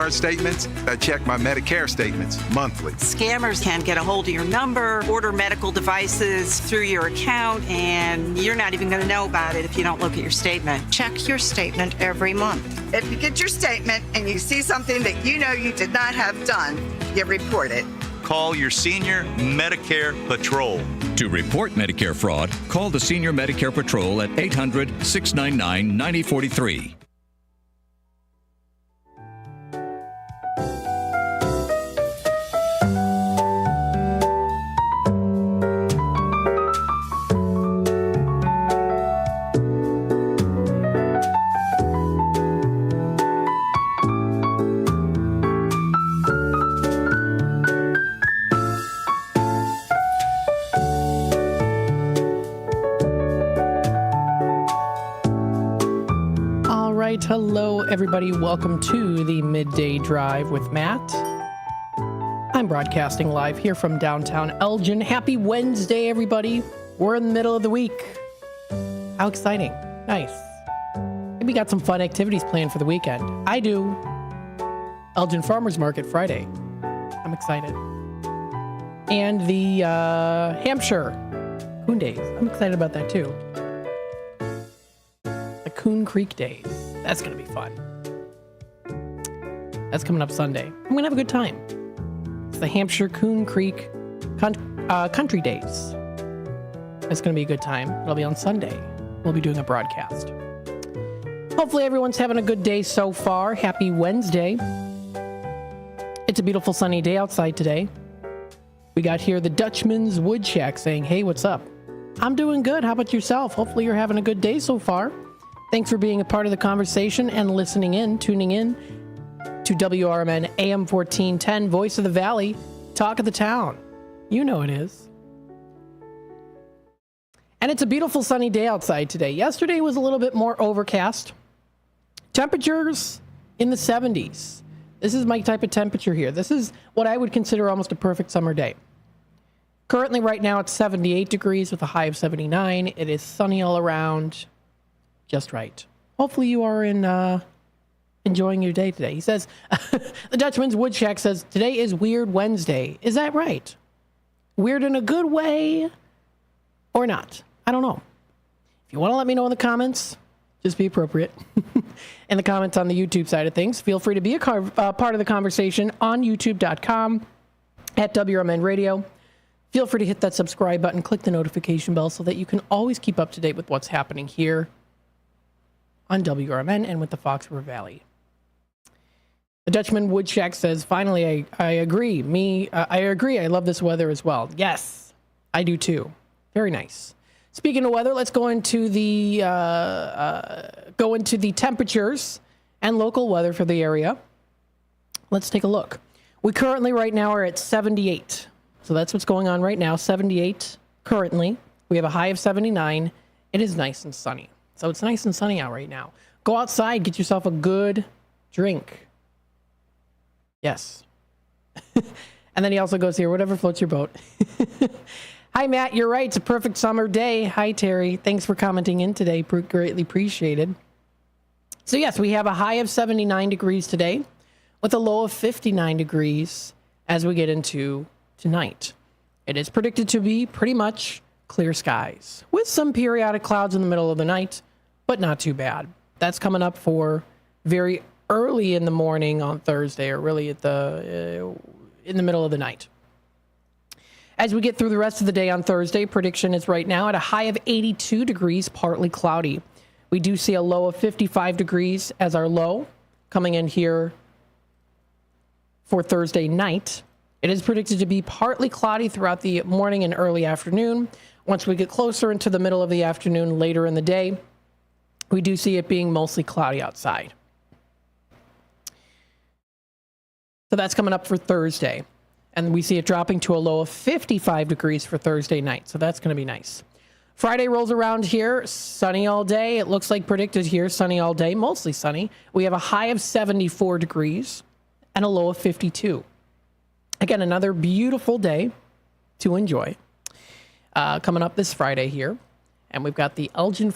statements, I check my Medicare statements monthly. Scammers can get a hold of your number, order medical devices through your account, and you're not even going to know about it if you don't look at your statement. Check your statement every month. If you get your statement and you see something that you know you did not have done, you report it. Call your Senior Medicare Patrol. To report Medicare fraud, call the Senior Medicare Patrol at 800-699-9043. Hello, everybody. Welcome to the Midday Drive with Matt. I'm broadcasting live here from downtown Elgin. Happy Wednesday, everybody. We're in the middle of the week. How exciting. Nice. Maybe got some fun activities planned for the weekend. I do. Elgin Farmers Market Friday. I'm excited. And the Hampshire Coon Days. I'm excited about that, too. The Coon Creek Days. That's going to be fun. That's coming up Sunday. I'm going to have a good time. It's the Hampshire Coon Creek Country Days. It's going to be a good time. It'll be on Sunday. We'll be doing a broadcast. Hopefully everyone's having a good day so far. Happy Wednesday. It's a beautiful sunny day outside today. We got here the Dutchman's Wood Shack saying, hey, what's up? I'm doing good. How about yourself? Hopefully you're having a good day so far. Thanks for being a part of the conversation and tuning in to WRMN AM 1410, Voice of the Valley, Talk of the Town. You know it is. And it's a beautiful sunny day outside today. Yesterday was a little bit more overcast. Temperatures in the 70s. This is my type of temperature here. This is what I would consider almost a perfect summer day. Currently, right now, it's 78 degrees with a high of 79. It is sunny all around. Just right. Hopefully you are enjoying your day today. He says, the Dutchman's Wood Shack says, today is Weird Wednesday. Is that right? Weird in a good way or not? I don't know. If you want to let me know in the comments, just be appropriate. In the comments on the YouTube side of things, feel free to be a part of the conversation on youtube.com at WRMN Radio. Feel free to hit that subscribe button, click the notification bell so that you can always keep up to date with what's happening here on WRMN and with the Fox River Valley. The Dutchman Wood Shack says, finally, I agree. I agree. I love this weather as well. Yes, I do too. Very nice. Speaking of weather, let's go into the temperatures and local weather for the area. Let's take a look. We currently right now are at 78. So that's what's going on right now. 78 currently. We have a high of 79. It is nice and sunny. So it's nice and sunny out right now. Go outside, get yourself a good drink. Yes. And then he also goes here, whatever floats your boat. Hi, Matt. You're right. It's a perfect summer day. Hi, Terry. Thanks for commenting in today. Greatly appreciated. So, yes, we have a high of 79 degrees today with a low of 59 degrees as we get into tonight. It is predicted to be pretty much clear skies with some periodic clouds in the middle of the night, but not too bad. That's coming up for very early in the morning on Thursday, or really at in the middle of the night. As we get through the rest of the day on Thursday, prediction is right now at a high of 82 degrees, partly cloudy. We do see a low of 55 degrees as our low coming in here for Thursday night. It is predicted to be partly cloudy throughout the morning and early afternoon. Once we get closer into the middle of the afternoon, later in the day, we do see it being mostly cloudy outside. So that's coming up for Thursday. And we see it dropping to a low of 55 degrees for Thursday night. So that's going to be nice. Friday rolls around here, sunny all day. It looks like predicted here, sunny all day, mostly sunny. We have a high of 74 degrees and a low of 52. Again, another beautiful day to enjoy. Coming up this Friday here. And we've got the Elgin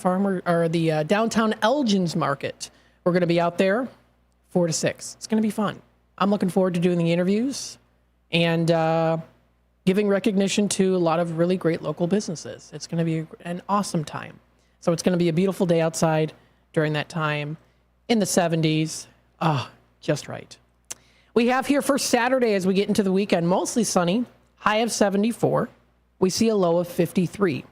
downtown Elgin's Market. We're going to be out there 4 to 6. It's going to be fun. I'm looking forward to doing the interviews and giving recognition to a lot of really great local businesses. It's going to be an awesome time. So it's going to be a beautiful day outside during that time in the 70s. Just right. We have here for Saturday as we get into the weekend, mostly sunny, high of 74. We see a low of 53.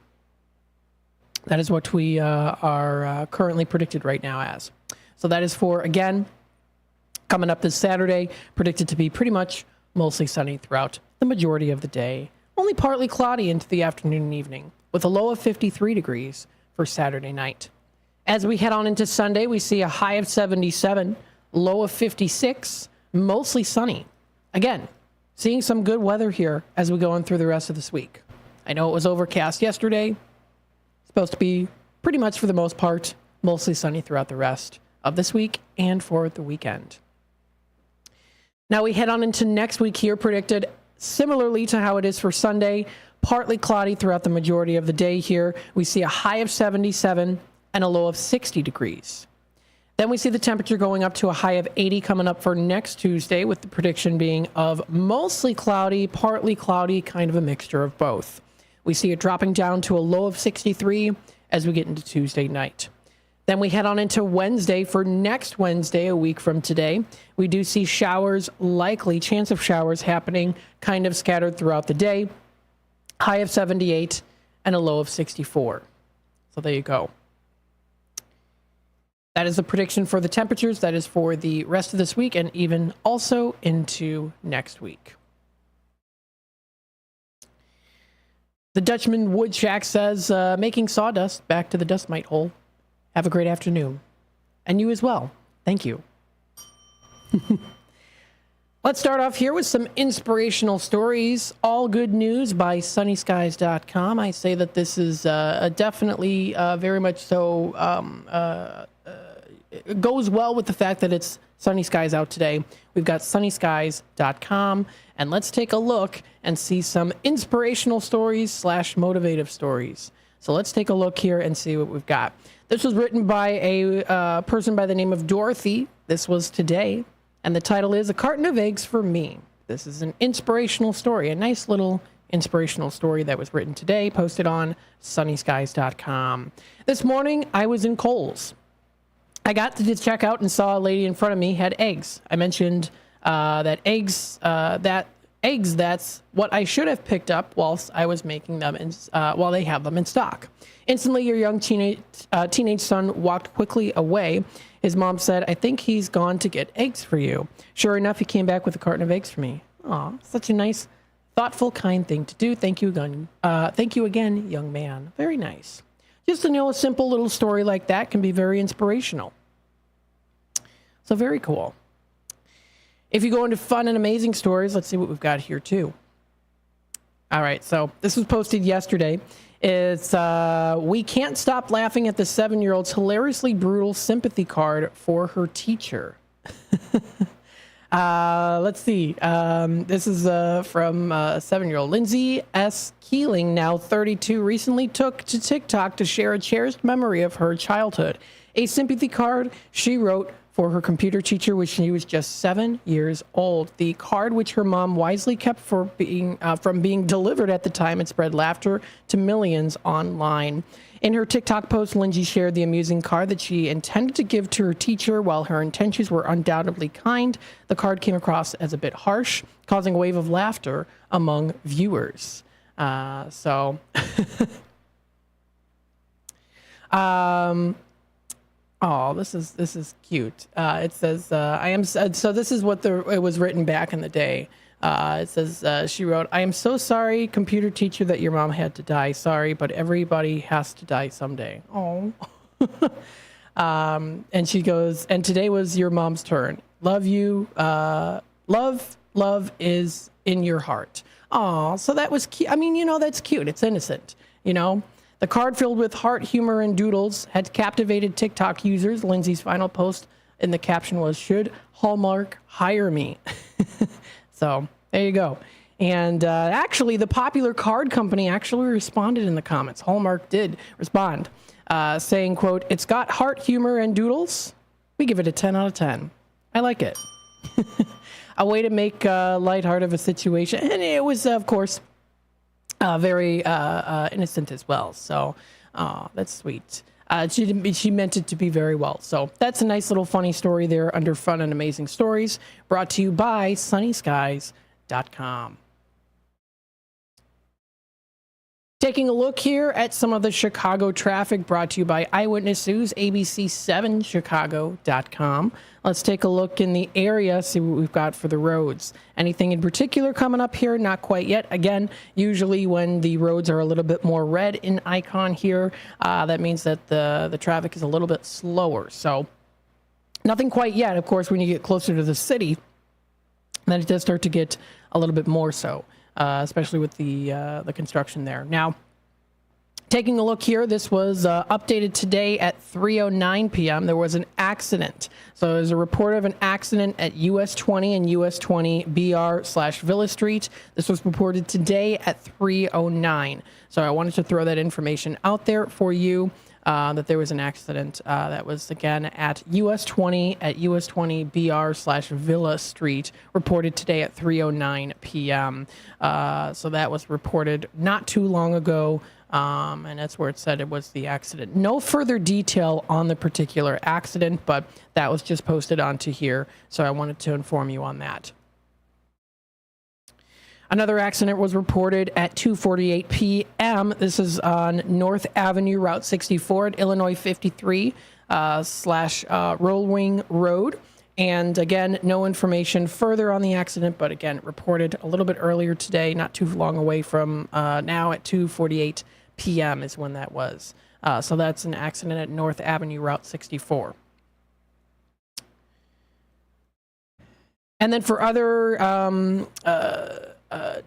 That is what we are currently predicted right now as. So that is for, again, coming up this Saturday, predicted to be pretty much mostly sunny throughout the majority of the day. Only partly cloudy into the afternoon and evening, with a low of 53 degrees for Saturday night. As we head on into Sunday, we see a high of 77, low of 56, mostly sunny. Again, seeing some good weather here as we go on through the rest of this week. I know it was overcast yesterday. Supposed to be pretty much for the most part, mostly sunny throughout the rest of this week and for the weekend. Now we head on into next week here, predicted similarly to how it is for Sunday, partly cloudy throughout the majority of the day here. We see a high of 77 and a low of 60 degrees. Then we see the temperature going up to a high of 80 coming up for next Tuesday, with the prediction being of mostly cloudy, partly cloudy, kind of a mixture of both. We see it dropping down to a low of 63 as we get into Tuesday night. Then we head on into Wednesday. For next Wednesday, a week from today, we do see showers, likely chance of showers happening kind of scattered throughout the day. High of 78 and a low of 64. So there you go. That is the prediction for the temperatures. That is for the rest of this week and even also into next week. The Dutchman Wood Shack says, making sawdust, back to the dust mite hole. Have a great afternoon. And you as well. Thank you. Let's start off here with some inspirational stories. All Good News by sunnyskies.com. I say that this is definitely very much so it goes well with the fact that it's sunny skies out today. We've got sunnyskies.com, and let's take a look and see some inspirational stories / motivative stories. So let's take a look here and see what we've got. This was written by a person by the name of Dorothy. This was today, and the title is A Carton of Eggs for Me. This is an inspirational story, a nice little inspirational story that was written today, posted on sunnyskies.com. This morning, I was in Kohl's. I got to check out and saw a lady in front of me had eggs. I mentioned that's what I should have picked up whilst I was making them, while they have them in stock. Instantly, your young teenage son walked quickly away. His mom said, I think he's gone to get eggs for you. Sure enough, he came back with a carton of eggs for me. Aw, such a nice, thoughtful, kind thing to do. Thank you again, young man. Very nice. Just to know, a simple little story like that can be very inspirational. So very cool. If you go into fun and amazing stories, let's see what we've got here too. All right, so this was posted yesterday. It's we can't stop laughing at the 7-year-old's hilariously brutal sympathy card for her teacher. Let's see. This is from 7-year-old Lindsay S. Keeling, now 32, recently took to TikTok to share a cherished memory of her childhood. A sympathy card she wrote for her computer teacher when she was just 7 years old. The card, which her mom wisely kept from being delivered at the time, and spread laughter to millions online. In her TikTok post, Lindsay shared the amusing card that she intended to give to her teacher. While her intentions were undoubtedly kind, the card came across as a bit harsh, causing a wave of laughter among viewers. Oh, this is cute. It says, I am, so this is what it was written back in the day. It says, she wrote, I am so sorry, computer teacher, that your mom had to die. Sorry, but everybody has to die someday. Oh. And she goes, and today was your mom's turn. Love you. Love is in your heart. Oh, so that was cute. I mean, that's cute. It's innocent, The card, filled with heart, humor, and doodles, had captivated TikTok users. Lindsay's final post in the caption was, should Hallmark hire me? So there you go. And actually, the popular card company actually responded in the comments. Hallmark did respond, saying, quote, it's got heart, humor, and doodles. We give it a 10 out of 10. I like it. a way to make lighthearted of a situation. And it was, of course, very innocent as well. So that's sweet. She meant it to be very well. So that's a nice little funny story there under Fun and Amazing Stories, brought to you by sunnyskies.com. Taking a look here at some of the Chicago traffic, brought to you by Eyewitness News, abc7chicago.com. Let's take a look in the area, see what we've got for the roads. Anything in particular coming up here? Not quite yet. Again, usually when the roads are a little bit more red in icon here, that means that the traffic is a little bit slower. So nothing quite yet. Of course, when you get closer to the city, then it does start to get a little bit more so. Especially with the construction there. Now, taking a look here, this was updated today at 3:09 p.m. There was an accident. So there's a report of an accident at US 20 and US 20 BR/Villa Street. This was reported today at 3:09. So I wanted to throw that information out there for you. That there was an accident that was, again, at US 20 BR/Villa Street, reported today at 3:09 p.m. So that was reported not too long ago, and that's where it said it was the accident. No further detail on the particular accident, but that was just posted onto here, so I wanted to inform you on that. Another accident was reported at 2:48 p.m. This is on North Avenue, Route 64 at Illinois 53 slash Rollwing Road. And again, no information further on the accident, but again, reported a little bit earlier today, not too long away from now at 2:48 p.m. is when that was. So that's an accident at North Avenue, Route 64. And then for other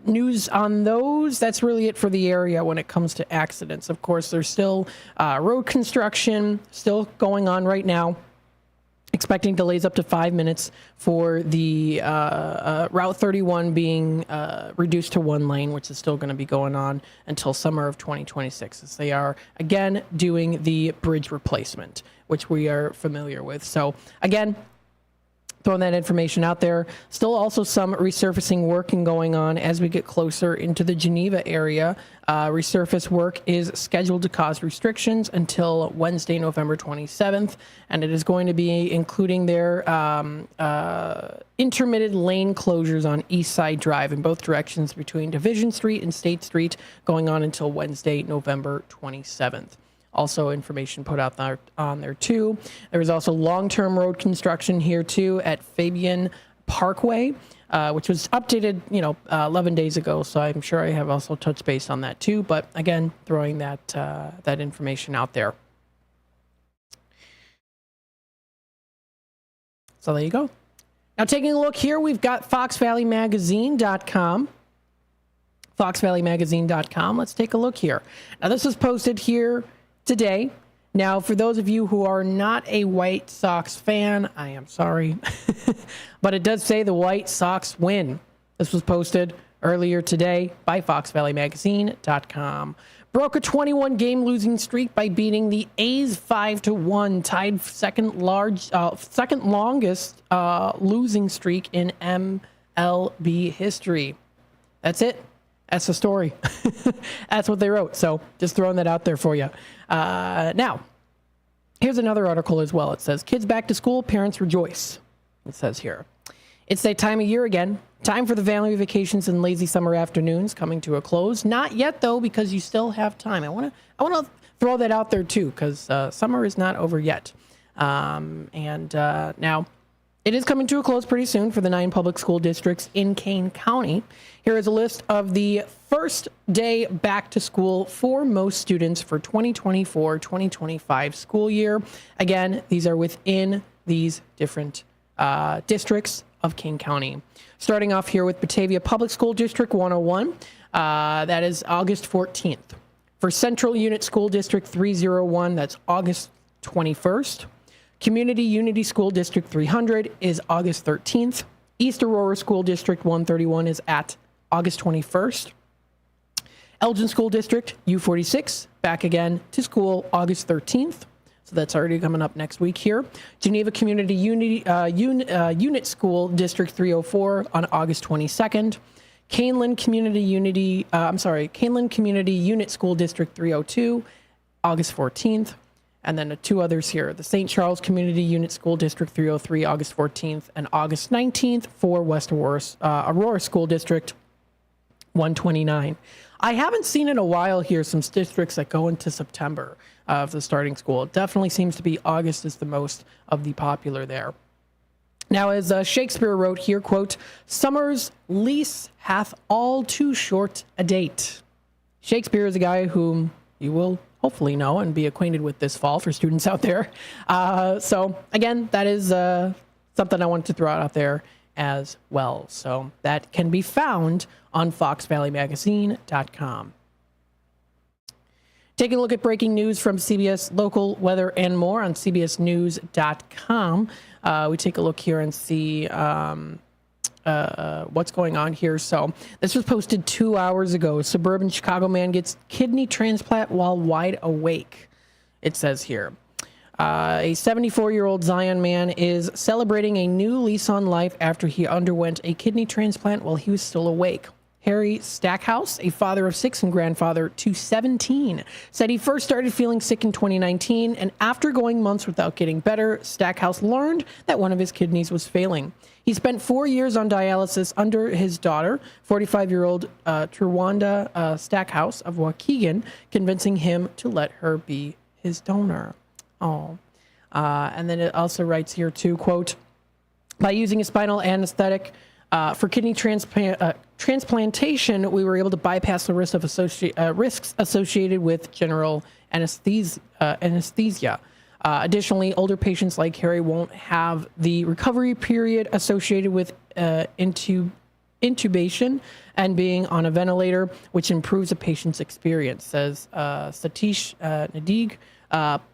news on those, that's really it for the area when it comes to accidents. Of course, there's still road construction still going on right now. Expecting delays up to 5 minutes for the Route 31 being reduced to 1 lane, which is still going to be going on until summer of 2026, as they are, again, doing the bridge replacement, which we are familiar with. So, again, throwing that information out there. Still also some resurfacing work going on as we get closer into the Geneva area. Resurface work is scheduled to cause restrictions until Wednesday, November 27th, and it is going to be including their intermittent lane closures on East Side Drive in both directions between Division Street and State Street, going on until Wednesday, November 27th. Also information put out there on there too. There was also long-term road construction here too at Fabian Parkway, which was updated, 11 days ago. So I'm sure I have also touched base on that too. But again, throwing that that information out there. So there you go. Now taking a look here, we've got FoxValleyMagazine.com. FoxValleyMagazine.com. Let's take a look here. Now this was posted here today. Now, for those of you who are not a White Sox fan, I am sorry, but it does say the White Sox win. This was posted earlier today by FoxValleyMagazine.com. Broke a 21-game losing streak by beating the A's 5-1, tied second longest losing streak in MLB history. That's it. That's the story. That's what they wrote. So just throwing that out there for you. Now, here's another article as well. It says, kids back to school, parents rejoice. It says here, it's that time of year again. Time for the family vacations and lazy summer afternoons coming to a close. Not yet, though, because you still have time. I want to throw that out there, too, because summer is not over yet. Now, it is coming to a close pretty soon for the 9 public school districts in Kane County. Here is a list of the first day back to school for most students for 2024-2025 school year. Again, these are within these different districts of Kane County. Starting off here with Batavia Public School District 101. That is August 14th. For Central Unit School District 301, that's August 21st. Community Unity School District 300 is August 13th. East Aurora School District 131 is at August 21st. Elgin School District U46 back again to school August 13th. So that's already coming up next week here. Geneva Community Unit School District 304 on August 22nd. Canelan Community Unit School District 302, August 14th. And then 2 others here. The St. Charles Community Unit School District 303, August 14th, and August 19th for West Aurora School District 129. I haven't seen in a while here some districts that go into September of the starting school. It definitely seems to be August is the most of the popular there. Now, as Shakespeare wrote here, quote, "Summer's lease hath all too short a date." Shakespeare is a guy whom you will hopefully know and be acquainted with this fall for students out there. So again, that is something I wanted to throw out there as well. So that can be found on foxvalleymagazine.com. Taking a look at breaking news from CBS Local Weather and more on cbsnews.com. We take a look here and see what's going on here. So this was posted 2 hours ago. Suburban Chicago man gets kidney transplant while wide awake. It says here. A 74-year-old Zion man is celebrating a new lease on life after he underwent a kidney transplant while he was still awake. Harry Stackhouse, a father of 6 and grandfather to 17, said he first started feeling sick in 2019, and after going months without getting better, Stackhouse learned that one of his kidneys was failing. He spent 4 years on dialysis under his daughter, 45-year-old Trewanda Stackhouse of Waukegan, convincing him to let her be his donor. Oh. And then it also writes here too, quote, "By using a spinal anesthetic for kidney transplantation, we were able to bypass the risks associated with general anesthesia. Additionally, older patients like Harry won't have the recovery period associated with intubation and being on a ventilator, which improves a patient's experience," says Satish Nadig,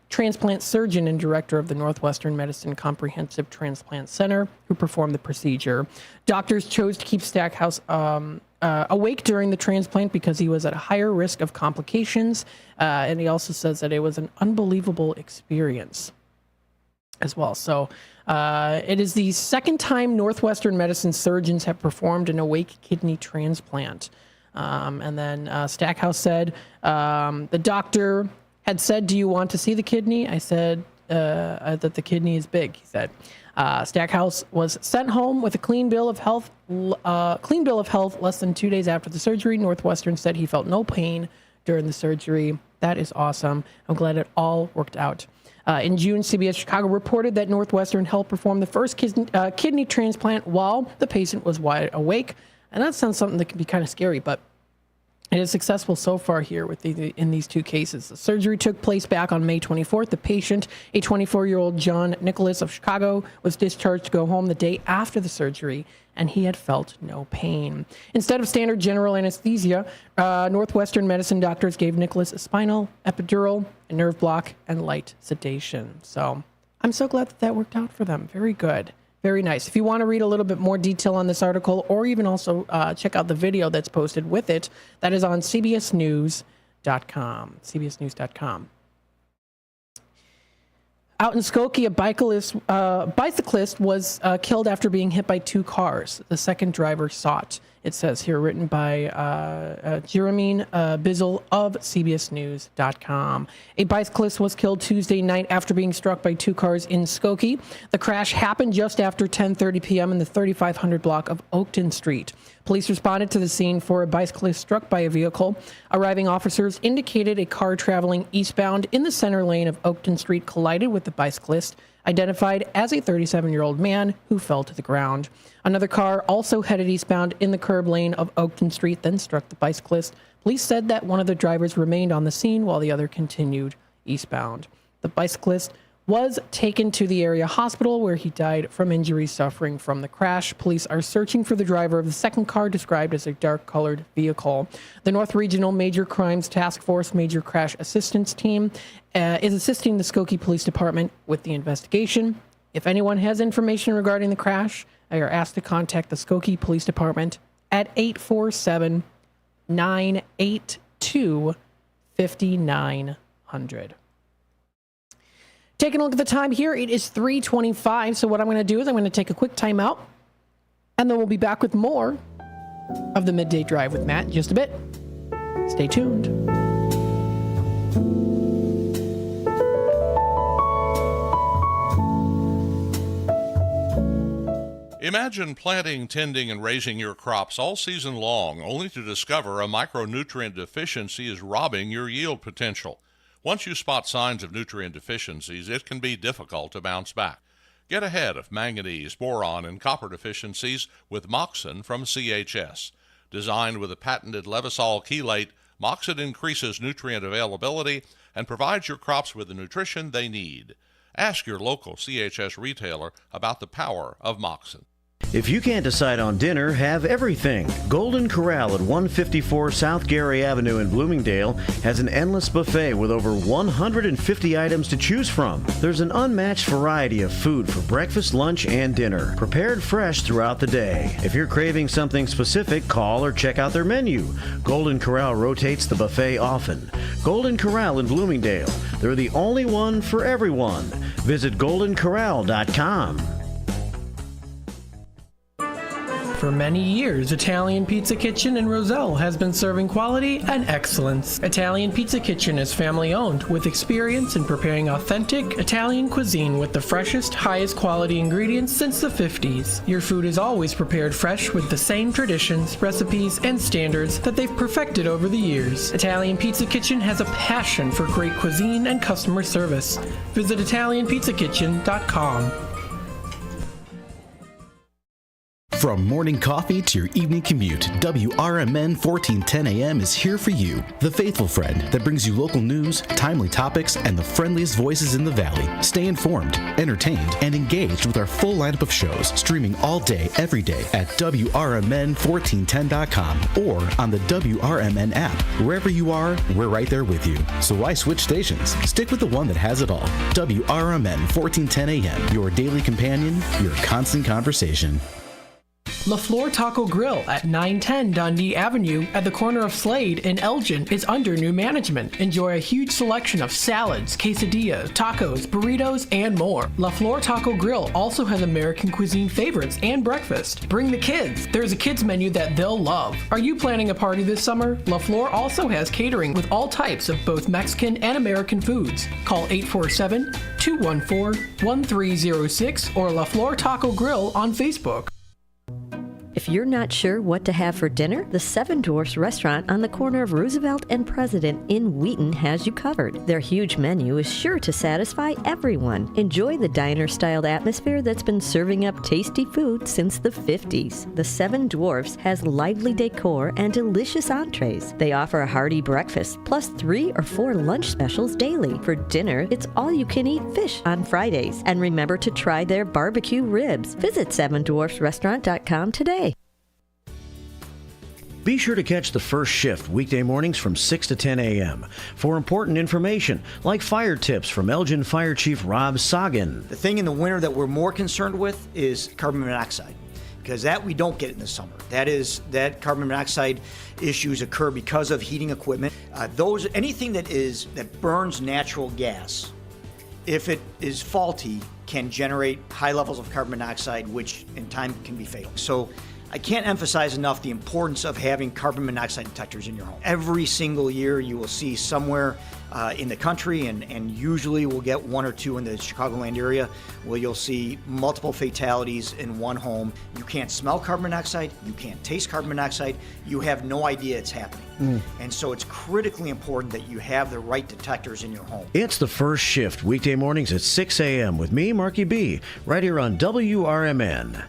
transplant surgeon and director of the Northwestern Medicine Comprehensive Transplant Center, who performed the procedure. Doctors chose to keep Stackhouse awake during the transplant because he was at a higher risk of complications. And he also says that it was an unbelievable experience as well. So it is the second time Northwestern Medicine surgeons have performed an awake kidney transplant. And then Stackhouse said, the doctor had said, "Do you want to see the kidney?" I said that the kidney is big, he said. Stackhouse was sent home with a clean bill of health less than 2 days after the surgery. Northwestern said he felt no pain during the surgery. That is awesome. I'm glad it all worked out. In June, CBS Chicago reported that Northwestern helped perform the first kidney transplant while the patient was wide awake. And that sounds something that can be kind of scary, but it is successful so far here with in these 2 cases. The surgery took place back on May 24th. The patient, a 24-year-old John Nicholas of Chicago, was discharged to go home the day after the surgery, and he had felt no pain. Instead of standard general anesthesia, Northwestern Medicine doctors gave Nicholas a spinal epidural, a nerve block, and light sedation. So I'm so glad that worked out for them. Very good. Very nice. If you want to read a little bit more detail on this article, or even also check out the video that's posted with it, that is on cbsnews.com. cbsnews.com. Out in Skokie, a bicyclist was killed after being hit by 2 cars. The second driver sought. It says here, written by WRMN Bizzle of cbsnews.com. A bicyclist was killed Tuesday night after being struck by 2 cars in Skokie. The crash happened just after 10:30 p.m. in the 3500 block of Oakton Street. Police responded to the scene for a bicyclist struck by a vehicle. Arriving officers indicated a car traveling eastbound in the center lane of Oakton Street collided with the bicyclist, identified as a 37-year-old man who fell to the ground. Another car also headed eastbound in the curb lane of Oakton Street, then struck the bicyclist. Police said that one of the drivers remained on the scene while the other continued eastbound. The bicyclist was taken to the area hospital where he died from injuries suffering from the crash. Police are searching for the driver of the second car, described as a dark-colored vehicle. The North Regional Major Crimes Task Force Major Crash Assistance Team is assisting the Skokie Police Department with the investigation. If anyone has information regarding the crash, they are asked to contact the Skokie Police Department at 847-982-5900. Taking a look at the time here, it is 3:25. So what I'm going to do is I'm going to take a quick time out, and then we'll be back with more of the Midday Drive with Matt in just a bit. Stay tuned. Imagine planting, tending, and raising your crops all season long, only to discover a micronutrient deficiency is robbing your yield potential. Once you spot signs of nutrient deficiencies, it can be difficult to bounce back. Get ahead of manganese, boron, and copper deficiencies with Moxin from CHS. Designed with a patented Levosol chelate, Moxin increases nutrient availability and provides your crops with the nutrition they need. Ask your local CHS retailer about the power of Moxin. If you can't decide on dinner, have everything. Golden Corral at 154 South Gary Avenue in Bloomingdale has an endless buffet with over 150 items to choose from. There's an unmatched variety of food for breakfast, lunch, and dinner, prepared fresh throughout the day. If you're craving something specific, call or check out their menu. Golden Corral rotates the buffet often. Golden Corral in Bloomingdale. They're the only one for everyone. Visit goldencorral.com. For many years, Italian Pizza Kitchen in Roselle has been serving quality and excellence. Italian Pizza Kitchen is family-owned with experience in preparing authentic Italian cuisine with the freshest, highest quality ingredients since the 50s. Your food is always prepared fresh with the same traditions, recipes, and standards that they've perfected over the years. Italian Pizza Kitchen has a passion for great cuisine and customer service. Visit ItalianPizzaKitchen.com. From morning coffee to your evening commute, WRMN 1410 AM is here for you. The faithful friend that brings you local news, timely topics, and the friendliest voices in the Valley. Stay informed, entertained, and engaged with our full lineup of shows, streaming all day, every day at WRMN1410.com or on the WRMN app. Wherever you are, we're right there with you. So why switch stations? Stick with the one that has it all. WRMN 1410 AM, your daily companion, your constant conversation. La Flor Taco Grill at 910 Dundee Avenue at the corner of Slade in Elgin is under new management. Enjoy a huge selection of salads, quesadillas, tacos, burritos, and more. La Flor Taco Grill also has American cuisine favorites and breakfast. Bring the kids. There's a kids menu that they'll love. Are you planning a party this summer? La Flor also has catering with all types of both Mexican and American foods. Call 847-214-1306 or La Flor Taco Grill on Facebook. If you're not sure what to have for dinner, the Seven Dwarfs restaurant on the corner of Roosevelt and President in Wheaton has you covered. Their huge menu is sure to satisfy everyone. Enjoy the diner-styled atmosphere that's been serving up tasty food since the 50s. The Seven Dwarfs has lively decor and delicious entrees. They offer a hearty breakfast, plus 3 or 4 lunch specials daily. For dinner, it's all-you-can-eat fish on Fridays. And remember to try their barbecue ribs. Visit sevendwarfsrestaurant.com today. Be sure to catch the first shift weekday mornings from 6 to 10 a.m. for important information like fire tips from Elgin Fire Chief Rob Sagan. The thing in the winter that we're more concerned with is carbon monoxide, because that we don't get in the summer. That carbon monoxide issues occur because of heating equipment. Anything that burns natural gas, if it is faulty, can generate high levels of carbon monoxide, which in time can be fatal. So I can't emphasize enough the importance of having carbon monoxide detectors in your home. Every single year you will see somewhere in the country, and usually we'll get 1 or 2 in the Chicagoland area, where you'll see multiple fatalities in one home. You can't smell carbon monoxide, you can't taste carbon monoxide, you have no idea it's happening. And so it's critically important that you have the right detectors in your home. It's the first shift weekday mornings at 6 a.m. with me, Marky B, right here on WRMN.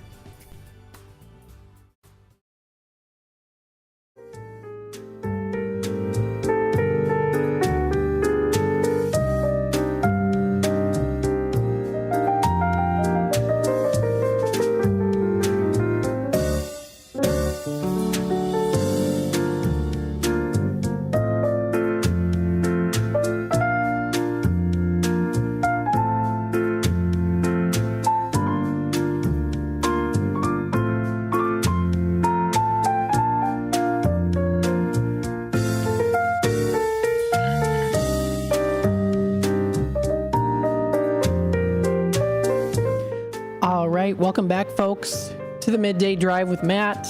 welcome back, folks, to the Midday Drive with Matt.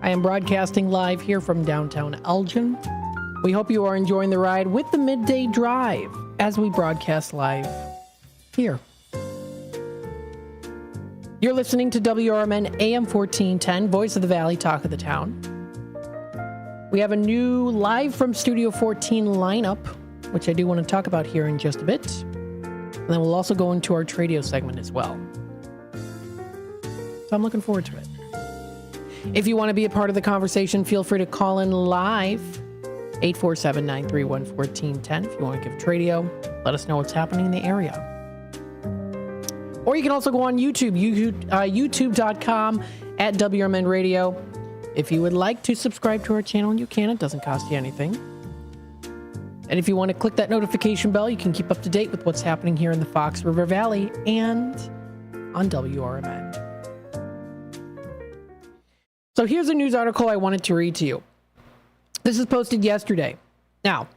I am broadcasting live here from downtown Elgin. We hope you are enjoying the ride with the Midday Drive as we broadcast live here. You're listening to WRMN AM 1410, Voice of the Valley, Talk of the Town. We have a new live from Studio 14 lineup, which I do want to talk about here in just a bit. And then we'll also go into our Tradio segment as well. So I'm looking forward to it. If you want to be a part of the conversation, feel free to call in live, 847-931-1410. If you want to give Tradio, let us know what's happening in the area. Or you can also go on YouTube, youtube.com at WRMN Radio. If you would like to subscribe to our channel, you can. It doesn't cost you anything. And if you want to click that notification bell, you can keep up to date with what's happening here in the Fox River Valley and on WRMN. So here's a news article I wanted to read to you. This is posted yesterday. Now,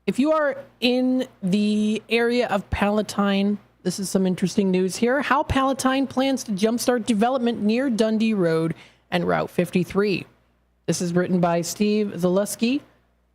if you are in the area of Palatine, this is some interesting news here. How Palatine plans to jumpstart development near Dundee Road and Route 53. This is written by Steve Zaleski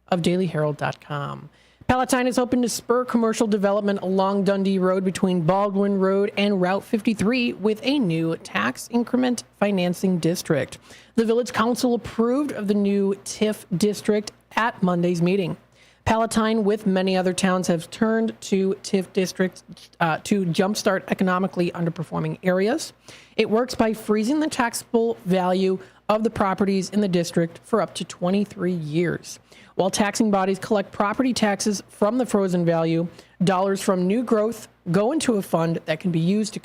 of dailyherald.com. Palatine is hoping to spur commercial development along Dundee Road between Baldwin Road and Route 53 with a new tax increment financing district. The Village Council approved of the new TIF district at Monday's meeting. Palatine, with many other towns, have turned to TIF districts to jumpstart economically underperforming areas. It works by freezing the taxable value of the properties in the district for up to 23 years. While taxing bodies collect property taxes from the frozen value, dollars from new growth go into a fund that can be used to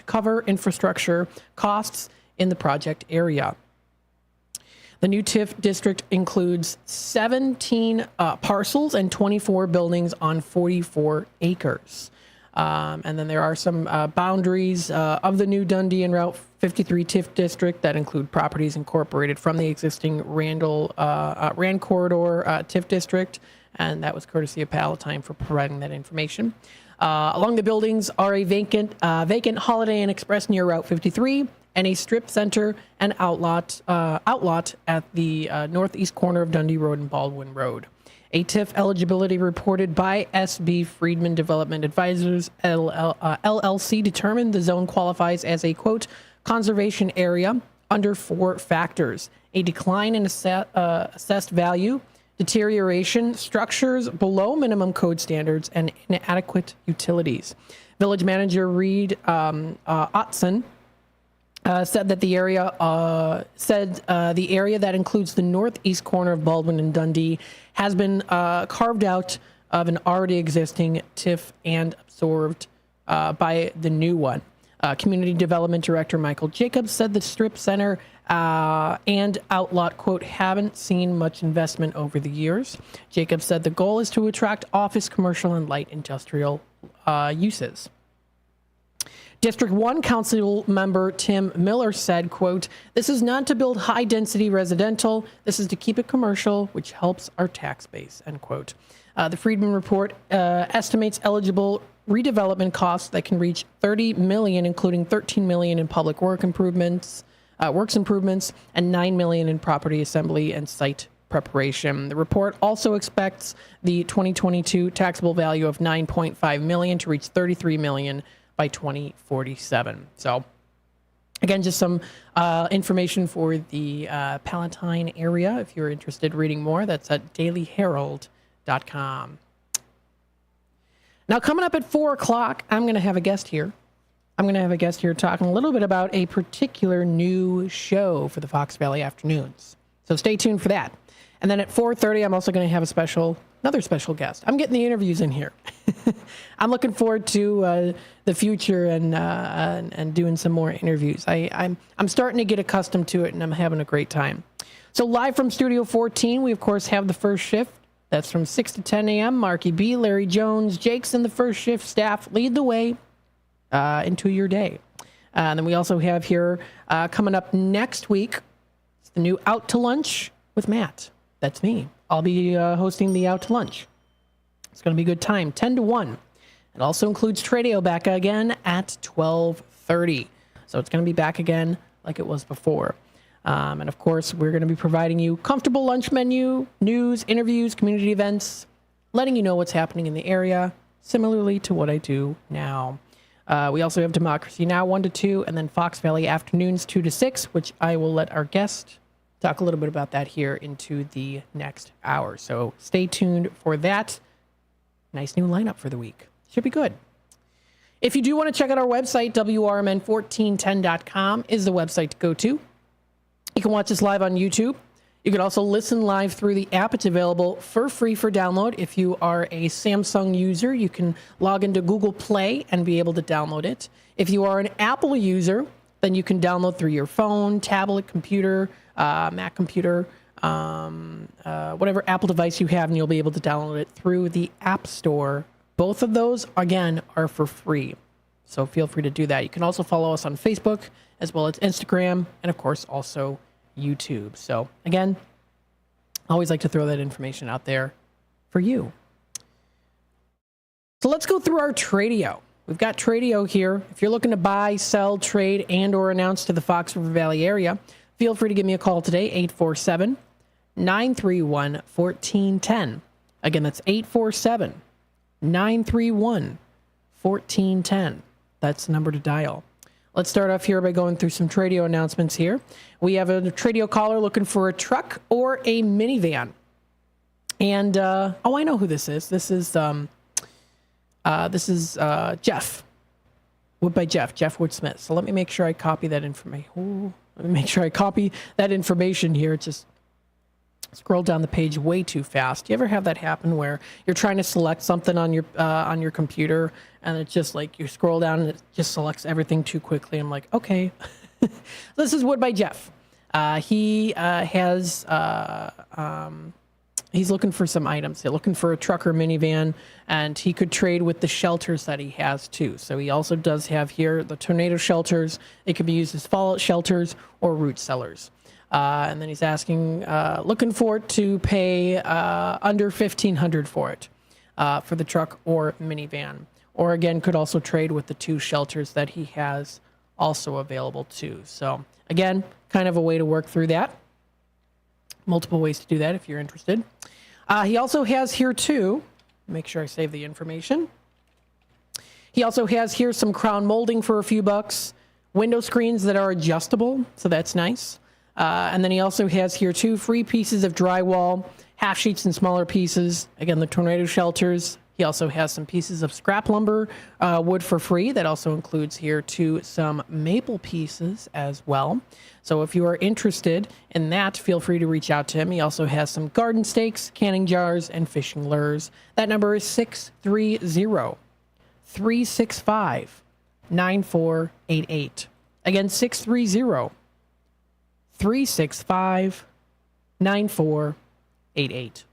cover infrastructure costs in the project area. The new TIF district includes 17 parcels and 24 buildings on 44 acres. And then there are some boundaries of the new Dundee and Route 53 TIF district that include properties incorporated from the existing Rand Corridor TIF district. And that was courtesy of Palatine for providing that information. Along the buildings are a vacant Holiday Inn Express near Route 53 and a strip center and outlot at the northeast corner of Dundee Road and Baldwin Road. A TIF eligibility reported by SB Friedman Development Advisors, LLC, determined the zone qualifies as a, quote, conservation area under 4 factors: a decline in assessed value, deterioration, structures below minimum code standards, and inadequate utilities. Village manager Reed Otson said that the area that includes the northeast corner of Baldwin and Dundee has been carved out of an already existing TIF and absorbed by the new one. Community Development Director Michael Jacobs said the strip center and outlot, quote, haven't seen much investment over the years. Jacobs said the goal is to attract office, commercial, and light industrial uses. District 1 Council member Tim Miller said, quote, this is not to build high-density residential. This is to keep it commercial, which helps our tax base, end quote. The Friedman report estimates eligible redevelopment costs that can reach $30 million, including $13 million in public works improvements, and $9 million in property assembly and site preparation. The report also expects the 2022 taxable value of $9.5 million to reach $33 million by 2047. So, again, just some information for the Palatine area. If you're interested in reading more, that's at dailyherald.com. Now, coming up at 4 o'clock, I'm going to have a guest here. I'm going to have a guest here talking a little bit about a particular new show for the Fox Valley Afternoons. So stay tuned for that. And then at 4:30, I'm also going to have another special guest. I'm getting the interviews in here. I'm looking forward to the future and doing some more interviews. I'm starting to get accustomed to it, and I'm having a great time. So live from Studio 14, we, of course, have the first shift. That's from 6 to 10 a.m. Marky B, Larry Jones, Jake's, and the first shift staff lead the way into your day. And then we also have here coming up next week, it's the new Out to Lunch with Matt. That's me. I'll be hosting the Out to Lunch. It's going to be a good time, 10 to 1. It also includes Tradio back again at 12:30. So it's going to be back again like it was before. And of course, we're going to be providing you comfortable lunch menu, news, interviews, community events, letting you know what's happening in the area, similarly to what I do now. We also have Democracy Now! 1 to 2, and then Fox Valley Afternoons 2 to 6, which I will let our guest talk a little bit about that here into the next hour. So stay tuned for that. Nice new lineup for the week. Should be good. If you do want to check out our website, WRMN1410.com is the website to go to. You can watch us live on YouTube. You can also listen live through the app. It's available for free for download. If you are a Samsung user, you can log into Google Play and be able to download it. If you are an Apple user, then you can download through your phone, tablet, computer, Mac computer, whatever Apple device you have, and you'll be able to download it through the App Store. Both of those, again, are for free. So feel free to do that. You can also follow us on Facebook, as well as Instagram, and of course, also YouTube. So again, I always like to throw that information out there for you. So let's go through our Tradio. We've got Tradio here. If you're looking to buy, sell, trade, and or announce to the Fox River Valley area, feel free to give me a call today, 847-931-1410. Again, that's 847-931-1410. That's the number to dial. Let's start off here by going through some Tradio announcements here. We have a Tradio caller looking for a truck or a minivan. And, I know who this is. This is Jeff. Wood by Jeff Woodsmith. So let me make sure I copy that information. Let me make sure I copy that information here. It's just scroll down the page way too fast. Do you ever have that happen where you're trying to select something on your computer and it's just like you scroll down and it just selects everything too quickly? I'm like, okay. This is Wood by Jeff. He has he's looking for some items. He's looking for a truck or minivan, and he could trade with the shelters that he has too. So he also does have here the tornado shelters. It could be used as fallout shelters or root cellars. And then he's asking, looking for it to pay under $1,500 for it, for the truck or minivan. Or again, could also trade with the two shelters that he has also available too. So again, kind of a way to work through that. Multiple ways to do that if you're interested. He also has here too, make sure I save the information. He also has here some crown molding for a few bucks, window screens that are adjustable, so that's nice. And then he also has here two free pieces of drywall, half sheets and smaller pieces. Again, the tornado shelters. He also has some pieces of scrap lumber, wood for free. That also includes here too some maple pieces as well. So if you are interested in that, feel free to reach out to him. He also has some garden stakes, canning jars, and fishing lures. That number is 630-365-9488. Again, 630-365-9488.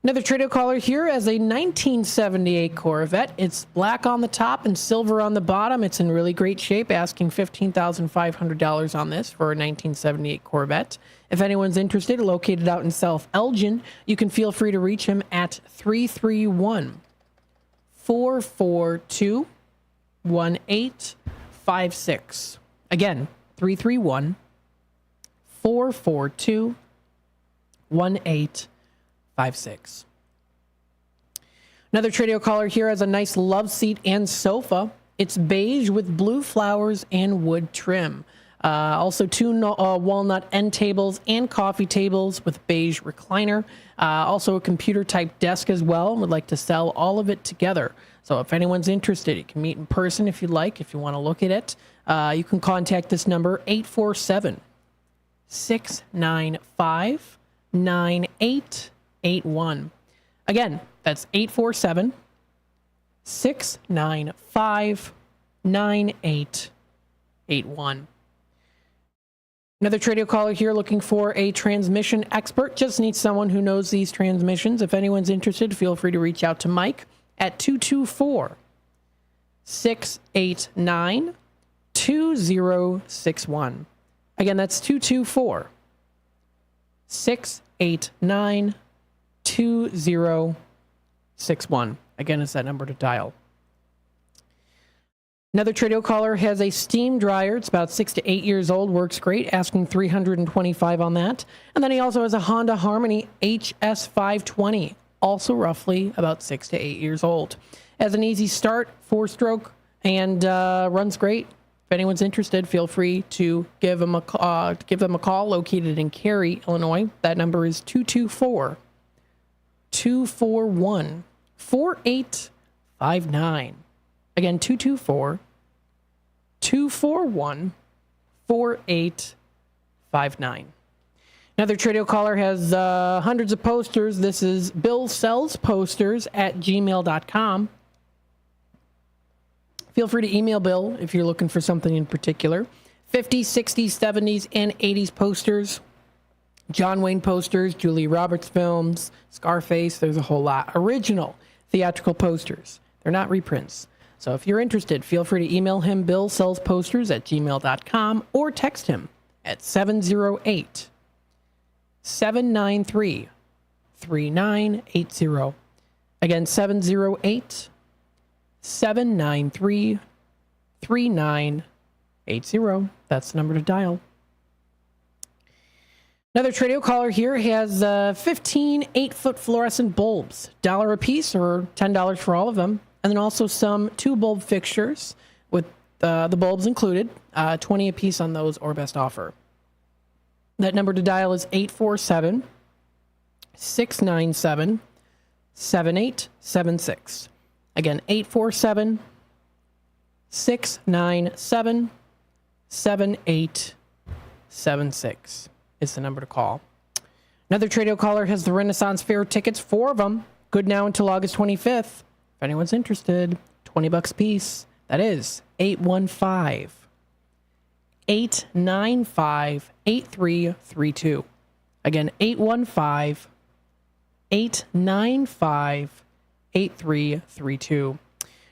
Another Tradio caller here as a 1978 Corvette. It's black on the top and silver on the bottom. It's in really great shape, asking $15,500 on this for a 1978 Corvette. If anyone's interested, located out in South Elgin, you can feel free to reach him at 331-442-1856. Again, 331-442-1856. Another Tradio caller here has a nice love seat and sofa. It's beige with blue flowers and wood trim. Also two walnut end tables and coffee tables with beige recliner. Also a computer type desk as well. Would like to sell all of it together. So if anyone's interested, you can meet in person if you'd like, if you want to look at it. You can contact this number, 847-695-9881. Again, that's 847-695-9881. Another Tradio caller here looking for a transmission expert. Just needs someone who knows these transmissions. If anyone's interested, feel free to reach out to Mike at 224-689-2061. Again, that's 224-689-2061. Again, it's that number to dial. Another Tradio caller has a steam dryer. It's about 6 to 8 years old. Works great. Asking $325 on that. And then he also has a Honda Harmony HS520. Also roughly about 6 to 8 years old. Has an easy start, 4-stroke, and runs great. If anyone's interested, feel free to give them a call. Located in Cary, Illinois. That number is 224-241-4859. Again, 224-241-4859. Another Tradio caller has hundreds of posters. This is Bill Sells Posters at gmail.com. Feel free to email Bill if you're looking for something in particular. 50s, 60s, 70s, and 80s posters. John Wayne posters, Julia Roberts films, Scarface, there's a whole lot. Original theatrical posters. They're not reprints. So if you're interested, feel free to email him, Bill Sells Posters at gmail.com, or text him at 708-793-3980. Again, 708-793-3980. That's the number to dial. Another Tradio caller here has 15 8-foot fluorescent bulbs, $1 a piece or $10 for all of them. And then also some 2 bulb fixtures with the bulbs included, 20 a piece on those or best offer. That number to dial is 847-697-7876. Again, 847-697-7876 is the number to call. Another Tradio caller has the Renaissance Fair tickets, 4 of them, good now until August 25th. If anyone's interested, $20 a piece. That is 815-895-8332. Again, 815-895-8332.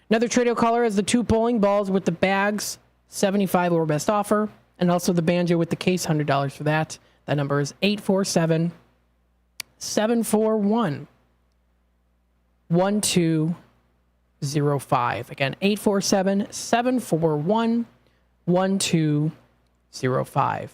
Another Tradio caller has the 2 bowling balls with the bags, $75 or best offer, and also the banjo with the case, $100 for that. That number is 847-741-1205. Again, 847-741-1205.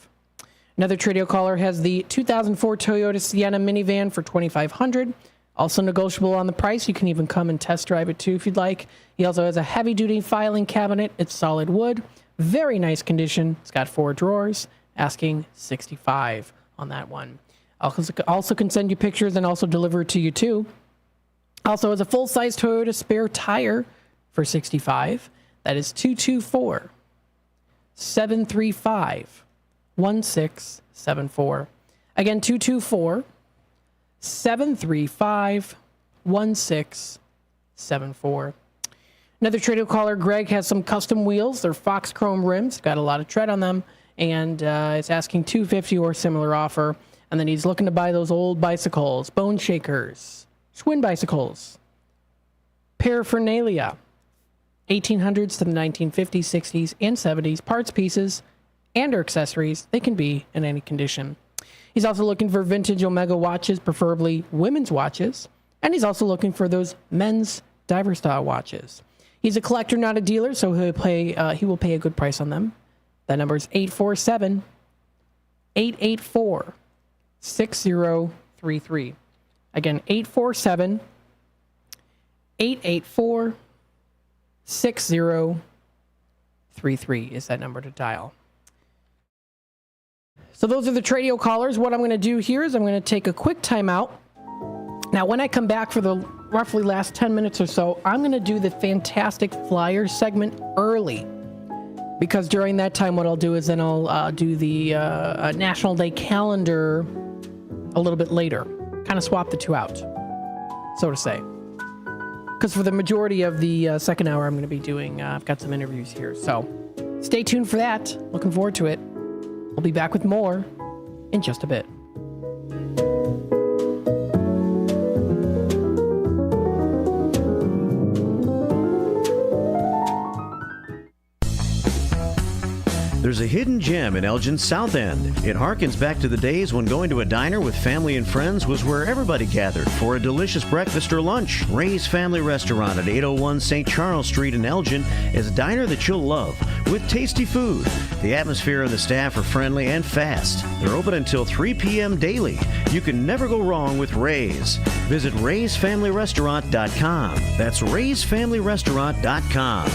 Another Tradio caller has the 2004 Toyota Sienna minivan for $2,500. Also negotiable on the price. You can even come and test drive it too if you'd like. He also has a heavy-duty filing cabinet. It's solid wood. Very nice condition. It's got 4 drawers. Asking $65 on that one. Also can send you pictures and also deliver it to you too. Also has a full-size Toyota spare tire for $65. That is 224-735-1674. Again, 224-735-1674. Another Tradio caller, Greg, has some custom wheels. They're Fox Chrome rims. Got a lot of tread on them. And is asking $250 or similar offer. And then he's looking to buy those old bicycles, bone shakers, Schwinn bicycles, paraphernalia, 1800s to the 1950s, 60s, and 70s, parts, pieces, and or accessories. They can be in any condition. He's also looking for vintage Omega watches, preferably women's watches. And he's also looking for those men's diver style watches. He's a collector, not a dealer, so he will pay a good price on them. That number is 847-884-6033. Again, 847-884-6033 is that number to dial. So those are the Tradio callers. What I'm going to do here is I'm going to take a quick timeout. Now, when I come back for the roughly last 10 minutes or so, I'm going to do the Fantastic Flyers segment early. Because during that time, what I'll do is then I'll do the National Day calendar a little bit later. Kind of swap the two out, so to say. Because for the majority of the second hour, I'm going to be doing, I've got some interviews here. So stay tuned for that. Looking forward to it. We'll be back with more in just a bit. There's a hidden gem in Elgin's South End. It harkens back to the days when going to a diner with family and friends was where everybody gathered for a delicious breakfast or lunch. Ray's Family Restaurant at 801 St. Charles Street in Elgin is a diner that you'll love with tasty food. The atmosphere and the staff are friendly and fast. They're open until 3 p.m. daily. You can never go wrong with Ray's. Visit raysfamilyrestaurant.com. That's raysfamilyrestaurant.com.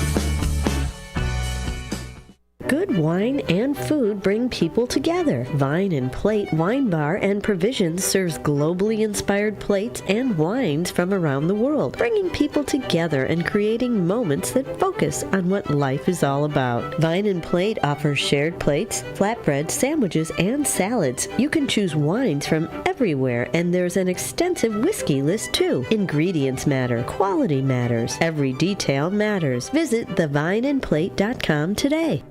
Good wine and food bring people together. Vine and Plate Wine Bar and Provisions serves globally inspired plates and wines from around the world, bringing people together and creating moments that focus on what life is all about. Vine and Plate offers shared plates, flatbreads, sandwiches, and salads. You can choose wines from everywhere, and there's an extensive whiskey list too. Ingredients matter. Quality matters. Every detail matters. Visit thevineandplate.com today.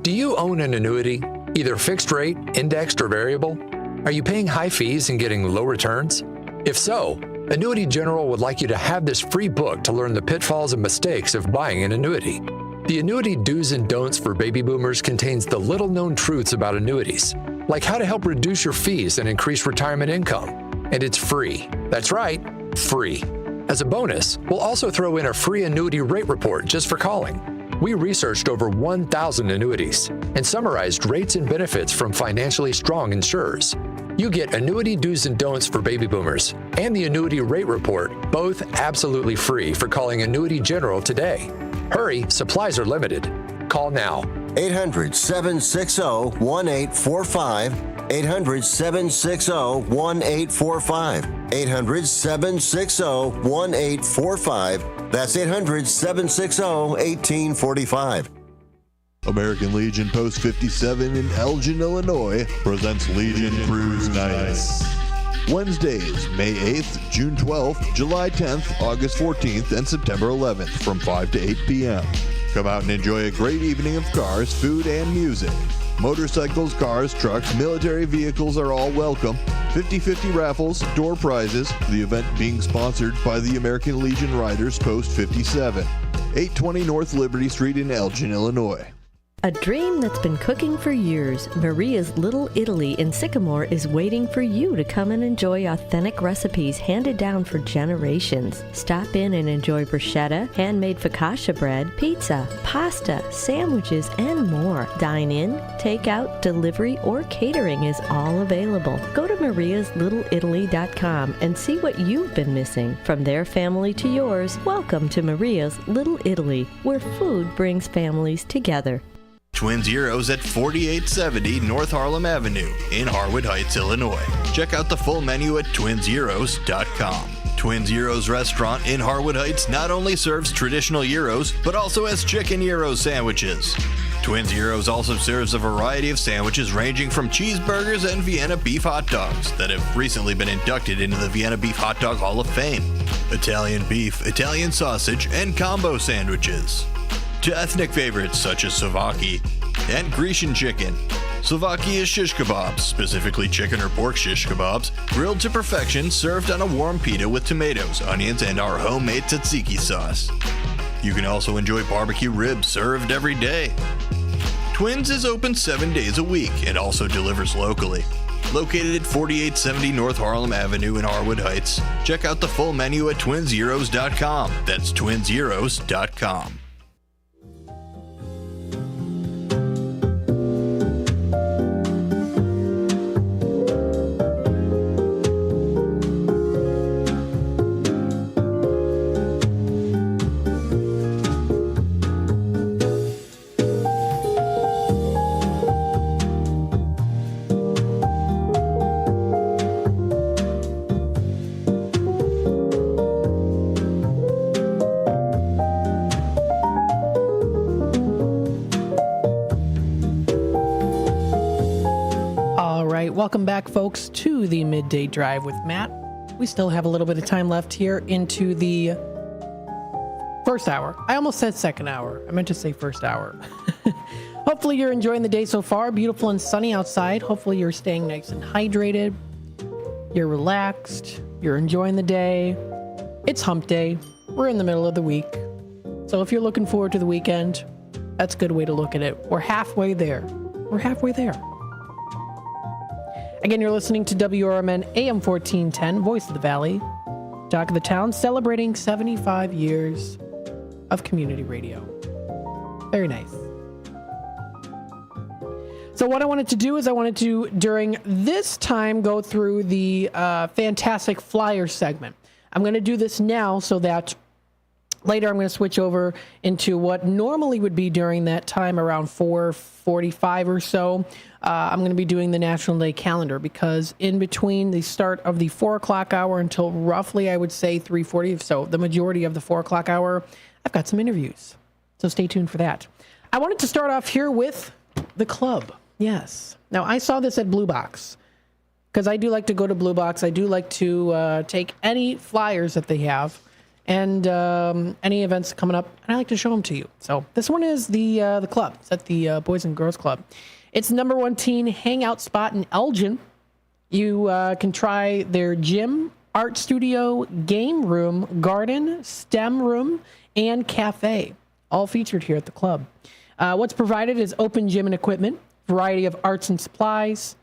Do you own an annuity, either fixed rate, indexed, or variable? Are you paying high fees and getting low returns? If so, Annuity General would like you to have this free book to learn the pitfalls and mistakes of buying an annuity. The Annuity Do's and Don'ts for Baby Boomers contains the little-known truths about annuities, like how to help reduce your fees and increase retirement income. And it's free. That's right, free. As a bonus, we'll also throw in a free annuity rate report just for calling. We researched over 1,000 annuities and summarized rates and benefits from financially strong insurers. You get Annuity Do's and Don'ts for Baby Boomers and the Annuity Rate Report, both absolutely free for calling Annuity General today. Hurry, supplies are limited. Call now. 800-760-1845. 800-760-1845. 800-760-1845. That's 800-760-1845. American Legion Post 57 in Elgin, Illinois presents Legion Cruise Nights. Wednesdays, May 8th, June 12th, July 10th, August 14th, and September 11th from 5 to 8 p.m. Come out and enjoy a great evening of cars, food, and music. Motorcycles, cars, trucks, military vehicles are all welcome. 50-50 raffles, door prizes. The event being sponsored by the American Legion Riders Post 57. 820 North Liberty Street in Elgin, Illinois. A dream that's been cooking for years, Maria's Little Italy in Sycamore is waiting for you to come and enjoy authentic recipes handed down for generations. Stop in and enjoy bruschetta, handmade focaccia bread, pizza, pasta, sandwiches, and more. Dine in, take out, delivery, or catering is all available. Go to mariaslittle.italy.com and see what you've been missing. From their family to yours, welcome to Maria's Little Italy, where food brings families together. Twin Zeros at 4870 North Harlem Avenue in Harwood Heights, Illinois. Check out the full menu at twinzeros.com. Twin Zeros Restaurant in Harwood Heights not only serves traditional gyros, but also has chicken gyro sandwiches. Twin Zeros also serves a variety of sandwiches ranging from cheeseburgers and Vienna beef hot dogs that have recently been inducted into the Vienna Beef Hot Dog Hall of Fame. Italian beef, Italian sausage, and combo sandwiches. To ethnic favorites such as Slovaki and Grecian chicken. Slovaki is shish kebabs, specifically chicken or pork shish kebabs, grilled to perfection, served on a warm pita with tomatoes, onions, and our homemade tzatziki sauce. You can also enjoy barbecue ribs served every day. Twins is open 7 days a week and also delivers locally. Located at 4870 North Harlem Avenue in Harwood Heights. Check out the full menu at twinzeros.com. That's twinzeros.com. Welcome back, folks, to the Midday Drive with Matt. We still have a little bit of time left here into the first hour. I almost said second hour. I meant to say first hour. Hopefully you're enjoying the day so far. Beautiful and sunny outside. Hopefully you're staying nice and hydrated. You're relaxed. You're enjoying the day. It's hump day. We're in the middle of the week. So if you're looking forward to the weekend, That's a good way to look at it. We're halfway there. We're halfway there. Again, you're listening to WRMN AM 1410, Voice of the Valley, Talk of the Town, celebrating 75 years of community radio. Very nice. So what I wanted to do is during this time, go through the Fantastic Flyer segment. I'm going to do this now so that later I'm going to switch over into what normally would be during that time around 4:45 or so. I'm going to be doing the National Day calendar because in between the start of the 4 o'clock hour until roughly, I would say 3:40, so the majority of the 4 o'clock hour, I've got some interviews. So stay tuned for that. I wanted to start off here with the club. Yes. Now, I saw this at Blue Box because I do like to go to Blue Box. I do like to take any flyers that they have and any events coming up, and I like to show them to you. So this one is the club. It's at the Boys and Girls Club. It's number 1 teen hangout spot in Elgin. You can try their gym, art studio, game room, garden, STEM room, and cafe, all featured here at the club. What's provided is open gym and equipment, variety of arts and supplies,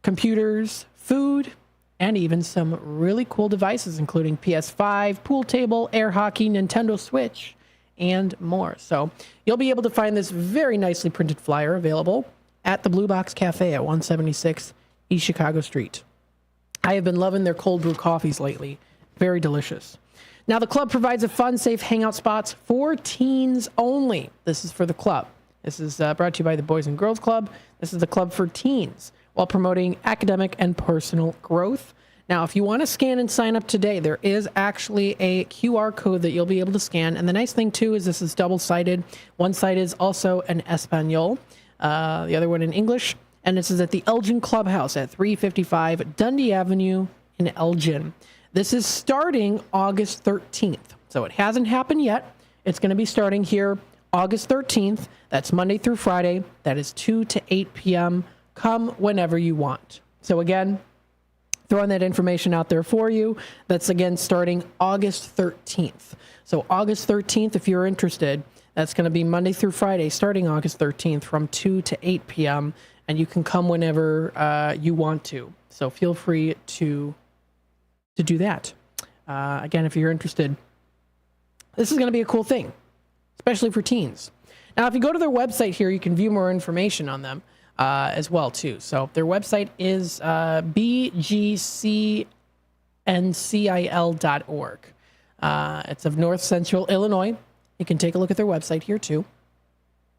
computers, food, and even some really cool devices, including PS5, pool table, air hockey, Nintendo Switch, and more. So you'll be able to find this very nicely printed flyer available at the Blue Box Cafe at 176 East Chicago Street. I have been loving their cold brew coffees lately. Very delicious. Now, the club provides a fun, safe hangout spots for teens only. This is for the club. This is brought to you by the Boys and Girls Club. This is the club for teens while promoting academic and personal growth. Now, if you want to scan and sign up today, there is actually a QR code that you'll be able to scan. And the nice thing, too, is this is double-sided. One side is also in Espanol, the other one in English. And this is at the Elgin Clubhouse at 355 Dundee Avenue in Elgin. This is starting August 13th. So it hasn't happened yet. It's going to be starting here August 13th. That's Monday through Friday. That is 2 to 8 p.m. Come whenever you want. So again, throwing that information out there for you. That's again starting August 13th. So August 13th, if you're interested, that's going to be Monday through Friday, starting August 13th from 2 to 8 p.m. And you can come whenever you want to. So feel free to do that. Again, if you're interested, this is going to be a cool thing, especially for teens. Now, if you go to their website here, you can view more information on them as well, too. So their website is bgcncil.org. It's of North Central Illinois. You can take a look at their website here, too. You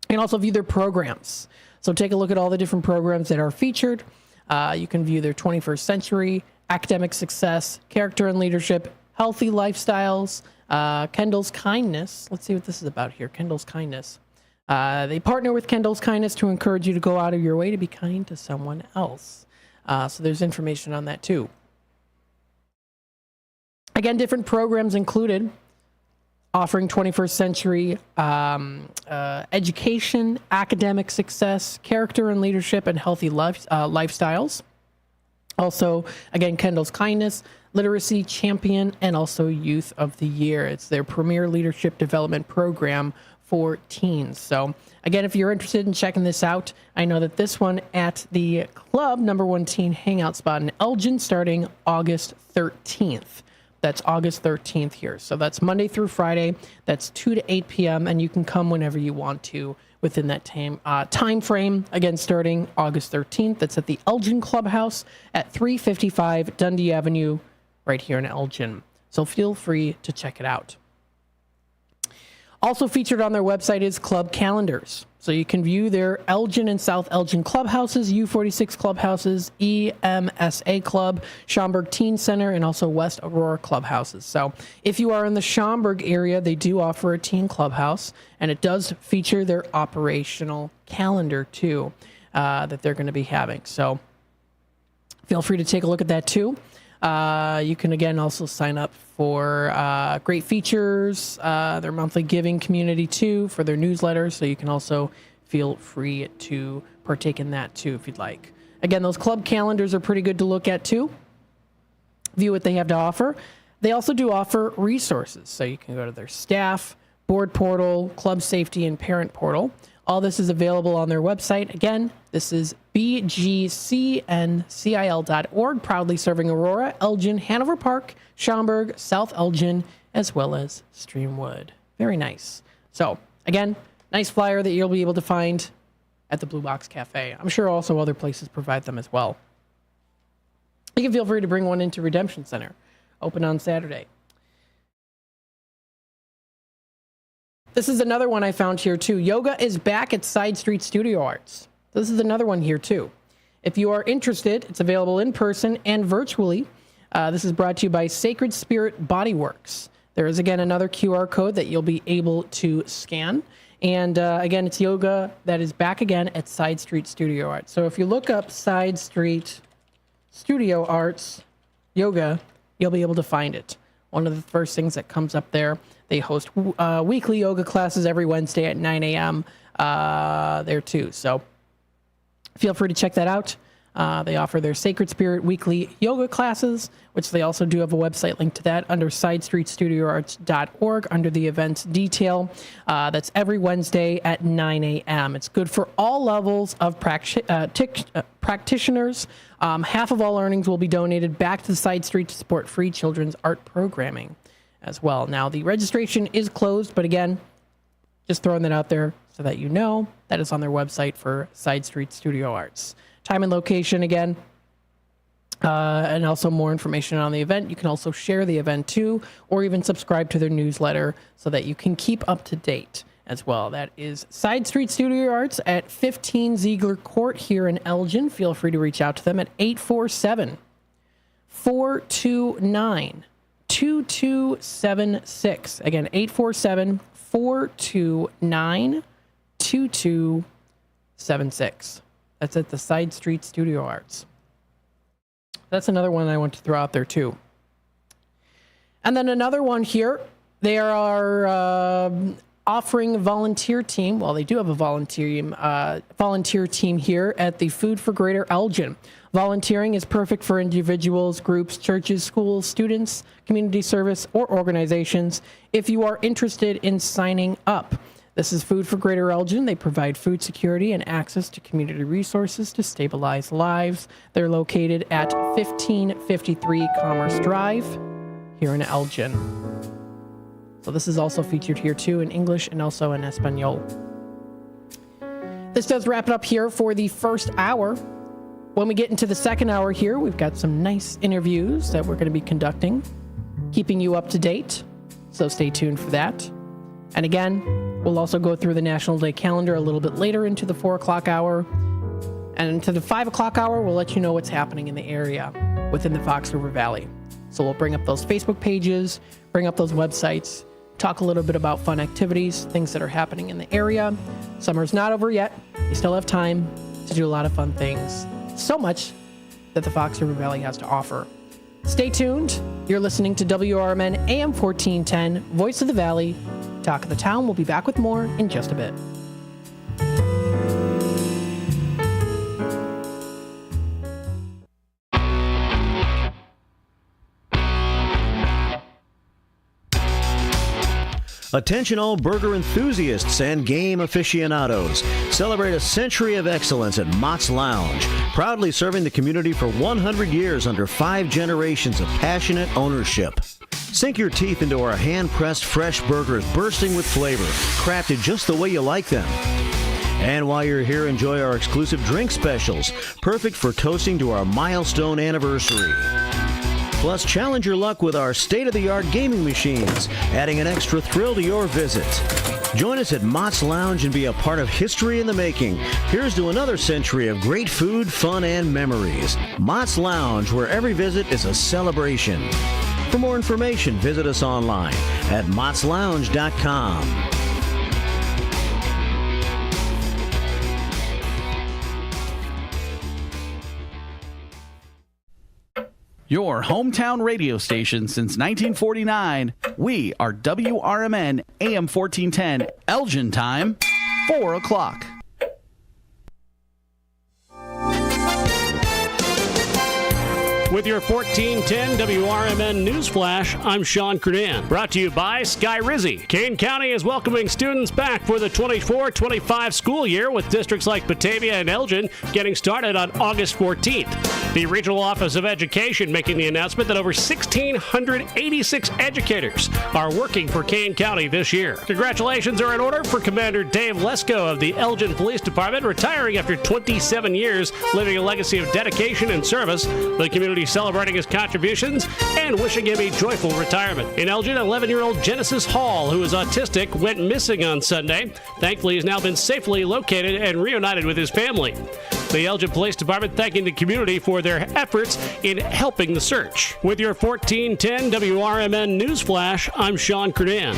can also view their programs. So take a look at all the different programs that are featured. You can view their 21st century, academic success, character and leadership, healthy lifestyles, Kendall's Kindness. Let's see what this is about here. Kendall's Kindness. They partner with Kendall's Kindness to encourage you to go out of your way to be kind to someone else. So there's information on that too. Again, different programs included, offering 21st century education, academic success, character and leadership, and healthy lifestyles. Also, again, Kendall's Kindness, Literacy Champion, and also Youth of the Year. It's their premier leadership development program for teens. So, again, if you're interested in checking this out, I know that this one at the club, number 1 teen hangout spot in Elgin, starting August 13th. That's August 13th here. So that's Monday through Friday. That's 2 to 8 p.m. And you can come whenever you want to within that time frame. Again, starting August 13th. That's at the Elgin Clubhouse at 355 Dundee Avenue, right here in Elgin. So feel free to check it out. Also featured on their website is club calendars. So you can view their Elgin and South Elgin clubhouses, U46 clubhouses, EMSA Club, Schaumburg Teen Center, and also West Aurora clubhouses. So if you are in the Schaumburg area, they do offer a teen clubhouse, and it does feature their operational calendar too that they're going to be having. So feel free to take a look at that too. You can, again, also sign up for great features, their monthly giving community, too, for their newsletters. So you can also feel free to partake in that, too, if you'd like. Again, those club calendars are pretty good to look at, too. View what they have to offer. They also do offer resources. So you can go to their staff, board portal, club safety, and parent portal. All this is available on their website. Again, this is bgcncil.org, proudly serving Aurora, Elgin, Hanover Park, Schaumburg, South Elgin, as well as Streamwood. Very nice. So, again, nice flyer that you'll be able to find at the Blue Box Cafe. I'm sure also other places provide them as well. You can feel free to bring one into Redemption Center, open on Saturday. This is another one I found here too. Yoga is back at Side Street Studio Arts. This is another one here too. If you are interested, it's available in person and virtually. This is brought to you by Sacred Spirit Bodyworks. There is, again, another QR code that you'll be able to scan. And again, it's yoga that is back again at Side Street Studio Arts. So if you look up Side Street Studio Arts Yoga, you'll be able to find it. One of the first things that comes up there. They host weekly yoga classes every Wednesday at 9 a.m. There too. So feel free to check that out. They offer their Sacred Spirit weekly yoga classes, which they also do have a website link to that under sidestreetstudioarts.org under the events detail. That's every Wednesday at 9 a.m. It's good for all levels of practitioners. Half of all earnings will be donated back to the Side Street to support free children's art programming as well. Now, the registration is closed, but again, just throwing that out there so that you know that is on their website for Side Street Studio Arts. Time and location again, and also more information on the event. You can also share the event too, or even subscribe to their newsletter so that you can keep up to date as well. That is Side Street Studio Arts at 15 Ziegler Court here in Elgin. Feel free to reach out to them at 847-429-2276. Again, 847-429-2276. That's at the Side Street Studio Arts. That's another one I want to throw out there too. And then another one here. They are offering a volunteer team. Well, they do have a volunteer team here at the Food for Greater Elgin. Volunteering is perfect for individuals, groups, churches, schools, students, community service, or organizations. If you are interested in signing up, this is Food for Greater Elgin. They provide food security and access to community resources to stabilize lives. They're located at 1553 Commerce Drive here in Elgin. So this is also featured here too in English and also in Espanol. This does wrap it up here for the first hour. When we get into the second hour here, we've got some nice interviews that we're going to be conducting, keeping you up to date. So stay tuned for that. And again, we'll also go through the National Day calendar a little bit later into the 4 o'clock hour. And into the 5 o'clock hour, we'll let you know what's happening in the area within the Fox River Valley. So we'll bring up those Facebook pages, bring up those websites, talk a little bit about fun activities, things that are happening in the area. Summer's not over yet. You still have time to do a lot of fun things. So much that the Fox River Valley has to offer. Stay tuned. You're listening to WRMN AM 1410, Voice of the Valley. Talk of the Town. We'll be back with more in just a bit. Attention all burger enthusiasts and game aficionados. Celebrate a century of excellence at Mott's Lounge, proudly serving the community for 100 years under 5 generations of passionate ownership. Sink your teeth into our hand-pressed fresh burgers bursting with flavor, crafted just the way you like them. And while you're here, enjoy our exclusive drink specials, perfect for toasting to our milestone anniversary. Plus, challenge your luck with our state-of-the-art gaming machines, adding an extra thrill to your visit. Join us at Mott's Lounge and be a part of history in the making. Here's to another century of great food, fun, and memories. Mott's Lounge, where every visit is a celebration. For more information, visit us online at mottslounge.com. Your hometown radio station since 1949. We are WRMN AM 1410, Elgin time, 4 o'clock. With your 1410 WRMN News Flash, I'm Sean Kernan. Brought to you by Sky Rizzy. Kane County is welcoming students back for the 24-25 school year, with districts like Batavia and Elgin getting started on August 14th. The Regional Office of Education making the announcement that over 1,686 educators are working for Kane County this year. Congratulations are in order for Commander Dave Lesko of the Elgin Police Department, retiring after 27 years, living a legacy of dedication and service. The community celebrating his contributions and wishing him a joyful retirement. In Elgin, 11-year-old Genesis Hall, who is autistic, went missing on Sunday. Thankfully, he's now been safely located and reunited with his family. The Elgin Police Department thanking the community for their efforts in helping the search. With your 1410 WRMN News Flash, I'm Sean Kernan.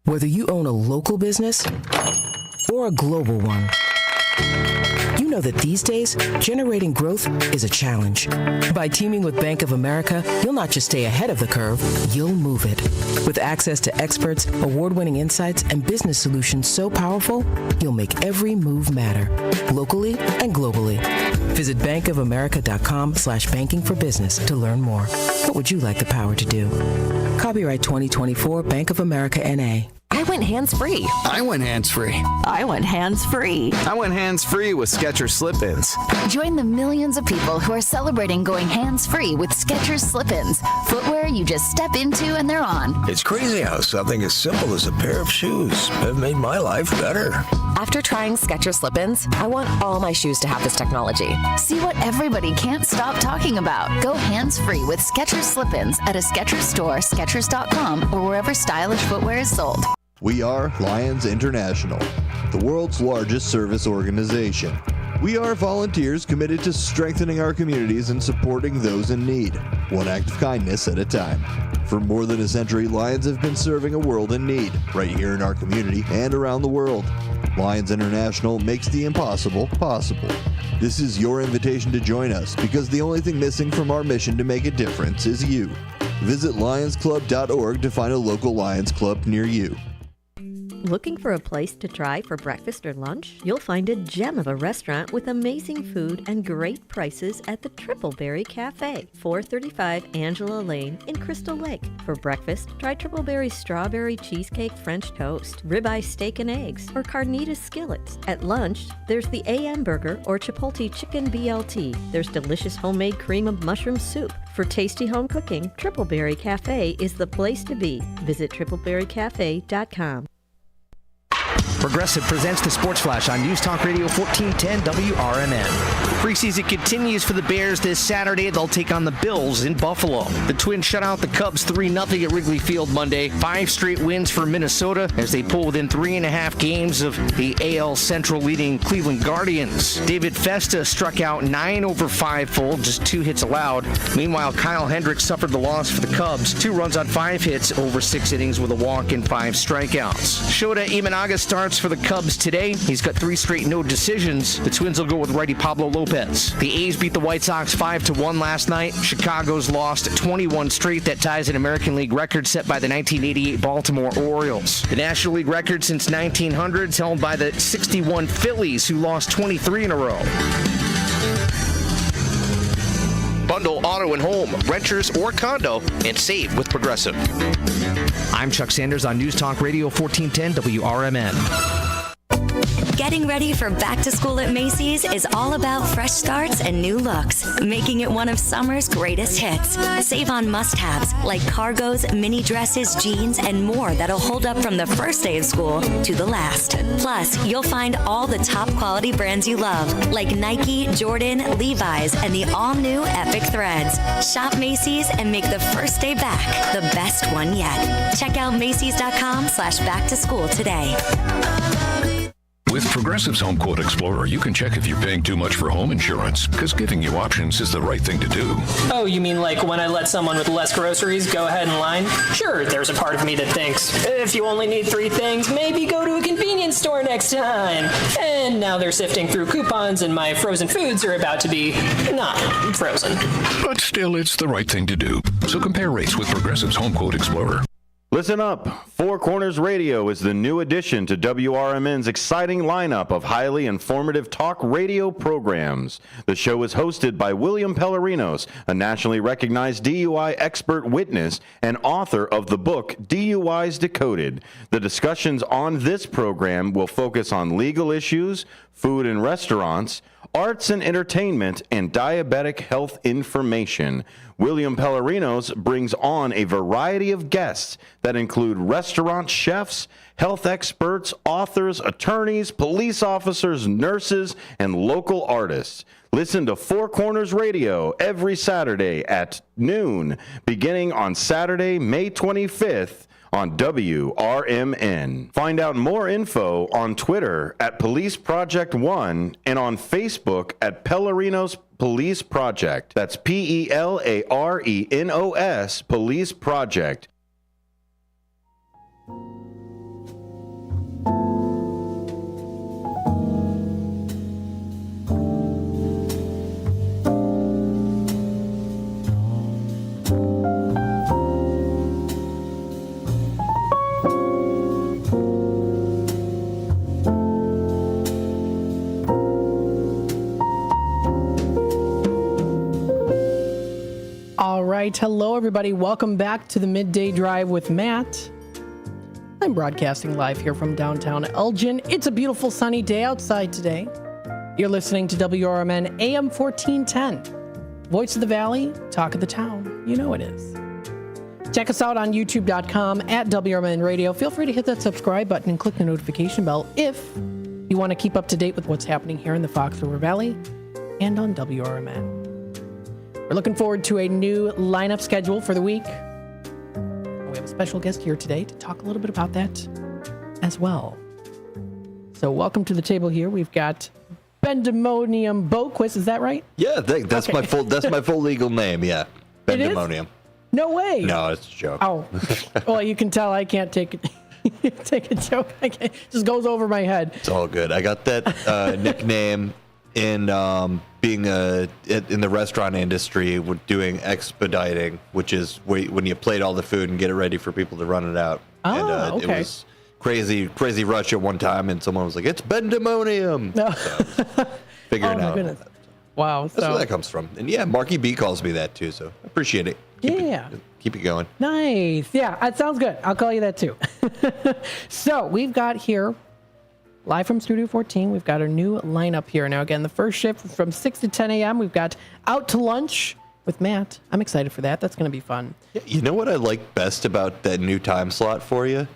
Whether you own a local business or a global one, you know that these days, generating growth is a challenge. By teaming with Bank of America, you'll not just stay ahead of the curve, you'll move it. With access to experts, award-winning insights, and business solutions so powerful, you'll make every move matter, locally and globally. Visit bankofamerica.com/banking for business to learn more. What would you like the power to do? Copyright 2024 Bank of America N.A. I went hands-free. I went hands-free. I went hands-free. I went hands-free with Skechers Slip-ins. Join the millions of people who are celebrating going hands-free with Skechers Slip-ins. Footwear you just step into and they're on. It's crazy how something as simple as a pair of shoes have made my life better. After trying Skechers Slip-ins, I want all my shoes to have this technology. See what everybody can't stop talking about. Go hands-free with Skechers Slip-ins at a Skechers store, Skechers.com, or wherever stylish footwear is sold. We are Lions International, the world's largest service organization. We are volunteers committed to strengthening our communities and supporting those in need, one act of kindness at a time. For more than a century, Lions have been serving a world in need, right here in our community and around the world. Lions International makes the impossible possible. This is your invitation to join us, because the only thing missing from our mission to make a difference is you. Visit lionsclub.org to find a local Lions Club near you. Looking for a place to try for breakfast or lunch? You'll find a gem of a restaurant with amazing food and great prices at the Tripleberry Cafe, 435 Angela Lane in Crystal Lake. For breakfast, try Tripleberry's strawberry cheesecake French toast, ribeye steak and eggs, or carnitas skillets. At lunch, there's the AM burger or Chipotle chicken BLT. There's delicious homemade cream of mushroom soup. For tasty home cooking, Tripleberry Cafe is the place to be. Visit tripleberrycafe.com. Progressive presents the Sports Flash on News Talk Radio 1410 WRMN. Preseason continues for the Bears this Saturday. They'll take on the Bills in Buffalo. The Twins shut out the Cubs 3-0 at Wrigley Field Monday. 5 straight wins for Minnesota as they pull within 3.5 games of the AL Central leading Cleveland Guardians. David Festa struck out 9 over 5 full, just 2 hits allowed. Meanwhile, Kyle Hendricks suffered the loss for the Cubs. 2 runs on 5 hits over 6 innings with a walk and 5 strikeouts. Shota Imanaga starts for the Cubs today. He's got 3 straight no decisions. The Twins will go with righty Pablo Lopez. The A's beat the White Sox 5-1 last night. Chicago's lost 21 straight. That ties an American League record set by the 1988 Baltimore Orioles. The National League record since 1900 is held by the 61 Phillies, who lost 23 in a row. Bundle auto and home, renters or condo, and save with Progressive. I'm Chuck Sanders on News Talk Radio 1410 WRMN. Getting ready for back to school at Macy's is all about fresh starts and new looks, making it one of summer's greatest hits. Save on must-haves like cargos, mini dresses, jeans, and more that'll hold up from the first day of school to the last. Plus, you'll find all the top quality brands you love, like Nike, Jordan, Levi's, and the all-new Epic Threads. Shop Macy's and make the first day back the best one yet. Check out Macy's.com/back to school today. With Progressive's Home Quote Explorer, you can check if you're paying too much for home insurance, because giving you options is the right thing to do. Oh, you mean like when I let someone with less groceries go ahead in line? Sure, there's a part of me that thinks, if you only need 3 things, maybe go to a convenience store next time. And now they're sifting through coupons and my frozen foods are about to be not frozen. But still, it's the right thing to do. So compare rates with Progressive's Home Quote Explorer. Listen up. Four Corners Radio is the new addition to WRMN's exciting lineup of highly informative talk radio programs. The show is hosted by William Pellerinos, a nationally recognized DUI expert witness and author of the book DUIs Decoded. The discussions on this program will focus on legal issues, food and restaurants, arts and entertainment, and diabetic health information. William Pellerinos brings on a variety of guests that include restaurant chefs, health experts, authors, attorneys, police officers, nurses, and local artists. Listen to Four Corners Radio every Saturday at noon, beginning on Saturday, May 25th. On WRMN. Find out more info on Twitter at Police Project 1 and on Facebook at Pellerinos Police Project. That's PELARENOS Police Project. All right. Hello, everybody. Welcome back to the Midday Drive with Matt. I'm broadcasting live here from downtown Elgin. It's a beautiful sunny day outside today. You're listening to WRMN AM 1410. Voice of the Valley, talk of the town. You know it is. Check us out on youtube.com at WRMN Radio. Feel free to hit that subscribe button and click the notification bell if you want to keep up to date with what's happening here in the Fox River Valley and on WRMN. We're looking forward to a new lineup schedule for the week. We have a special guest here today to talk a little bit about that as well. So welcome to the table here. We've got Bendemonium Boquist. Is that right? Yeah, that's okay. That's my full legal name. Yeah, Bendemonium. No way. No, it's a joke. Oh, well, you can tell I can't take it. Take a joke. It just goes over my head. It's all good. I got that nickname in being in the restaurant industry, doing expediting, which is when you plate all the food and get it ready for people to run it out. Oh, okay. It was crazy rush at one time, and someone was like, "It's Bendemonium." No. So, figuring out. Goodness. Wow. That's where that comes from. And yeah, Marky B calls me that too, so appreciate it. Keep it going. Nice. Yeah, that sounds good. I'll call you that too. So we've got here, live from Studio 14, we've got our new lineup here. Now, again, the first shift from 6 to 10 a.m., we've got Out to Lunch with Matt. I'm excited for that. That's going to be fun. You know what I like best about that new time slot for you?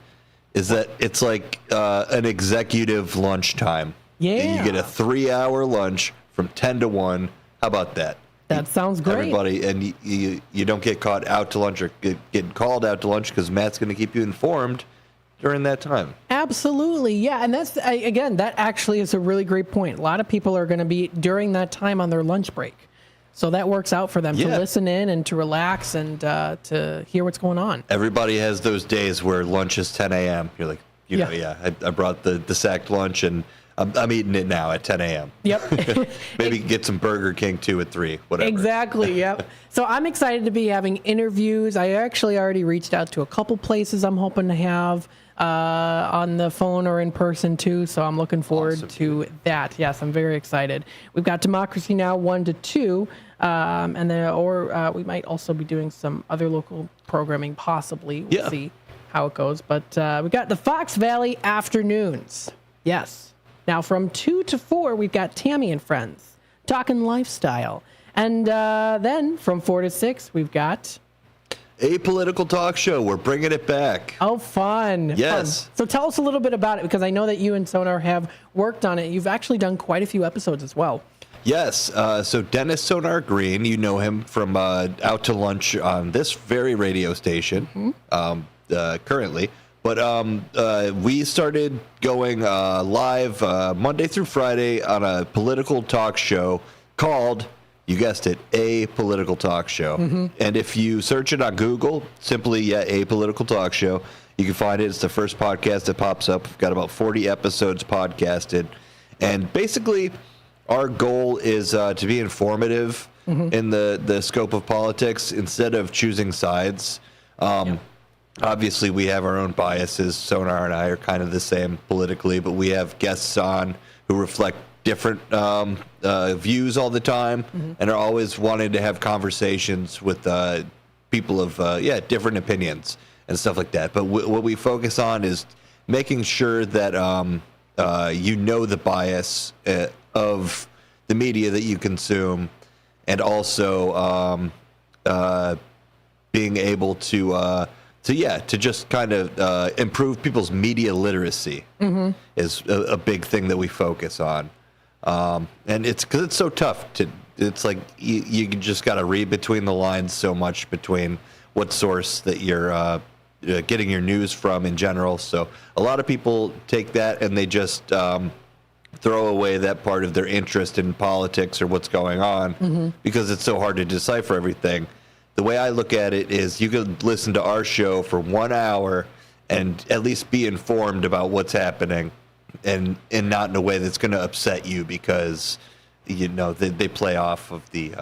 Is that it's like an executive lunch time. Yeah. And you get a 3-hour lunch from 10 to 1. How about that? That sounds great. Everybody, and you don't get caught out to lunch or get called out to lunch because Matt's going to keep you informed during that time. Absolutely. Yeah. And that's, again, that actually is a really great point. A lot of people are going to be during that time on their lunch break. So that works out for them to listen in and to relax and to hear what's going on. Everybody has those days where lunch is 10 a.m. You're like, I brought the sacked lunch and I'm eating it now at 10 a.m. Yep. Maybe get some Burger King too at 3, whatever. Exactly, yep. So I'm excited to be having interviews. I actually already reached out to a couple places I'm hoping to have on the phone or in person too. So I'm looking forward to that. Yes, I'm very excited. We've got Democracy Now! 1 to 2. And then, we might also be doing some other local programming possibly. We'll see how it goes. But we've got the Fox Valley Afternoons. Yes. Now, from 2 to 4, we've got Tammy and Friends, talking lifestyle. And then from 4 to 6, we've got... A Political Talk Show. We're bringing it back. Oh, fun. Yes. Fun. So tell us a little bit about it, because I know that you and Sonar have worked on it. You've actually done quite a few episodes as well. Yes. So Dennis Sonar Green, you know him from Out to Lunch on this very radio station currently. But we started going live Monday through Friday on a political talk show called, you guessed it, A Political Talk Show. Mm-hmm. And if you search it on Google, simply, A Political Talk Show, you can find it. It's the first podcast that pops up. We've got about 40 episodes podcasted. And basically, our goal is to be informative in the scope of politics instead of choosing sides. obviously we have our own biases. Sonar and I are kind of the same politically, but we have guests on who reflect different views all the time, and are always wanting to have conversations with people of different opinions and stuff like that. But what we focus on is making sure that the bias of the media that you consume, and also being able to just kind of improve people's media literacy is a big thing that we focus on. And it's because it's so tough it's like you just got to read between the lines so much between what source that you're getting your news from in general. So a lot of people take that and they just throw away that part of their interest in politics or what's going on because it's so hard to decipher everything. The way I look at it is you could listen to our show for 1 hour and at least be informed about what's happening, and not in a way that's going to upset you because, they play off of the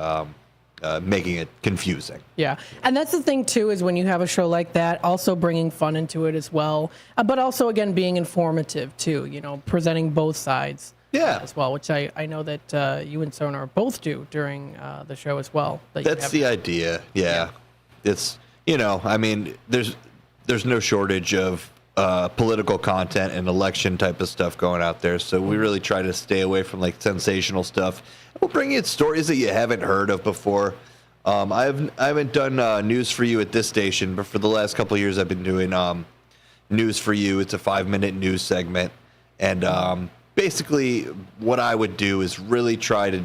making it confusing. Yeah. And that's the thing, too, is when you have a show like that, also bringing fun into it as well. But also, again, being informative, too, presenting both sides as well, which I know that you and Sonar both do during the show as well. That's the idea. Yeah. It's, there's no shortage of political content and election type of stuff going out there. So we really try to stay away from like sensational stuff. We'll bring you stories that you haven't heard of before. I haven't done News for You at this station, but for the last couple of years I've been doing News for You. It's a 5-minute news segment. And basically what I would do is really try to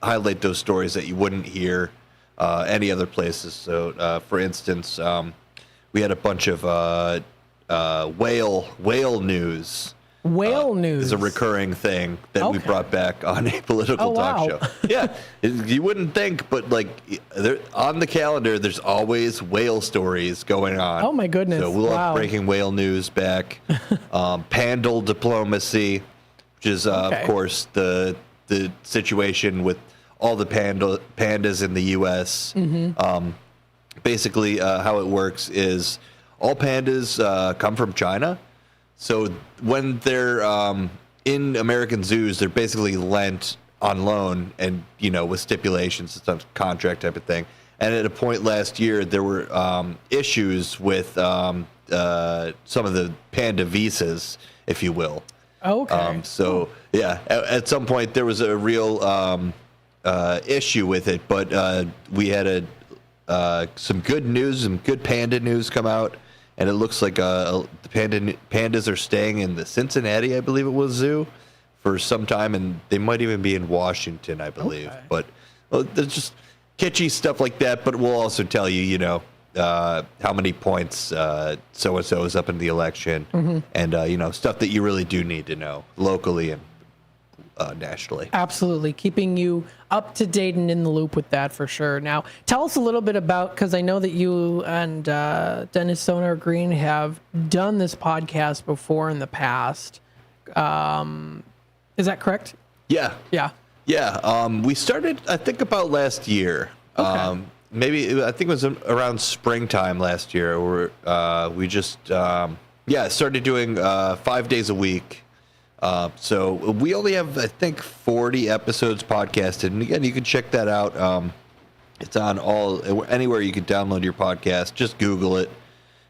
highlight those stories that you wouldn't hear any other places. So for instance, we had a bunch of whale news. Whale news is a recurring thing that we brought back on a political talk show. Yeah, you wouldn't think, but like on the calendar, there's always whale stories going on. Oh my goodness! So we'll have breaking whale news back. Pandal diplomacy, which is of course the situation with all the pandas in the U.S. Basically, how it works is all pandas come from China. So when they're in American zoos, they're basically lent on loan and, with stipulations, it's a contract type of thing. And at a point last year, there were issues with some of the panda visas, if you will. Okay. At some point there was a real issue with it, but we had some good news, some good panda news come out. And it looks like the pandas are staying in the Cincinnati, I believe it was, zoo for some time, and they might even be in Washington, I believe. Okay. But there's just kitschy stuff like that. But we'll also tell you, how many points so-and-so is up in the election, and stuff that you really do need to know locally and nationally. Absolutely. Keeping you up to date and in the loop with that for sure. Now, tell us a little bit about, because I know that you and Dennis Sonar Green have done this podcast before in the past. Is that correct? Yeah. Yeah. Yeah. We started, I think, about last year. Okay. I think it was around springtime last year where we just, started doing 5 days a week. So we only have, I think, 40 episodes podcasted. And again, you can check that out. It's on anywhere you can download your podcast. Just Google it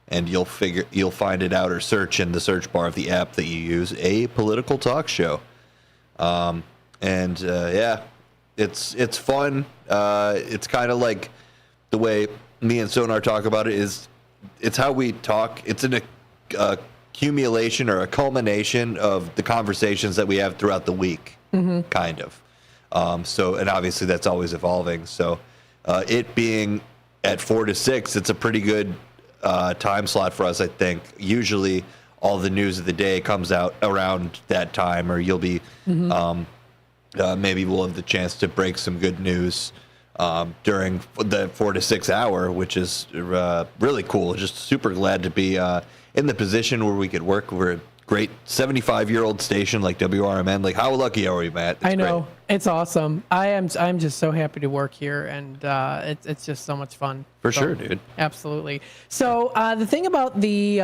and you'll find it out, or search in the search bar of the app that you use, A Political Talk Show. It's fun. It's kind of like the way me and Sonar talk about it it's how we talk. It's an accumulation or a culmination of the conversations that we have throughout the week, kind of. And obviously that's always evolving. So it being at 4 to 6, it's a pretty good time slot for us, I think. Usually all the news of the day comes out around that time, or you'll be maybe we'll have the chance to break some good news during the 4 to 6 hour, which is really cool. Just super glad to be in the position where we could work. We're a great 75-year-old station like WRMN. Like, how lucky are we, Matt? It's I know. great. It's awesome. I'm just so happy to work here, and it's just so much fun. For sure, dude. Absolutely. So the thing about the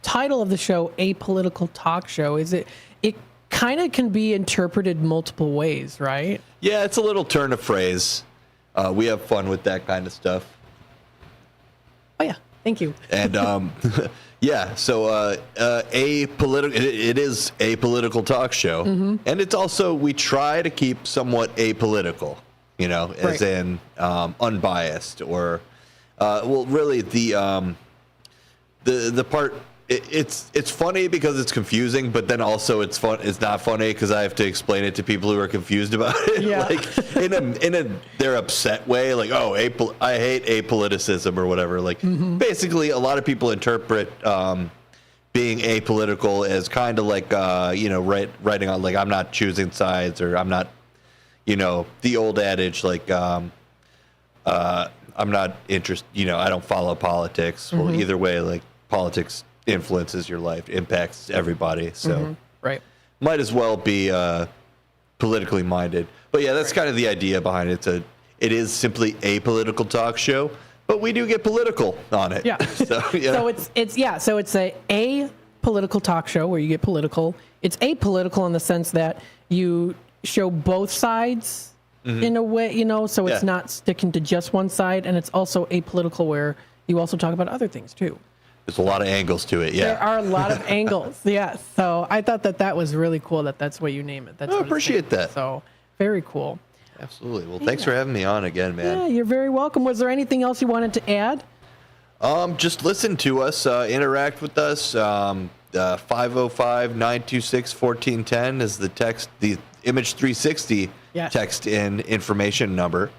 title of the show, Apolitical Talk Show, is it kind of can be interpreted multiple ways, right? Yeah, it's a little turn of phrase. We have fun with that kind of stuff. Oh yeah, thank you. And yeah, so it is a political talk show, and it's also we try to keep somewhat apolitical, as in unbiased or really the part. It's funny because it's confusing, but then also it's fun. It's not funny because I have to explain it to people who are confused about it. Yeah. Like in a they're upset way, like I hate apoliticism or whatever. Like basically, a lot of people interpret being apolitical as kind of like writing on like I'm not choosing sides or I'm not, the old adage like I'm not interested. I don't follow politics. Well, either way, like politics influences your life, impacts everybody. So right, might as well be politically minded. But yeah, that's kind of the idea behind it. It is simply a political talk show, but we do get political on it. Yeah. So it's a political talk show where you get political. It's apolitical in the sense that you show both sides in a way, so it's not sticking to just one side, and it's also apolitical where you also talk about other things too. There's a lot of angles to it, yeah. There are a lot of angles, yes. So I thought that was really cool that's what you name it. I appreciate that. So very cool. Absolutely. Well, thanks for having me on again, man. Yeah, you're very welcome. Was there anything else you wanted to add? Just listen to us, interact with us. 505-926-1410 is the text, the Image 360 text in information number,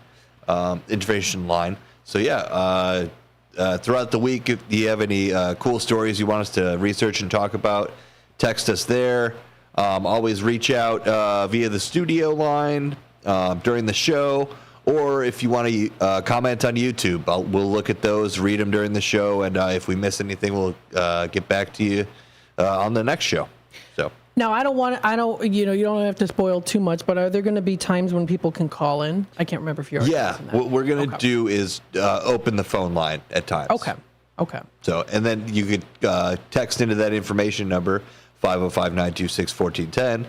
information line. So yeah, throughout the week, if you have any cool stories you want us to research and talk about, text us there. Always reach out via the studio line during the show, or if you want to comment on YouTube, we'll look at those, read them during the show, and if we miss anything, we'll get back to you on the next show. So. Now, you don't have to spoil too much, but are there going to be times when people can call in? I can't remember if you already mentioned that. What we're going to do is open the phone line at times. Okay. So, and then you could text into that information number, 505-926-1410,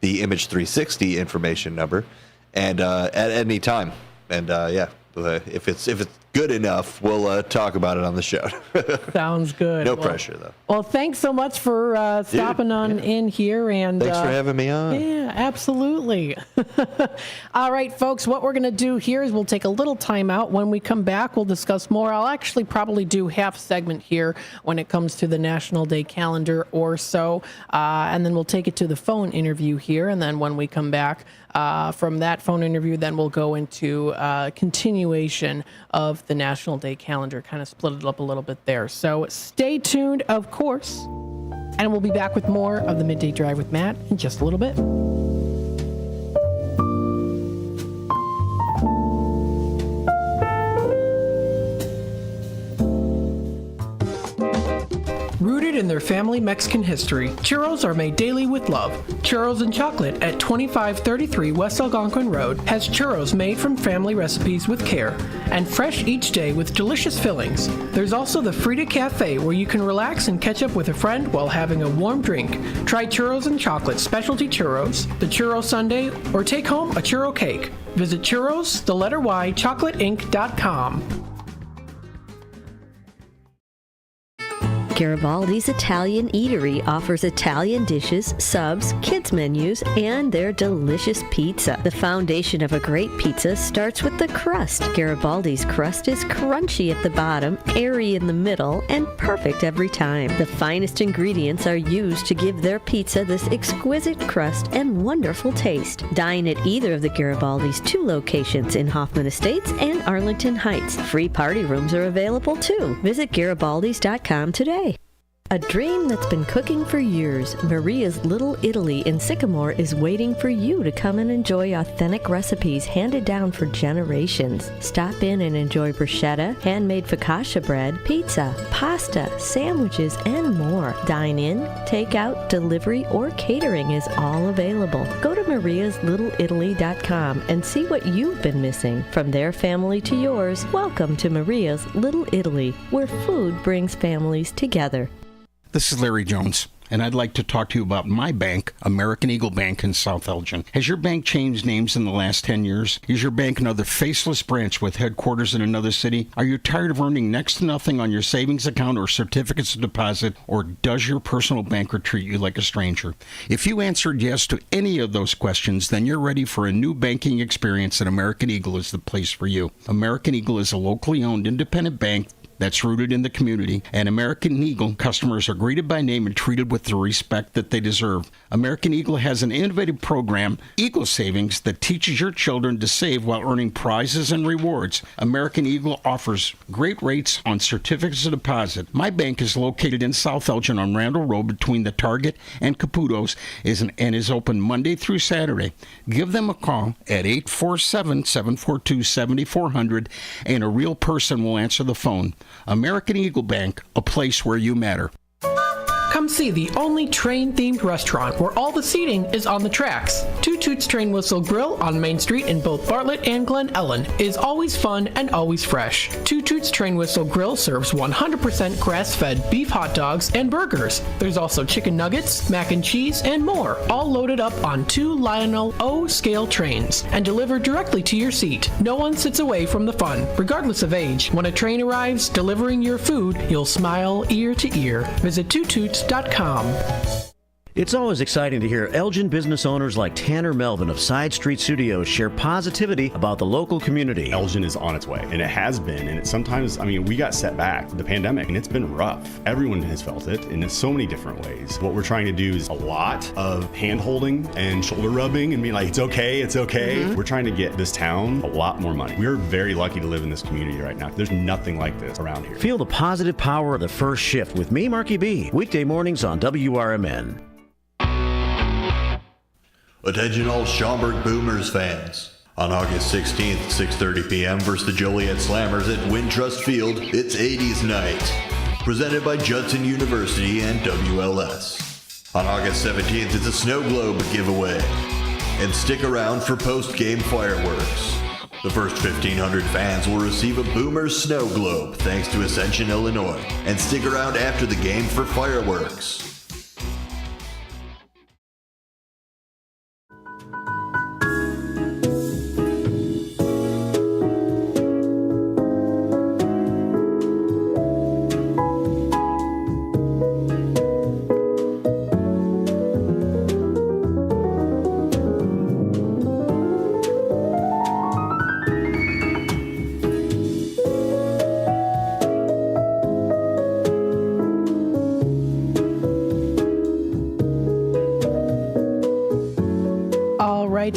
the Image 360 information number, and at any time. And if it's good enough, we'll talk about it on the show. Sounds good. No pressure, though. Well, thanks so much for stopping in here. And thanks for having me on. Yeah, absolutely. All right, folks, what we're going to do here is we'll take a little time out. When we come back, we'll discuss more. I'll actually probably do half a segment here when it comes to the National Day calendar or so. And then we'll take it to the phone interview here. And then when we come back from that phone interview, then we'll go into continuation of the National Day calendar, kind of split it up a little bit there. So stay tuned, of course, and we'll be back with more of the Midday Drive with Matt in just a little bit. Rooted in their family Mexican history, churros are made daily with love. Churros and Chocolate at 2533 West Algonquin Road has churros made from family recipes with care and fresh each day with delicious fillings. There's also the Frida Cafe where you can relax and catch up with a friend while having a warm drink. Try Churros and Chocolate specialty churros, the churro sundae, or take home a churro cake. Visit chocolate.com. Garibaldi's Italian Eatery offers Italian dishes, subs, kids menus, and their delicious pizza. The foundation of a great pizza starts with the crust. Garibaldi's crust is crunchy at the bottom, airy in the middle, and perfect every time. The finest ingredients are used to give their pizza this exquisite crust and wonderful taste. Dine at either of the Garibaldi's 2 locations in Hoffman Estates and Arlington Heights. Free party rooms are available too. Visit Garibaldis.com today. A dream that's been cooking for years, Maria's Little Italy in Sycamore is waiting for you to come and enjoy authentic recipes handed down for generations. Stop in and enjoy bruschetta, handmade focaccia bread, pizza, pasta, sandwiches, and more. Dine in, take out, delivery, or catering is all available. Go to mariaslittle.italy.com and see what you've been missing. From their family to yours, welcome to Maria's Little Italy, where food brings families together. This is Larry Jones, and I'd like to talk to you about my bank, American Eagle Bank in South Elgin. Has your bank changed names in the last 10 years? Is your bank another faceless branch with headquarters in another city? Are you tired of earning next to nothing on your savings account or certificates of deposit, or does your personal banker treat you like a stranger? If you answered yes to any of those questions, then you're ready for a new banking experience, and American Eagle is the place for you. American Eagle is a locally owned independent bank that's rooted in the community, and American Eagle customers are greeted by name and treated with the respect that they deserve. American Eagle has an innovative program, Eagle Savings, that teaches your children to save while earning prizes and rewards. American Eagle offers great rates on certificates of deposit. My bank is located in South Elgin on Randall Road between the Target and Caputo's and is open Monday through Saturday. Give them a call at 847-742-7400 and a real person will answer the phone. American Eagle Bank, a place where you matter. Come see the only train-themed restaurant where all the seating is on the tracks. Two Toots Train Whistle Grill on Main Street in both Bartlett and Glen Ellen is always fun and always fresh. Two Toots Train Whistle Grill serves 100% grass-fed beef hot dogs and burgers. There's also chicken nuggets, mac and cheese, and more, all loaded up on 2 Lionel O scale trains and delivered directly to your seat. No one sits away from the fun, regardless of age. When a train arrives delivering your food, you'll smile ear to ear. Visit twotoots.com. It's always exciting to hear Elgin business owners like Tanner Melvin of Side Street Studios share positivity about the local community. Elgin is on its way, and it has been, and sometimes, we got set back, the pandemic, and it's been rough. Everyone has felt it, and in so many different ways. What we're trying to do is a lot of hand-holding and shoulder rubbing and being like, it's okay, it's okay. Mm-hmm. We're trying to get this town a lot more money. We're very lucky to live in this community right now. There's nothing like this around here. Feel the positive power of the first shift with me, Marky B, weekday mornings on WRMN. Attention all Schaumburg Boomers fans. On August 16th, 6:30 p.m. versus the Joliet Slammers at Wintrust Field, it's 80s Night. Presented by Judson University and WLS. On August 17th, it's a snow globe giveaway. And stick around for post-game fireworks. The first 1,500 fans will receive a Boomers snow globe thanks to Ascension, Illinois. And stick around after the game for fireworks.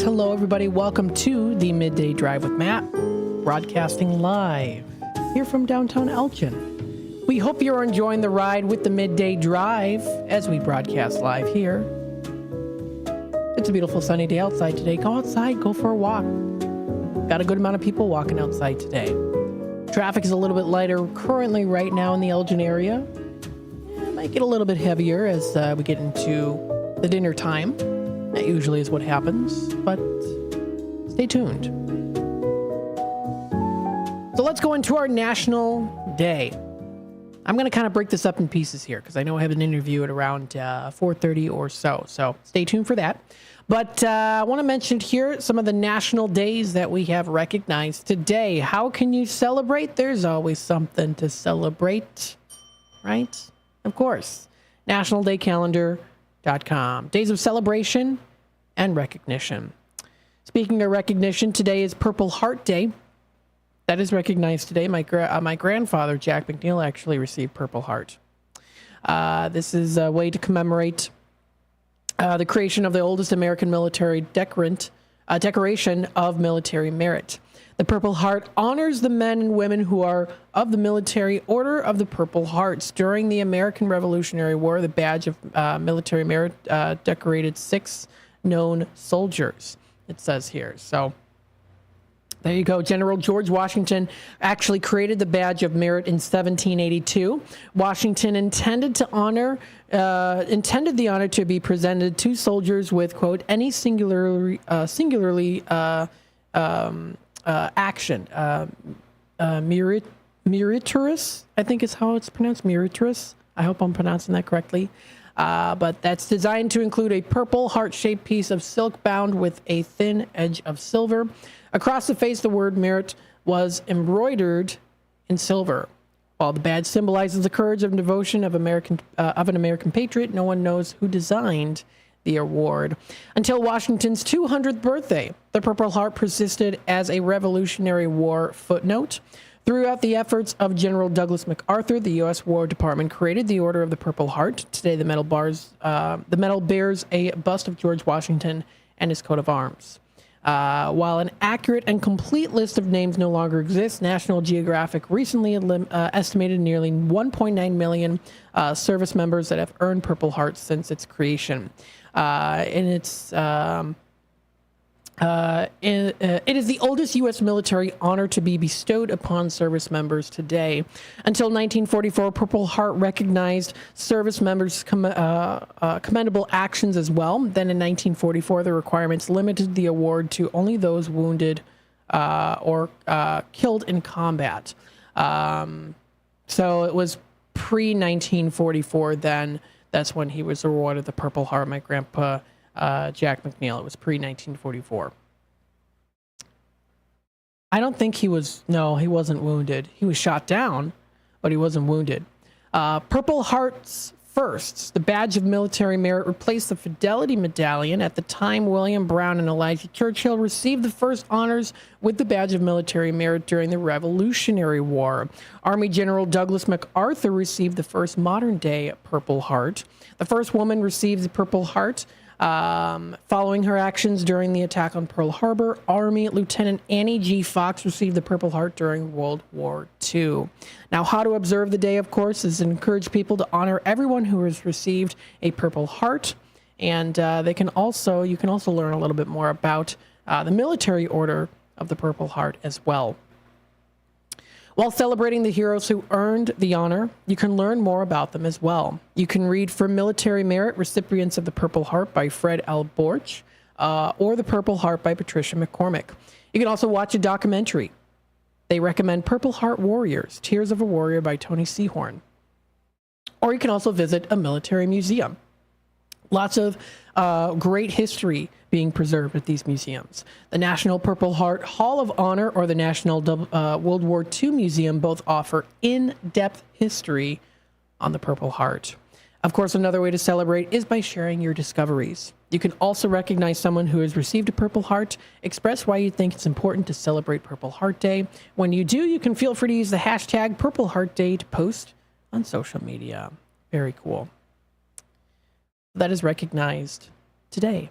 Hello, everybody. Welcome to the Midday Drive with Matt, broadcasting live here from downtown Elgin. We hope you're enjoying the ride with the Midday Drive as we broadcast live here. It's a beautiful sunny day outside today. Go outside, go for a walk. Got a good amount of people walking outside today. Traffic is a little bit lighter currently right now in the Elgin area. It might get a little bit heavier as we get into the dinner time. That usually is what happens, but stay tuned. So let's go into our National Day. I'm going to kind of break this up in pieces here because I know I have an interview at around 4:30 or so. So stay tuned for that. But I want to mention here some of the national days that we have recognized today. How can you celebrate? There's always something to celebrate, right? Of course. NationalDayCalendar.com. Days of celebration and recognition. Speaking of recognition, today is Purple Heart Day. That is recognized today. My grandfather, Jack McNeil, actually received Purple Heart. This is a way to commemorate the creation of the oldest American military decorant decoration of military merit. The Purple Heart honors the men and women who are of the Military Order of the Purple Hearts. During the American Revolutionary War, the badge of military merit decorated 6 known soldiers, it says here. So there you go. General George Washington actually created the badge of merit in 1782. Washington intended the honor to be presented to soldiers with, quote, any singularly action. Meritorious, I think is how it's pronounced. Meritorious. I hope I'm pronouncing that correctly. But that's designed to include a purple heart-shaped piece of silk bound with a thin edge of silver. Across the face, the word merit was embroidered in silver. While the badge symbolizes the courage and devotion of an American patriot, no one knows who designed the award. Until Washington's 200th birthday, the Purple Heart persisted as a Revolutionary War footnote. Throughout the efforts of General Douglas MacArthur, the U.S. War Department created the Order of the Purple Heart. Today, the medal bears a bust of George Washington and his coat of arms. While an accurate and complete list of names no longer exists, National Geographic recently estimated nearly 1.9 million service members that have earned Purple Hearts since its creation. It is the oldest U.S. military honor to be bestowed upon service members today. Until 1944, Purple Heart recognized service members' commendable actions as well. Then in 1944, the requirements limited the award to only those wounded or killed in combat. So it was pre-1944 then. That's when he was awarded the Purple Heart. My grandpa, Jack McNeil. It was pre-1944. I don't think he wasn't wounded. He was shot down, but he wasn't wounded. Purple Hearts Firsts, the badge of military merit, replaced the Fidelity Medallion. At the time, William Brown and Elijah Churchill received the first honors with the badge of military merit during the Revolutionary War. Army General Douglas MacArthur received the first modern-day Purple Heart. The first woman received the Purple Heart following her actions during the attack on Pearl Harbor. Army Lieutenant Annie G. Fox received the Purple Heart during World War II. Now, how to observe the day, of course, is to encourage people to honor everyone who has received a Purple Heart, and you can also learn a little bit more about the Military Order of the Purple Heart as well. While celebrating the heroes who earned the honor, you can learn more about them as well. You can read For Military Merit, Recipients of the Purple Heart by Fred L. Borch, or The Purple Heart by Patricia McCormick. You can also watch a documentary. They recommend Purple Heart Warriors, Tears of a Warrior by Tony Sehorn. Or you can also visit a military museum. Lots of great history being preserved at these museums. The National Purple Heart Hall of Honor or the National World War II Museum both offer in-depth history on the Purple Heart. Of course, another way to celebrate is by sharing your discoveries. You can also recognize someone who has received a Purple Heart, express why you think it's important to celebrate Purple Heart Day. When you do, you can feel free to use the hashtag Purple Heart Day to post on social media. Very cool. That is recognized today.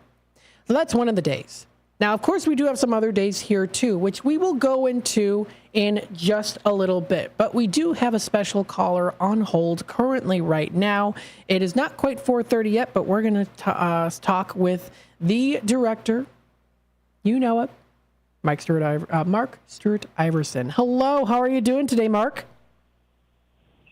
So that's one of the days. Now, of course, we do have some other days here too, which we will go into in just a little bit. But we do have a special caller on hold currently right now. It is not quite 4:30 yet, but we're going to talk with the director. You know it, Mark Stuart Iverson. Hello, how are you doing today, Mark?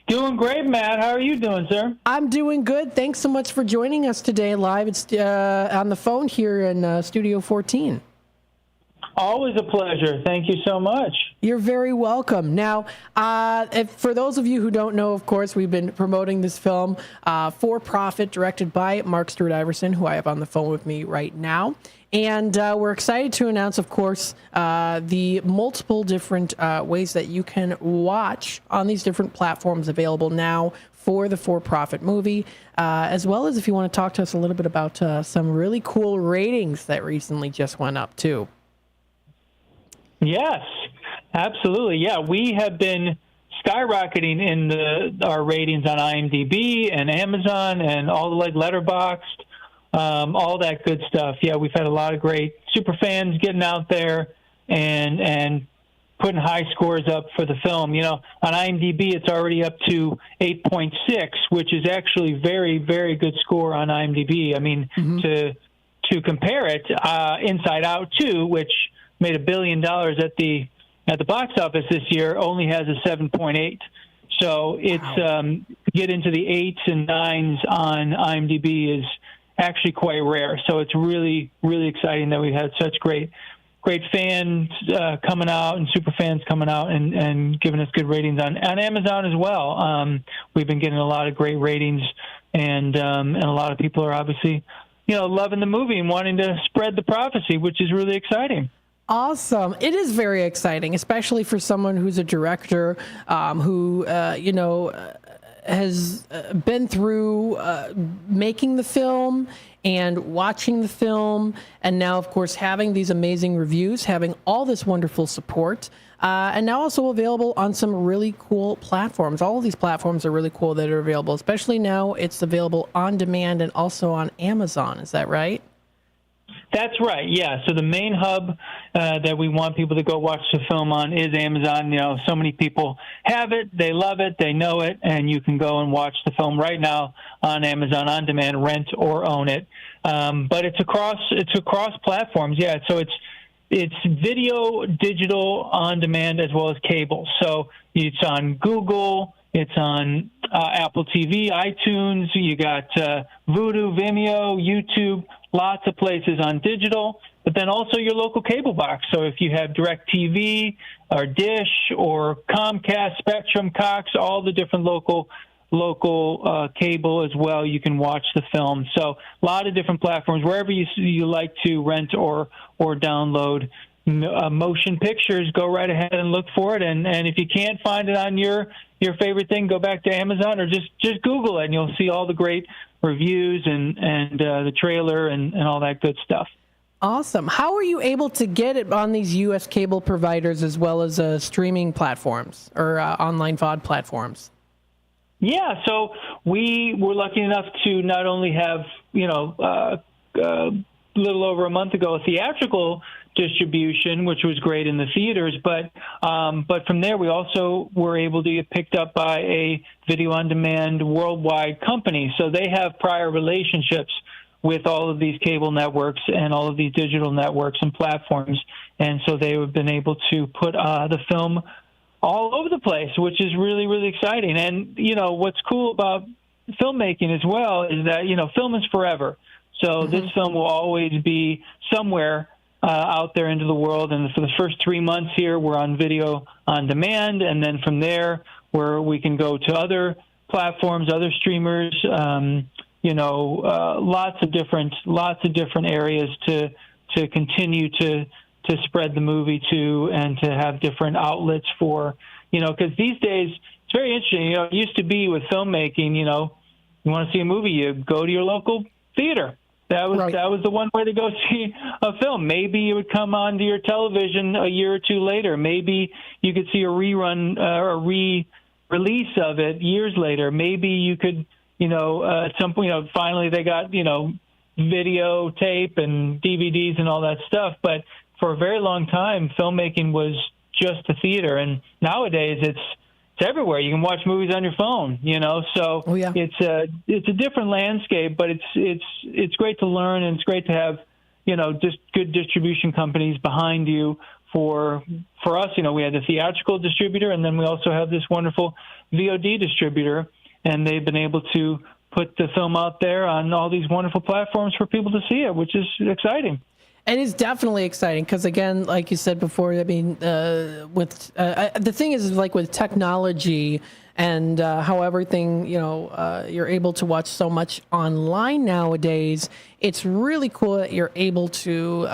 Doing great, Matt. How are you doing, sir? I'm doing good. Thanks so much for joining us today live. It's on the phone here in Studio 14. Always a pleasure. Thank you so much. You're very welcome. Now, for those of you who don't know, of course, we've been promoting this film, For Profit, directed by Mark Stuart Iverson, who I have on the phone with me right now. And we're excited to announce, of course, the multiple different ways that you can watch on these different platforms available now for the For Profit movie, as well as if you want to talk to us a little bit about some really cool ratings that recently just went up, too. Yes, absolutely. Yeah, we have been skyrocketing in our ratings on IMDb and Amazon and all the Letterboxd. all that good stuff. Yeah, we've had a lot of great super fans getting out there and putting high scores up for the film. You know, on IMDb, it's already up to 8.6, which is actually very, very good score on IMDb. I mean, to compare it, Inside Out 2, which made $1 billion at the box office this year, only has a 7.8. So it's get into the 8s and 9s on IMDb is actually quite rare. So it's really, really exciting that we've had such great fans coming out and super fans coming out and giving us good ratings on Amazon as well. We've been getting a lot of great ratings, and a lot of people are obviously, loving the movie and wanting to spread the prophecy, which is really exciting. Awesome. It is very exciting, especially for someone who's a director who, has been through making the film and watching the film, and now, of course, having these amazing reviews, having all this wonderful support, and now also available on some really cool platforms. All of these platforms are really cool that are available, especially now it's available on demand and also on Amazon. Is that right? That's right, yeah. So the main hub that we want people to go watch the film on is Amazon. So many people have it, they love it, they know it, and you can go and watch the film right now on Amazon on demand, rent or own it. But it's across platforms, yeah. So it's video, digital, on demand, as well as cable. So it's on Google, it's on Apple TV, iTunes. You got Vudu, Vimeo, YouTube. Lots of places on digital, but then also your local cable box. So if you have DirecTV or Dish or Comcast, Spectrum, Cox, all the different local cable as well, you can watch the film. So a lot of different platforms, wherever you like to rent or download motion pictures, go right ahead and look for it. And if you can't find it on your favorite thing, go back to Amazon or just Google it, and you'll see all the great reviews and the trailer and all that good stuff. Awesome. How are you able to get it on these U.S. cable providers as well as streaming platforms or online VOD platforms? Yeah, so we were lucky enough to not only have, a little over a month ago, a theatrical distribution, which was great in the theaters, but from there we also were able to get picked up by a video on demand worldwide company. So they have prior relationships with all of these cable networks and all of these digital networks and platforms, and so they have been able to put the film all over the place, which is really, really exciting. And what's cool about filmmaking as well is that film is forever. So this film will always be somewhere out there into the world. And for the first 3 months here, we're on video on demand. And then from there, where we can go to other platforms, other streamers, lots of different areas to continue to spread the movie to and to have different outlets for, because these days it's very interesting. It used to be with filmmaking, you want to see a movie, you go to your local theater. That was the one way to go see a film. Maybe it would come onto your television a year or two later. Maybe you could see a rerun or a re-release of it years later. Maybe you could, at some point, finally they got, videotape and DVDs and all that stuff. But for a very long time, filmmaking was just the theater. And nowadays it's everywhere. You can watch movies on your phone, so it's a different landscape, but it's great to learn, and it's great to have, just good distribution companies behind you. For us, we had the theatrical distributor, and then we also have this wonderful VOD distributor, and they've been able to put the film out there on all these wonderful platforms for people to see it, which is exciting. It is definitely exciting because, again, like you said before, I mean, the thing is like with technology and how everything, you're able to watch so much online nowadays. It's really cool that you're able to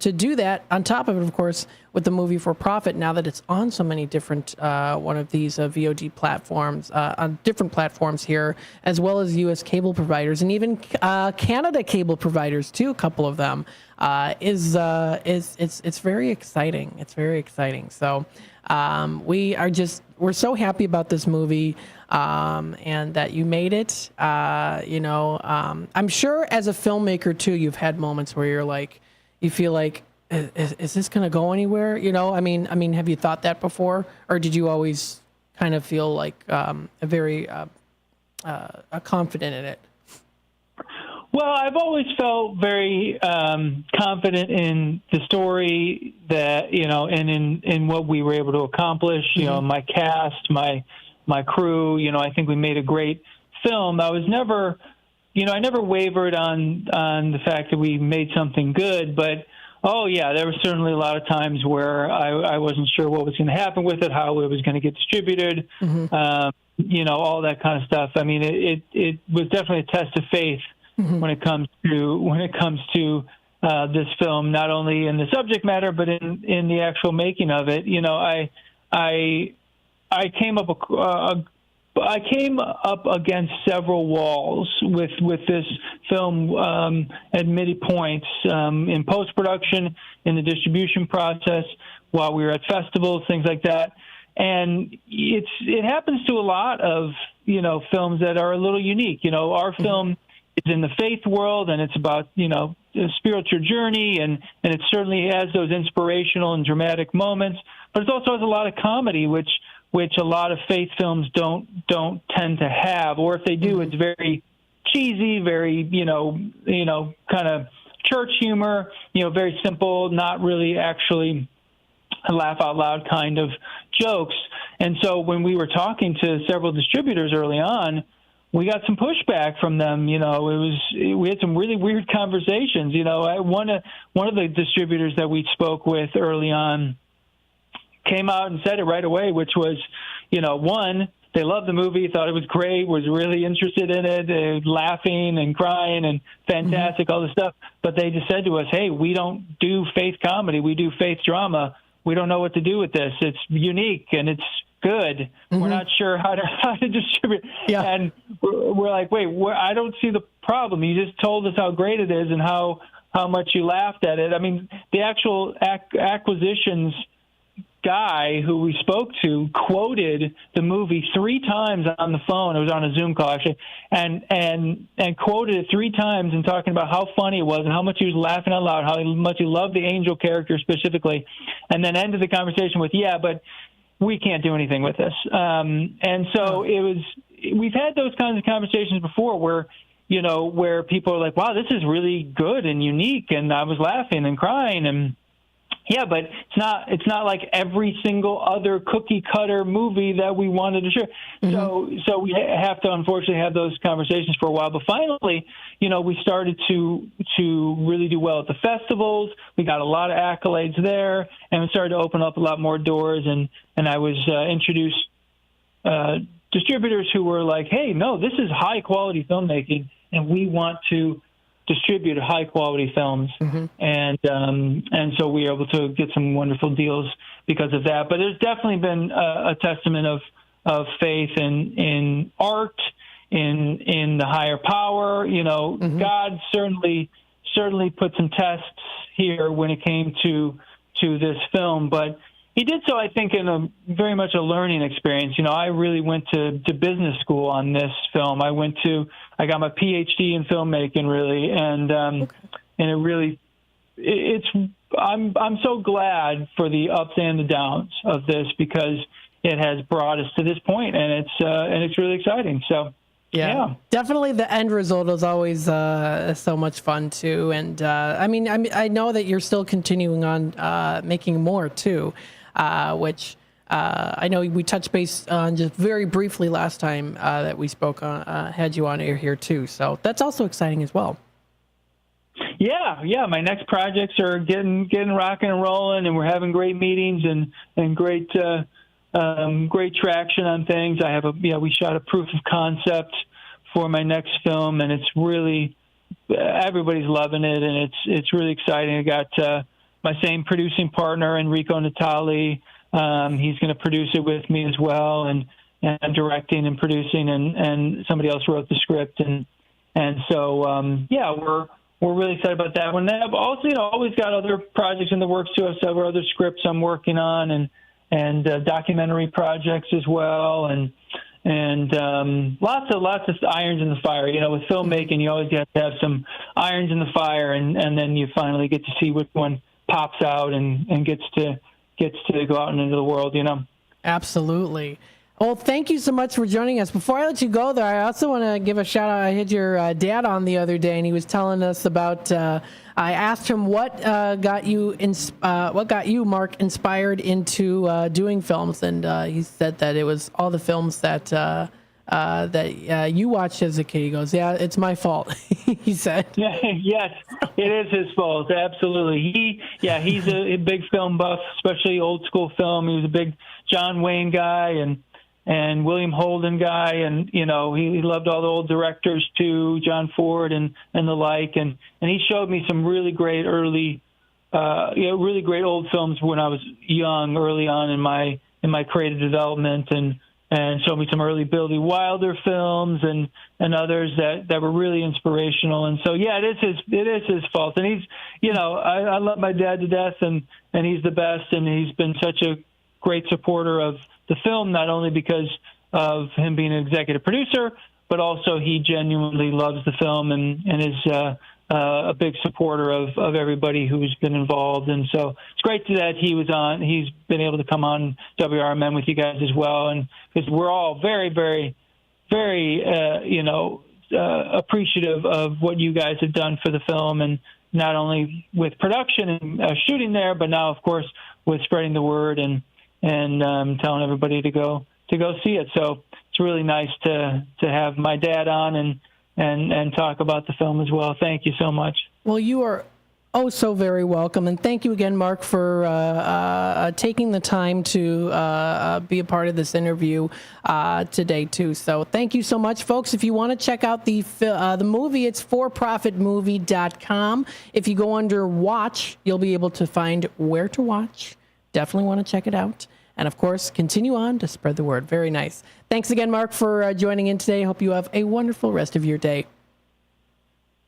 do that. On top of it, of course, with the movie for profit, now that it's on so many different one of these VOD platforms, on different platforms here, as well as U.S. cable providers and even Canada cable providers too. A couple of them it's very exciting. It's very exciting. So We're so happy about this movie, and that you made it. I'm sure as a filmmaker too, you've had moments where you feel like, is this going to go anywhere? I mean, have you thought that before, or did you always kind of feel like very confident in it? Well, I've always felt very confident in the story that, and in what we were able to accomplish, my cast, my crew, I think we made a great film. I was never, I never wavered on the fact that we made something good, but there were certainly a lot of times where I wasn't sure what was going to happen with it, how it was going to get distributed, all that kind of stuff. I mean, it was definitely a test of faith when it comes to this film, not only in the subject matter but in the actual making of it. I came up against several walls with this film at many points in post-production, in the distribution process, while we were at festivals, things like that. And it happens to a lot of films that are a little unique. Our film is in the faith world, and it's about a spiritual journey, and it certainly has those inspirational and dramatic moments. But it also has a lot of comedy, which a lot of faith films don't tend to have, or if they do, it's very cheesy, very kind of church humor, very simple, not really actually a laugh out loud kind of jokes. And so when we were talking to several distributors early on, we got some pushback from them. We had some really weird conversations. One of the distributors that we spoke with early on came out and said it right away, which was, one, they loved the movie, thought it was great, was really interested in it, laughing and crying and fantastic, all this stuff. But they just said to us, hey, we don't do faith comedy, we do faith drama. We don't know what to do with this. It's unique and it's good. We're not sure how to distribute. Yeah. And we're like, wait, I don't see the problem. You just told us how great it is and how much you laughed at it. I mean, the actual acquisitions guy who we spoke to quoted the movie 3 times on the phone. It was on a Zoom call, actually, and quoted it 3 times and talking about how funny it was and how much he was laughing out loud, how much he loved the angel character specifically, and then ended the conversation with, yeah, but we can't do anything with this. And so we've had those kinds of conversations before where people are like, wow, this is really good and unique. And I was laughing and crying and yeah, but it's not like every single other cookie cutter movie that we wanted to share. So we have to unfortunately have those conversations for a while. But finally, we started to really do well at the festivals. We got a lot of accolades there, and we started to open up a lot more doors. And I was introduced distributors who were like, hey, no, this is high quality filmmaking, and we want to distribute high quality films. And so we were able to get some wonderful deals because of that. But there's definitely been a testament of faith in art, in the higher power. God certainly put some tests here when it came to this film, but he did so, I think, in a very much a learning experience. I really went to business school on this film. I got my PhD in filmmaking, really, and it really, I'm so glad for the ups and the downs of this because it has brought us to this point, and it's really exciting. So. Yeah, definitely. The end result is always so much fun too, and I know that you're still continuing on making more too, which I know we touched base on just very briefly last time that we spoke. Had you on air here too, so that's also exciting as well. Yeah. My next projects are getting rocking and rolling, and we're having great meetings and great traction on things. We shot a proof of concept for my next film, and it's really, everybody's loving it, and it's really exciting. I got my same producing partner, Enrico Natali. He's going to produce it with me as well, and I'm directing and producing, and somebody else wrote the script, and so we're really excited about that one. I've also always got other projects in the works too. I have several other scripts I'm working on, documentary projects as well, and lots of irons in the fire. With filmmaking, you always have to have some irons in the fire, and then you finally get to see which one pops out and gets to go out into the world. Absolutely. Well, thank you so much for joining us. Before I let you go, though, I also want to give a shout out. I had your dad on the other day, and he was telling us about. I asked him what got you, Mark, inspired into doing films, and he said that it was all the films that you watched as a kid. He goes, "Yeah, it's my fault." He said. Yes, it is his fault. Absolutely. He's a big film buff, especially old school film. He was a big John Wayne guy and William Holden guy, and he loved all the old directors too, John Ford and the like, and he showed me some really great early really great old films when I was young, early on in my creative development, and showed me some early Billy Wilder films and others that were really inspirational. And so it is his fault, and he's I love my dad to death, and he's the best, and he's been such a great supporter of the film, not only because of him being an executive producer, but also he genuinely loves the film and is a big supporter of everybody who's been involved. And so it's great that he's been able to come on WRMN with you guys as well. And because we're all very, very, very, appreciative of what you guys have done for the film, and not only with production and shooting there, but now, of course, with spreading the word and telling everybody to go see it. So it's really nice to have my dad on and talk about the film as well. Thank you so much. Well, you are so very welcome, and thank you again, Mark, for taking the time to be a part of this interview today too. So thank you so much, folks. If you want to check out the movie, it's forprofitmovie.com. If you go under Watch, you'll be able to find where to watch. Definitely want to check it out. And, of course, continue on to spread the word. Very nice. Thanks again, Mark, for joining in today. Hope you have a wonderful rest of your day.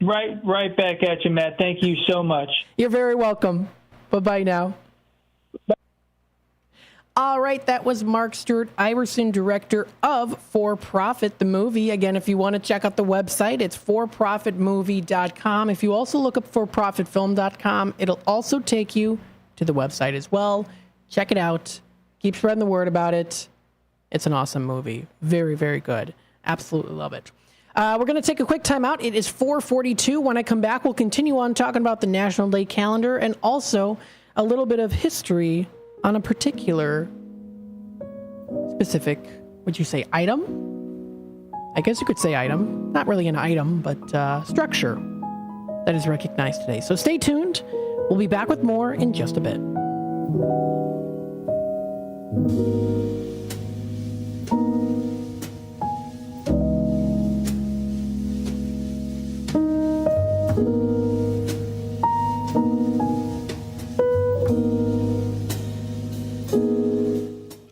Right back at you, Matt. Thank you so much. You're very welcome. Bye-bye now. Bye. All right, that was Mark Stewart Iverson, director of For Profit, the movie. Again, if you want to check out the website, it's forprofitmovie.com. If you also look up forprofitfilm.com, it'll also take you to the website as well. Check it out. Keep spreading the word about it. It's an awesome movie. Very, very good. Absolutely love it. We're going to take a quick time out. It is 4:42. When I come back, we'll continue on talking about the National Day calendar and also a little bit of history on a particular specific, would you say item? I guess you could say item. Not really an item, but structure that is recognized today. So stay tuned. We'll be back with more in just a bit.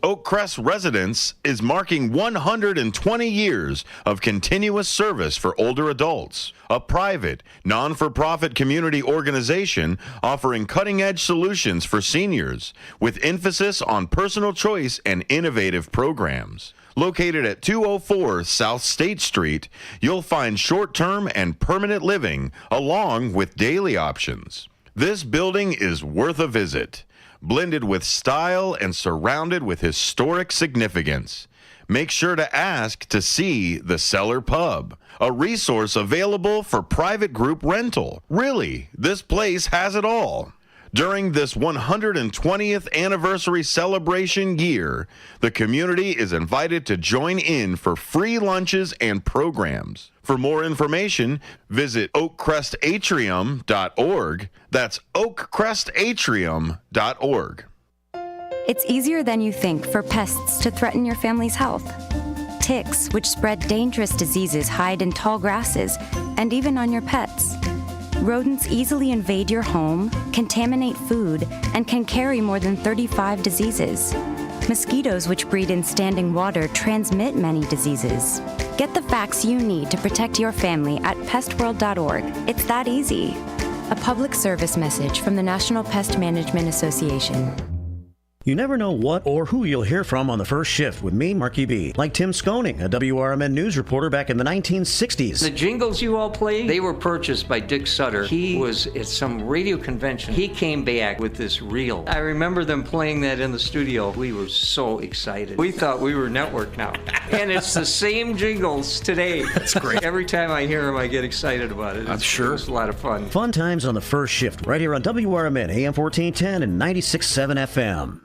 Oakcrest Residence is marking 120 years of continuous service for older adults, a private, non-for-profit community organization offering cutting-edge solutions for seniors with emphasis on personal choice and innovative programs. Located at 204 South State Street, you'll find short-term and permanent living along with daily options. This building is worth a visit. Blended with style and surrounded with historic significance. Make sure to ask to see the Cellar Pub, a resource available for private group rental. Really, this place has it all. During this 120th anniversary celebration year, the community is invited to join in for free lunches and programs. For more information, visit oakcrestatrium.org. That's oakcrestatrium.org. It's easier than you think for pests to threaten your family's health. Ticks, which spread dangerous diseases, hide in tall grasses and even on your pets. Rodents easily invade your home, contaminate food, and can carry more than 35 diseases. Mosquitoes, which breed in standing water, transmit many diseases. Get the facts you need to protect your family at pestworld.org. It's that easy. A public service message from the National Pest Management Association. You never know what or who you'll hear from on the first shift with me, Marky B. Like Tim Sconing, a WRMN news reporter back in the 1960s. The jingles you all play, they were purchased by Dick Sutter. He was at some radio convention. He came back with this reel. I remember them playing that in the studio. We were so excited. We thought we were network now. And it's the same jingles today. That's great. Every time I hear them, I get excited about it. I'm sure. It's a lot of fun. Fun times on the first shift, right here on WRMN, AM 1410 and 96.7 FM.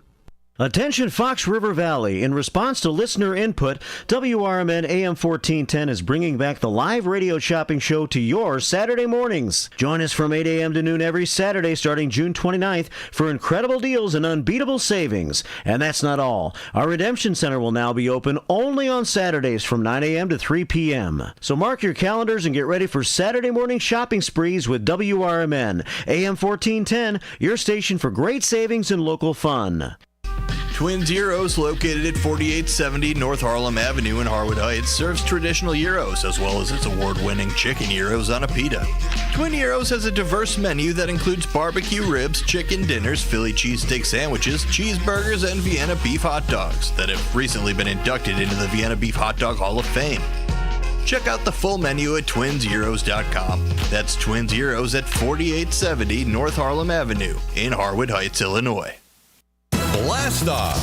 Attention Fox River Valley. In response to listener input, WRMN AM 1410 is bringing back the live radio shopping show to your Saturday mornings. Join us from 8 a.m. to noon every Saturday starting June 29th for incredible deals and unbeatable savings. And that's not all. Our Redemption Center will now be open only on Saturdays from 9 a.m. to 3 p.m. So mark your calendars and get ready for Saturday morning shopping sprees with WRMN AM 1410, your station for great savings and local fun. Twin Zeros, located at 4870 North Harlem Avenue in Harwood Heights, serves traditional gyros as well as its award-winning chicken gyros on a pita. Twin Zeros has a diverse menu that includes barbecue ribs, chicken dinners, Philly cheesesteak sandwiches, cheeseburgers, and Vienna beef hot dogs that have recently been inducted into the Vienna Beef Hot Dog Hall of Fame. Check out the full menu at twinzeros.com. That's Twin Zeros at 4870 North Harlem Avenue in Harwood Heights, Illinois. Blast off!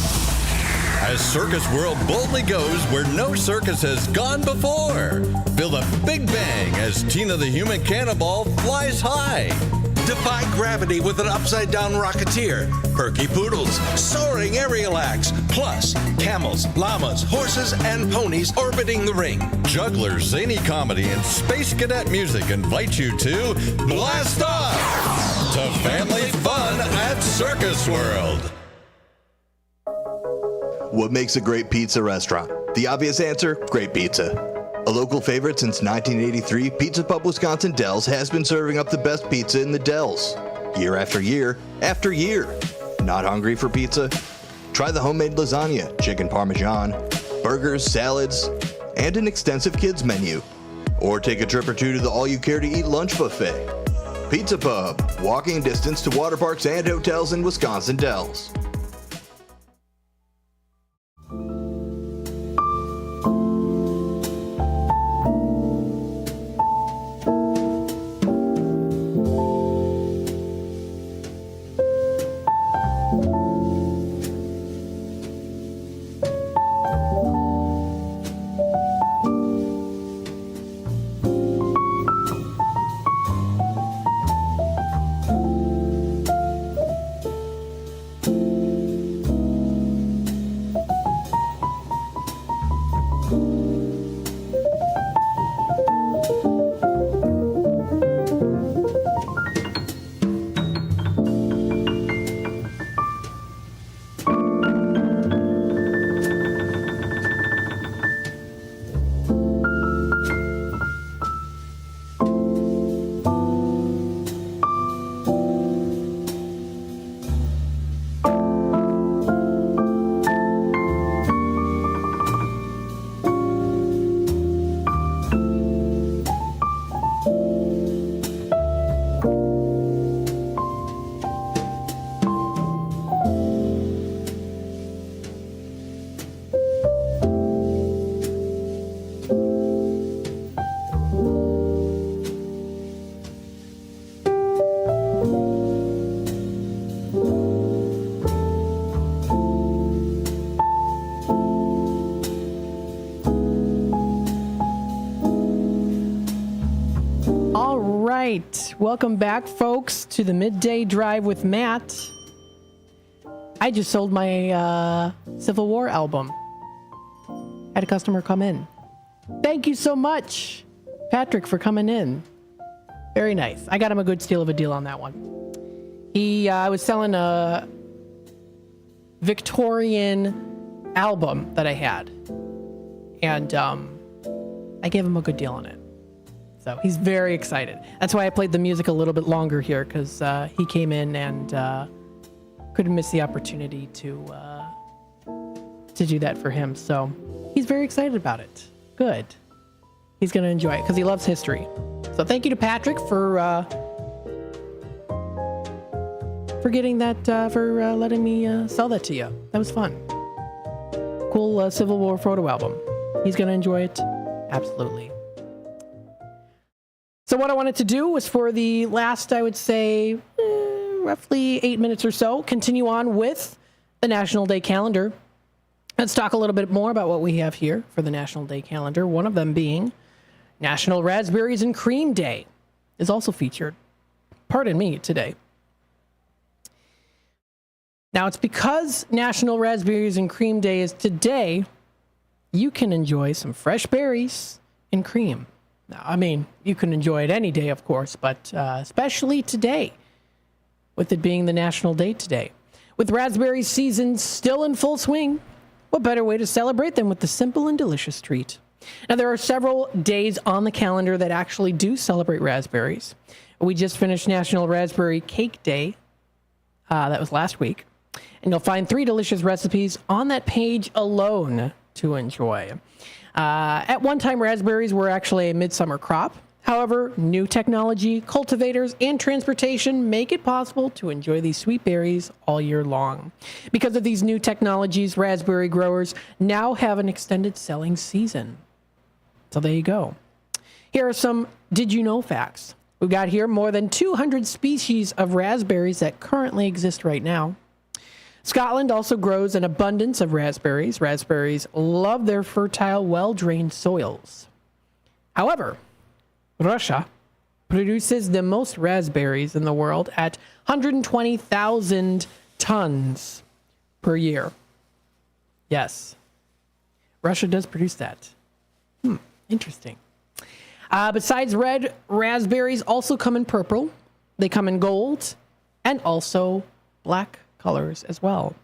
As Circus World boldly goes where no circus has gone before. Feel the big bang as Tina the Human Cannonball flies high. Defy gravity with an upside-down rocketeer, perky poodles, soaring aerial acts, plus camels, llamas, horses, and ponies orbiting the ring. Jugglers, zany comedy, and space cadet music invite you to Blast Off! To family fun at Circus World. What makes a great pizza restaurant? The obvious answer, great pizza. A local favorite since 1983, Pizza Pub Wisconsin Dells has been serving up the best pizza in the Dells. Year after year after year. Not hungry for pizza? Try the homemade lasagna, chicken parmesan, burgers, salads, and an extensive kids menu. Or take a trip or two to the all-you-care-to-eat lunch buffet. Pizza Pub, walking distance to water parks and hotels in Wisconsin Dells. Welcome back, folks, to the Midday Drive with Matt. I just sold my Civil War album. Had a customer come in. Thank you so much, Patrick, for coming in. Very nice. I got him a good steal of a deal on that one. I was selling a Victorian album that I had, and I gave him a good deal on it. So he's very excited. That's why I played the music a little bit longer here, because he came in and couldn't miss the opportunity to do that for him. So he's very excited about it. Good. He's going to enjoy it because he loves history. So thank you to Patrick for for getting that, for letting me sell that to you. That was fun. Cool Civil War photo album. He's going to enjoy it. Absolutely. So what I wanted to do was for the last, I would say, roughly 8 minutes or so, continue on with the National Day calendar. Let's talk a little bit more about what we have here for the National Day calendar. One of them being National Raspberries and Cream Day is also featured, pardon me, today. Now, it's because National Raspberries and Cream Day is today, you can enjoy some fresh berries and cream. Now, I mean, you can enjoy it any day, of course, but especially today, with it being the National Day today. With raspberry season still in full swing, what better way to celebrate than with the simple and delicious treat? Now, there are several days on the calendar that actually do celebrate raspberries. We just finished National Raspberry Cake Day. That was last week. And you'll find 3 delicious recipes on that page alone to enjoy. At one time, raspberries were actually a midsummer crop. However, new technology, cultivators, and transportation make it possible to enjoy these sweet berries all year long. Because of these new technologies, raspberry growers now have an extended selling season. So there you go. Here are some did you know facts. We've got here more than 200 species of raspberries that currently exist right now. Scotland also grows an abundance of raspberries. Raspberries love their fertile, well-drained soils. However, Russia produces the most raspberries in the world at 120,000 tons per year. Yes, Russia does produce that. Interesting. Besides red, raspberries also come in purple. They come in gold and also black colors as well.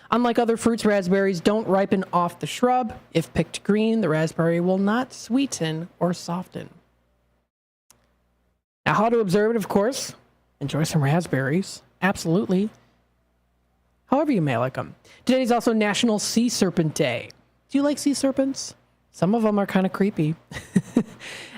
Unlike other fruits, raspberries don't ripen off the shrub. If picked green, the raspberry will not sweeten or soften. Now, how to observe it, of course. Enjoy some raspberries. Absolutely. However you may like them. Today is also National Sea Serpent Day. Do you like sea serpents? Some of them are kind of creepy.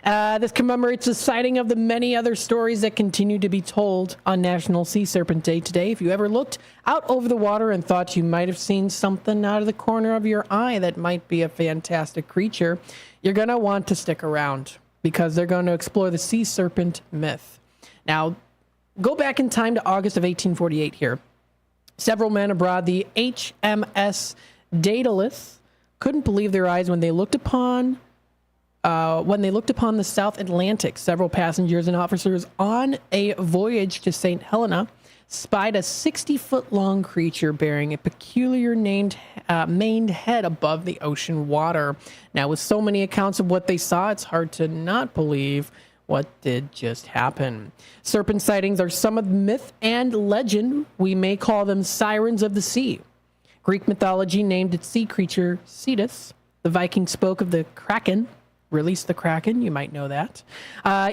This commemorates the sighting of the many other stories that continue to be told on National Sea Serpent Day today. If you ever looked out over the water and thought you might have seen something out of the corner of your eye that might be a fantastic creature, you're going to want to stick around because they're going to explore the sea serpent myth. Now, go back in time to August of 1848 here. Several men aboard the HMS Daedalus couldn't believe their eyes when they looked upon the South Atlantic. Several passengers and officers on a voyage to St. Helena spied a 60-foot-long creature bearing a peculiar maned head above the ocean water. Now, with so many accounts of what they saw, it's hard to not believe what did just happen. Serpent sightings are some of the myth and legend. We may call them sirens of the sea. Greek mythology named its sea creature Cetus. The Vikings spoke of the Kraken. Release the Kraken, you might know that.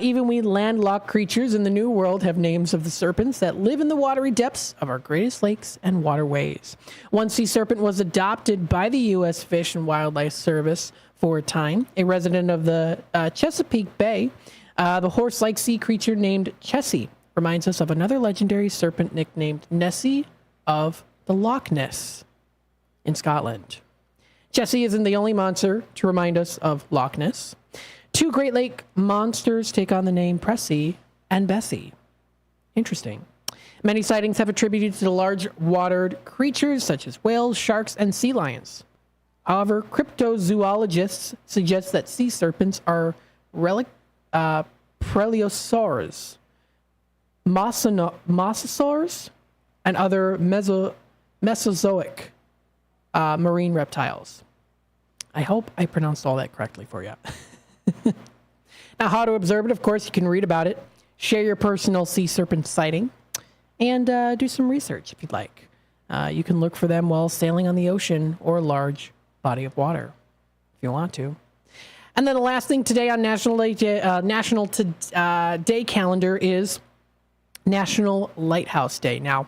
Even we landlocked creatures in the New World have names of the serpents that live in the watery depths of our greatest lakes and waterways. One sea serpent was adopted by the U.S. Fish and Wildlife Service for a time. A resident of the Chesapeake Bay, the horse-like sea creature named Chessie reminds us of another legendary serpent nicknamed Nessie of the Loch Ness in Scotland. Chessie isn't the only monster to remind us of Loch Ness. 2 Great Lake monsters take on the name Pressy and Bessie. Interesting. Many sightings have attributed to the large-watered creatures such as whales, sharks, and sea lions. However, cryptozoologists suggest that sea serpents are Preliosaurs, Mosasaurs, and other Mesozoic marine reptiles. I hope I pronounced all that correctly for you. Now, how to observe it, of course, you can read about it, share your personal sea serpent sighting, and do some research if you'd like. You can look for them while sailing on the ocean or a large body of water, if you want to. And then the last thing today on National Day calendar is National Lighthouse Day. Now,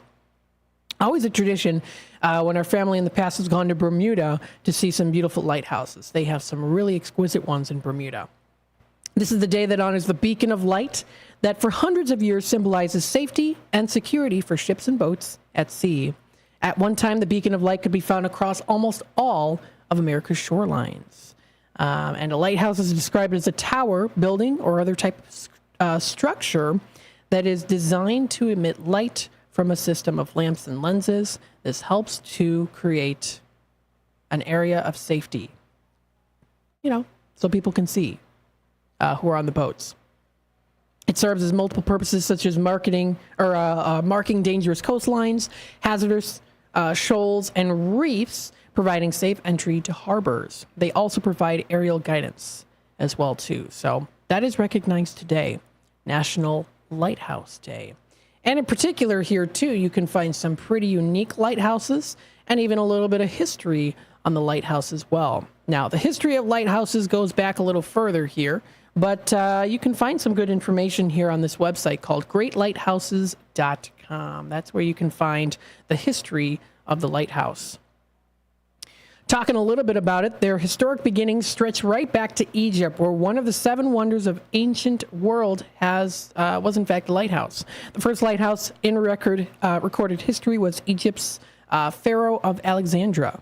always a tradition when our family in the past has gone to Bermuda to see some beautiful lighthouses. They have some really exquisite ones in Bermuda. This is the day that honors the beacon of light that for hundreds of years symbolizes safety and security for ships and boats at sea. At one time, the beacon of light could be found across almost all of America's shorelines. And a lighthouse is described as a tower, building, or other type of structure that is designed to emit light from a system of lamps and lenses. This helps to create an area of safety, so people can see who are on the boats. It serves as multiple purposes, such as marking dangerous coastlines, hazardous shoals, and reefs, providing safe entry to harbors. They also provide aerial guidance as well, too. So that is recognized today, National Lighthouse Day. And in particular here, too, you can find some pretty unique lighthouses and even a little bit of history on the lighthouse as well. Now, the history of lighthouses goes back a little further here, but you can find some good information here on this website called greatlighthouses.com. That's where you can find the history of the lighthouse. Talking a little bit about it, their historic beginnings stretch right back to Egypt, where one of the 7 wonders of ancient world was in fact a lighthouse. The first lighthouse in recorded history was Egypt's Pharaoh of Alexandria.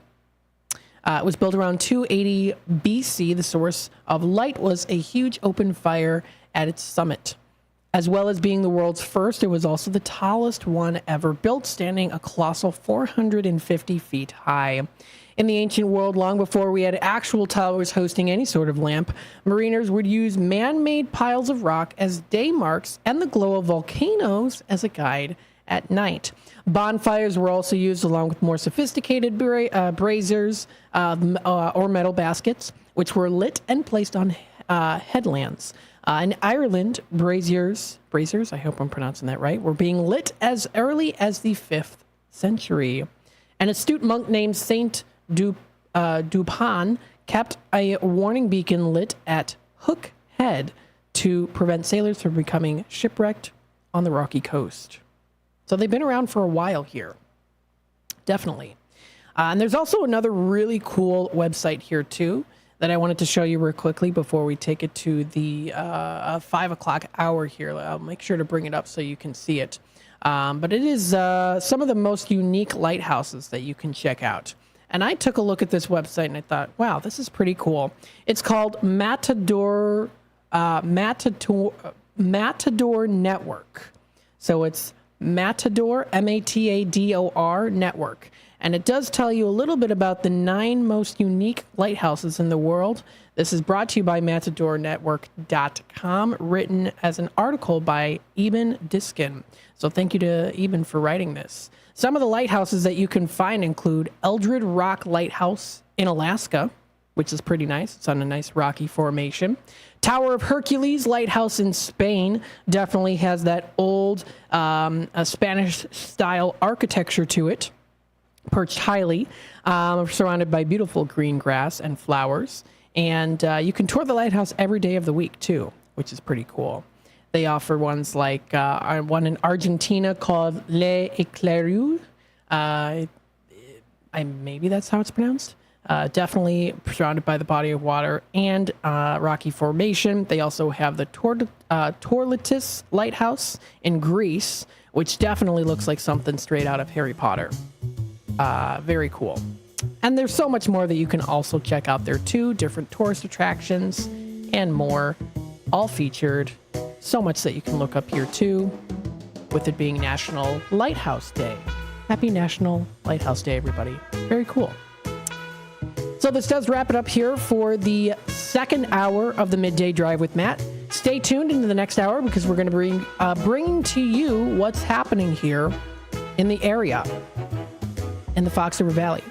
It was built around 280 BC. The source of light was a huge open fire at its summit. As well as being the world's first, it was also the tallest one ever built, standing a colossal 450 feet high. In the ancient world, long before we had actual towers hosting any sort of lamp, mariners would use man-made piles of rock as day marks and the glow of volcanoes as a guide at night. Bonfires were also used along with more sophisticated braziers or metal baskets, which were lit and placed on headlands. In Ireland, braziers, I hope I'm pronouncing that right, were being lit as early as the 5th century. An astute monk named Saint Dupan kept a warning beacon lit at Hook Head to prevent sailors from becoming shipwrecked on the rocky coast. So they've been around for a while here. Definitely. And there's also another really cool website here, too, that I wanted to show you real quickly before we take it to the 5 o'clock hour here. I'll make sure to bring it up so you can see it. But it is some of the most unique lighthouses that you can check out. And I took a look at this website and I thought, wow, this is pretty cool. It's called Matador Network. So it's Matador, Matador Network. And it does tell you a little bit about the 9 most unique lighthouses in the world. This is brought to you by MatadorNetwork.com, written as an article by Eben Diskin. So thank you to Eben for writing this. Some of the lighthouses that you can find include Eldred Rock Lighthouse in Alaska, which is pretty nice. It's on a nice rocky formation. Tower of Hercules Lighthouse in Spain definitely has that old Spanish-style architecture to it, perched highly, surrounded by beautiful green grass and flowers. And you can tour the lighthouse every day of the week, too, which is pretty cool. They offer ones like one in Argentina called Les Éclaireurs. Maybe that's how it's pronounced. Definitely surrounded by the body of water and rocky formation. They also have the Torlitis Lighthouse in Greece, which definitely looks like something straight out of Harry Potter. Very cool. And there's so much more that you can also check out there too. Different tourist attractions and more, all featured. So much that you can look up here too, with it being National Lighthouse Day. Happy National Lighthouse Day, everybody. Very cool. So this does wrap it up here for the second hour of the Midday Drive with Matt. Stay tuned into the next hour because we're going to bring to you what's happening here in the area, in the Fox River Valley.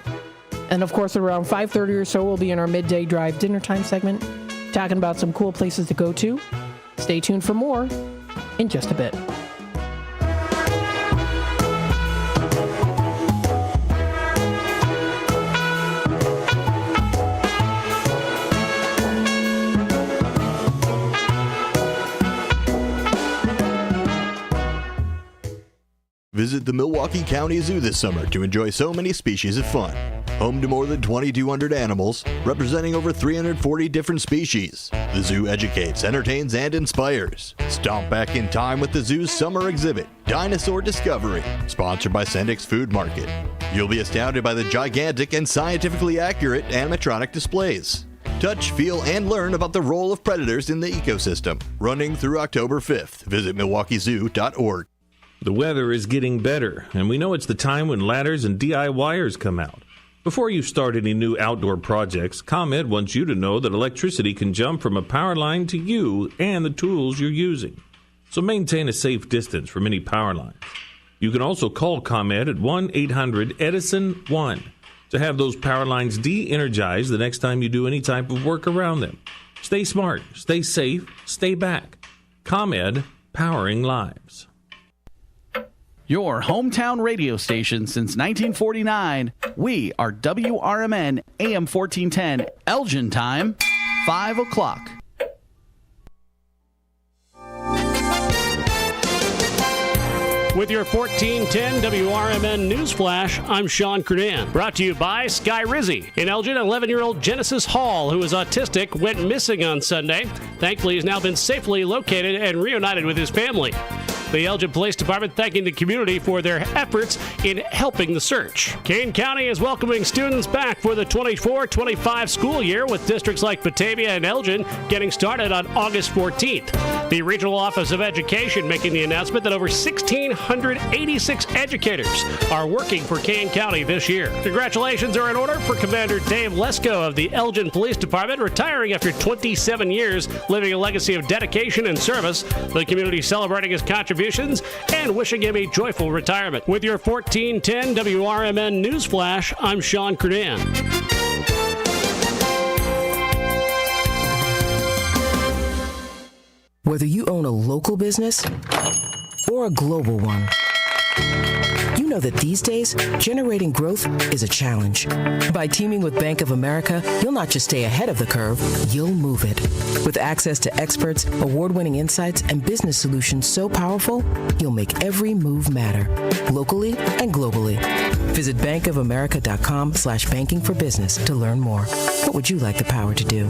And of course, around 5:30 or so, we'll be in our Midday Drive dinner time segment, talking about some cool places to go to. Stay tuned for more in just a bit. Visit the Milwaukee County Zoo this summer to enjoy so many species of fun. home to more than 2,200 animals, representing over 340 different species. The zoo educates, entertains, and inspires. Stomp back in time with the zoo's summer exhibit, Dinosaur Discovery, sponsored by Sendik's Food Market. You'll be astounded by the gigantic and scientifically accurate animatronic displays. Touch, feel, and learn about the role of predators in the ecosystem. Running through October 5th. Visit MilwaukeeZoo.org. The weather is getting better, and we know it's the time when ladders and DIYers come out. Before you start any new outdoor projects, ComEd wants you to know that electricity can jump from a power line to you and the tools you're using. So maintain a safe distance from any power lines. You can also call ComEd at 1-800-EDISON-1 to have those power lines de-energized the next time you do any type of work around them. Stay smart, stay safe, stay back. ComEd, powering lives. Your hometown radio station since 1949. We are WRMN AM 1410, Elgin time, 5 o'clock. With your 1410 WRMN News Flash, I'm Sean Kernan. Brought to you by Sky Rizzi. In Elgin, 11-year-old Genesis Hall, who is autistic, went missing on Sunday. Thankfully, he's now been safely located and reunited with his family. The Elgin Police Department thanking the community for their efforts in helping the search. Kane County is welcoming students back for the 24-25 school year, with districts like Batavia and Elgin getting started on August 14th. The Regional Office of Education making the announcement that over 1,686 educators are working for Kane County this year. Congratulations are in order for Commander Dave Lesko of the Elgin Police Department, retiring after 27 years, living a legacy of dedication and service. The community celebrating his contributions and wishing him a joyful retirement. With your 1410 WRMN News Flash, I'm Sean Kernan. Whether you own a local business or a global one, you know that these days, generating growth is a challenge. By teaming with Bank of America, you'll not just stay ahead of the curve, you'll move it. With access to experts, award-winning insights, and business solutions so powerful, you'll make every move matter, locally and globally. Visit bankofamerica.com/banking for business to learn more. What would you like the power to do?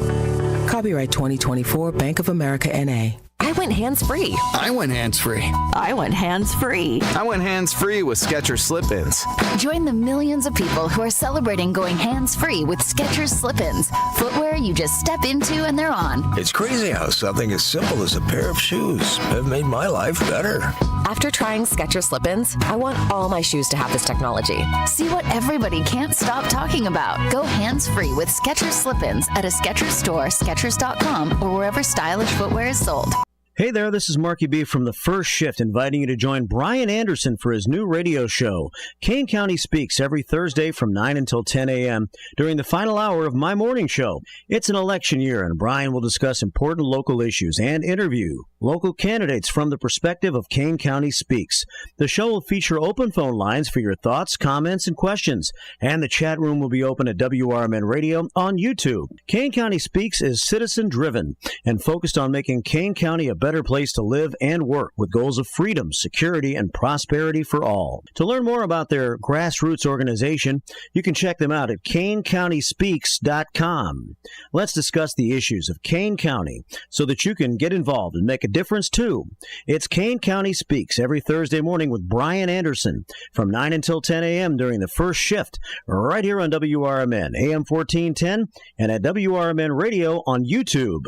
Copyright 2024 Bank of America N.A. I went hands-free. I went hands-free. I went hands-free. I went hands-free with Skechers Slip-ins. Join the millions of people who are celebrating going hands-free with Skechers Slip-ins. Footwear you just step into and they're on. It's crazy how something as simple as a pair of shoes have made my life better. After trying Skechers Slip-ins, I want all my shoes to have this technology. See what everybody can't stop talking about. Go hands-free with Skechers Slip-ins at a Skechers store, Skechers.com, or wherever stylish footwear is sold. Hey there, this is Marky B from The First Shift, inviting you to join Brian Anderson for his new radio show, Kane County Speaks, every Thursday from 9 until 10 a.m. during the final hour of my morning show. It's an election year, and Brian will discuss important local issues and interview local candidates from the perspective of Kane County Speaks. The show will feature open phone lines for your thoughts, comments, and questions, and the chat room will be open at WRMN Radio on YouTube. Kane County Speaks is citizen-driven and focused on making Kane County a better place to live and work, with goals of freedom, security, and prosperity for all. To learn more about their grassroots organization, you can check them out at KaneCountySpeaks.com. Let's discuss the issues of Kane County so that you can get involved and make a difference too. It's Kane County Speaks every Thursday morning with Brian Anderson from 9 until 10 a.m. during the first shift, right here on WRMN, AM 1410, and at WRMN Radio on YouTube.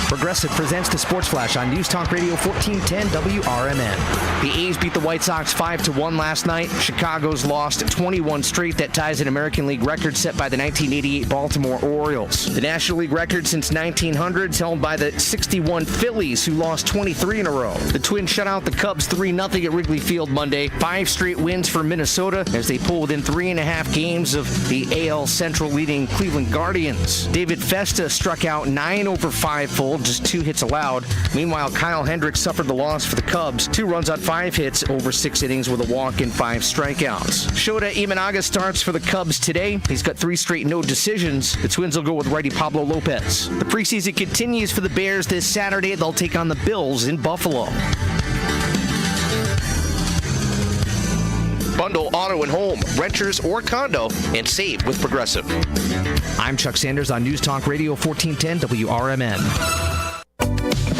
Progressive presents the Sports Flash on News Talk Radio 1410 WRMN. The A's beat the White Sox 5-1 last night. Chicago's lost 21 straight. That ties an American League record set by the 1988 Baltimore Orioles. The National League record since 1900 is held by the 61 Phillies, who lost 23 in a row. The Twins shut out the Cubs 3-0 at Wrigley Field Monday. 5 straight wins for Minnesota as they pull within 3.5 games of the AL Central leading Cleveland Guardians. David Festa struck out 9 over 5 full, just 2 hits allowed. Meanwhile, Kyle Hendricks suffered the loss for the Cubs. 2 runs on 5 hits over 6 innings with a walk and 5 strikeouts. Shota Imanaga starts for the Cubs today. He's got 3 straight no decisions. The Twins will go with righty Pablo Lopez. The preseason continues for the Bears this Saturday. They'll take on the Bills in Buffalo. Bundle auto and home, renters or condo, and save with Progressive. I'm Chuck Sanders on News Talk Radio 1410 WRMN.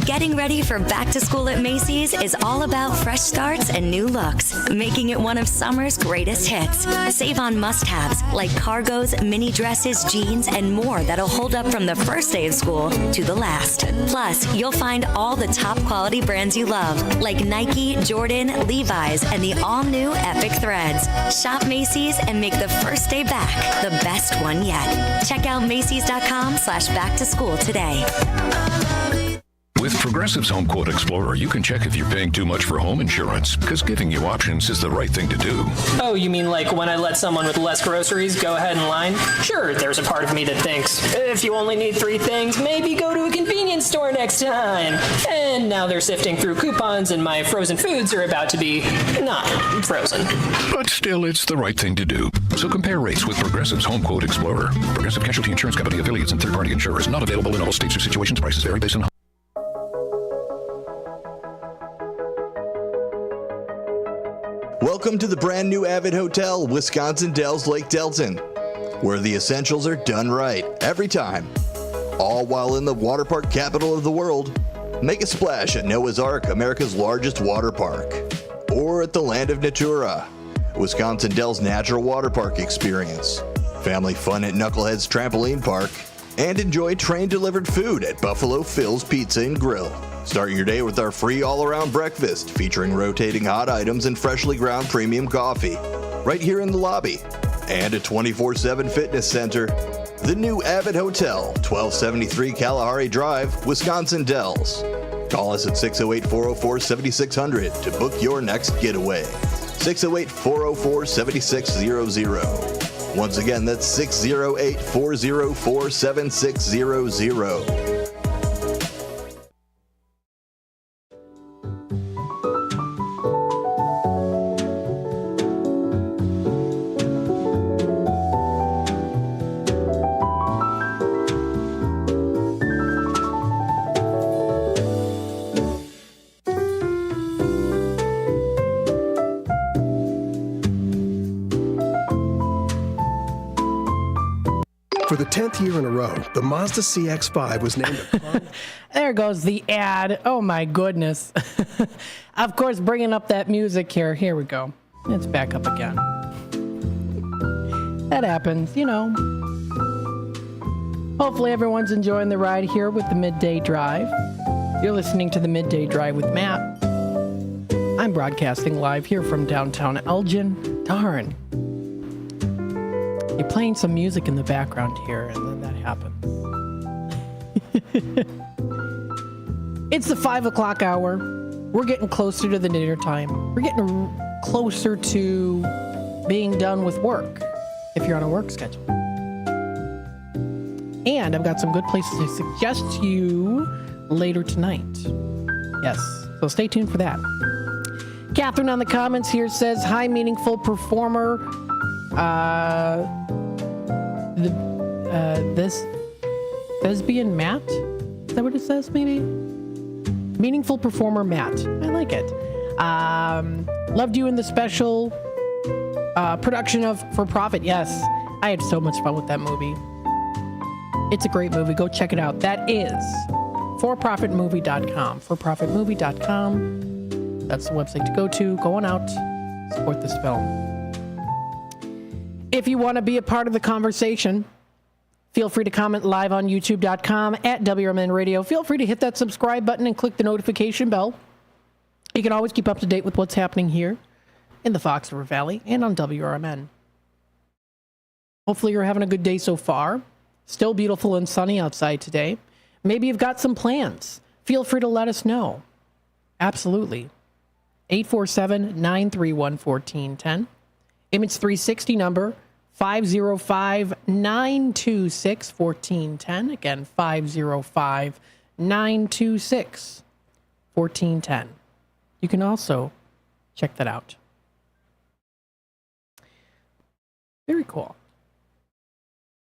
Getting ready for back to school at Macy's is all about fresh starts and new looks, making it one of summer's greatest hits. Save on must-haves like cargos, mini dresses, jeans, and more that'll hold up from the first day of school to the last. Plus, you'll find all the top quality brands you love, like Nike, Jordan, Levi's, and the all-new Epic Threads. Shop Macy's and make the first day back the best one yet. Check out Macy's.com/back to school today. With Progressive's Home Quote Explorer, you can check if you're paying too much for home insurance, because giving you options is the right thing to do. Oh, you mean like when I let someone with less groceries go ahead in line? Sure, there's a part of me that thinks, if you only need 3 things, maybe go to a convenience store next time. And now they're sifting through coupons and my frozen foods are about to be not frozen. But still, it's the right thing to do. So compare rates with Progressive's Home Quote Explorer. Progressive Casualty Insurance Company affiliates and third-party insurers. Not available in all states or situations. Prices vary based on Welcome to the brand new Avid Hotel, Wisconsin Dells Lake Delton, where the essentials are done right every time, all while in the water park capital of the world. Make a splash at Noah's Ark, America's largest water park, or at the Land of Natura, Wisconsin Dells Natural Water Park experience. Family fun at Knucklehead's Trampoline Park, and enjoy train-delivered food at Buffalo Phil's Pizza and Grill. Start your day with our free all-around breakfast featuring rotating hot items and freshly ground premium coffee right here in the lobby. And a 24/7 fitness center. The new Avid Hotel, 1273 Kalahari Drive, Wisconsin Dells. Call us at 608-404-7600 to book your next getaway. 608-404-7600. Once again, that's 608-404-7600. For the 10th year in a row, the Mazda CX-5 was named There goes the ad. Oh, my goodness. Of course, bringing up that music here. Here we go. It's back up again. That happens, you know. Hopefully everyone's enjoying the ride here with the Midday Drive. You're listening to the Midday Drive with Matt. I'm broadcasting live here from downtown Elgin. Darn. You're playing some music in the background here, and then that happens. It's the 5 o'clock hour. We're getting closer to the dinner time. We're getting closer to being done with work, if you're on a work schedule. And I've got some good places to suggest to you later tonight. Yes, so stay tuned for that. Catherine on the comments here says, hi, meaningful performer. This Thespian Matt? Is that what it says, maybe? Meaningful performer Matt. I like it. Loved you in the special production of For Profit. Yes, I had so much fun with that movie. It's a great movie. Go check it out. That is forprofitmovie.com. Forprofitmovie.com. That's the website to go to. Go on out. Support this film. If you want to be a part of the conversation, feel free to comment live on youtube.com at WRMN Radio. Feel free to hit that subscribe button and click the notification bell. You can always keep up to date with what's happening here in the Fox River Valley and on WRMN. Hopefully you're having a good day so far. Still beautiful and sunny outside today. Maybe you've got some plans. Feel free to let us know. Absolutely. 847-931-1410. Image 360 number 505-926-1410. Again, 505-926-1410. You can also check that out. Very cool.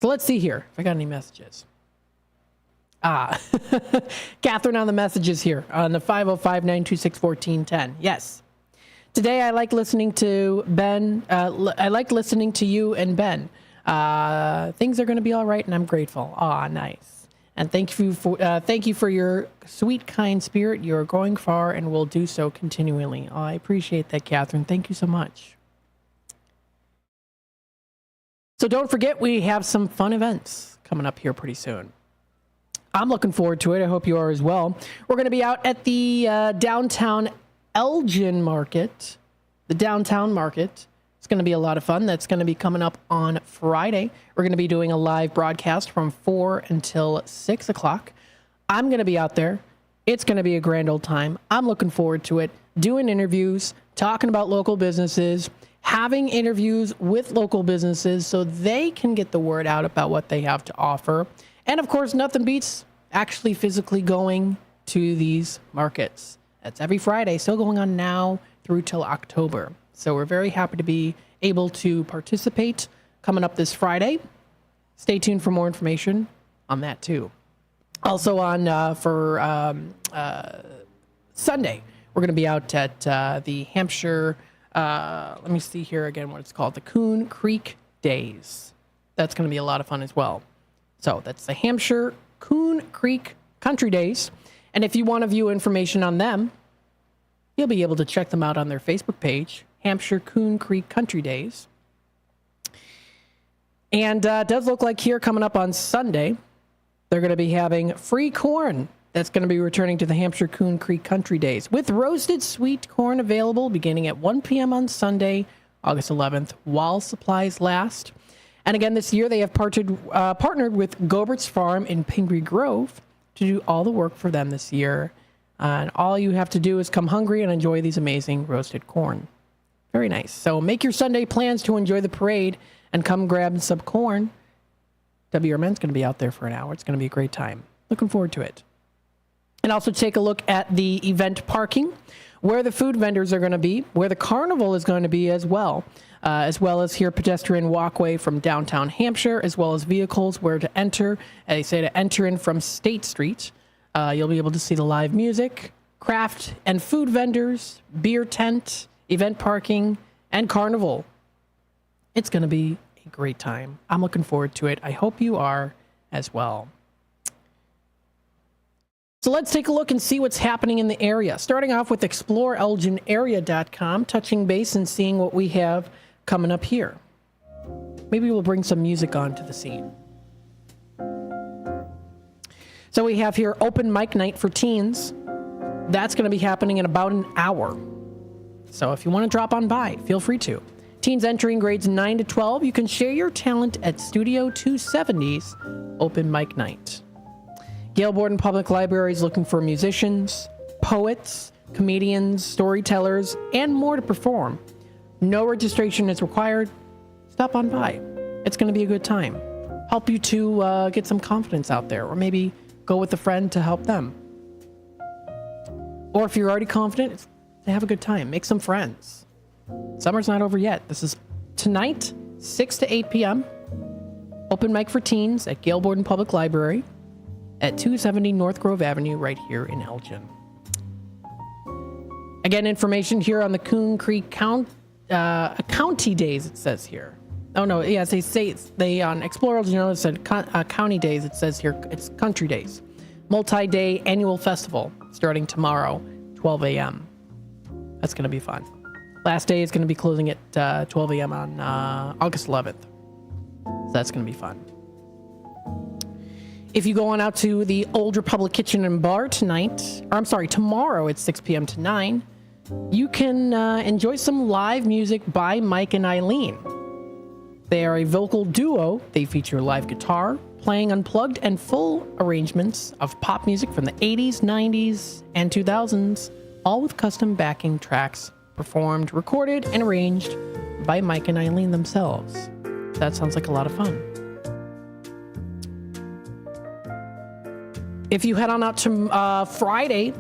So let's see here if I got any messages. Catherine on the messages here on the 505-926-1410. Yes. Today, I like listening to Ben. I like listening to you and Ben. Things are going to be all right, and I'm grateful. Ah, nice. And thank you for your sweet, kind spirit. You're going far and will do so continually. Oh, I appreciate that, Catherine. Thank you so much. So don't forget, we have some fun events coming up here pretty soon. I'm looking forward to it. I hope you are as well. We're going to be out at the downtown Elgin Market, the downtown market. It's going to be a lot of fun. That's going to be coming up on Friday. We're going to be doing a live broadcast from 4 until 6 o'clock. I'm going to be out there. It's going to be a grand old time. I'm looking forward to it. Doing interviews, talking about local businesses, having interviews with local businesses so they can get the word out about what they have to offer. And of course, nothing beats actually physically going to these markets. That's every Friday, still going on now through till October. So we're very happy to be able to participate coming up this Friday. Stay tuned for more information on that too. Also on for Sunday, we're going to be out at the Hampshire, let me see here again what it's called, the Coon Creek Days. That's going to be a lot of fun as well. So that's the Hampshire Coon Creek Country Days. And if you want to view information on them, you'll be able to check them out on their Facebook page, Hampshire Coon Creek Country Days. And it does look like here coming up on Sunday, they're going to be having free corn. That's going to be returning to the Hampshire Coon Creek Country Days with roasted sweet corn available beginning at 1 p.m. on Sunday, August 11th, while supplies last. And again, this year they have partnered with Gobert's Farm in Pingree Grove to do all the work for them this year. And all you have to do is come hungry and enjoy these amazing roasted corn. Very nice. So make your Sunday plans to enjoy the parade and come grab some corn. WRMN's going to be out there for an hour. It's going to be a great time. Looking forward to it. And also take a look at the event parking, where the food vendors are going to be, where the carnival is going to be as well as here pedestrian walkway from downtown Hampshire, as well as vehicles where to enter. They say to enter in from State Street. You'll be able to see the live music, craft and food vendors, beer tent, event parking, and carnival. It's going to be a great time. I'm looking forward to it. I hope you are as well. So let's take a look and see what's happening in the area. Starting off with exploreelginarea.com, touching base and seeing what we have coming up here. Maybe we'll bring some music onto the scene. So we have here open mic night for teens. That's going to be happening in about an hour. So if you want to drop on by, feel free to. Teens entering grades 9 to 12, you can share your talent at Studio 270's open mic night. Gail Borden Public Library is looking for musicians, poets, comedians, storytellers, and more to perform. No registration is required. Stop on by. It's going to be a good time. Help you to get some confidence out there, or maybe go with a friend to help them. Or if you're already confident, have a good time. Make some friends. Summer's not over yet. This is tonight, 6 to 8 p.m. Open mic for teens at Gail Borden Public Library at 270 North Grove Avenue right here in Elgin. Again, information here on the Coon Creek County Days, it says here. Oh, no, yes, they say they on Explore Elgin, it said County Days, it says here it's Country Days. Multi-day annual festival starting tomorrow, 12 a.m. That's going to be fun. Last day is going to be closing at 12 a.m. on August 11th. So that's going to be fun. If you go on out to the Old Republic Kitchen and Bar tomorrow at 6 p.m. to 9, you can enjoy some live music by Mike and Eileen. They are a vocal duo. They feature live guitar, playing unplugged and full arrangements of pop music from the 80s, 90s, and 2000s, all with custom backing tracks performed, recorded, and arranged by Mike and Eileen themselves. That sounds like a lot of fun. If you head on out to Friday,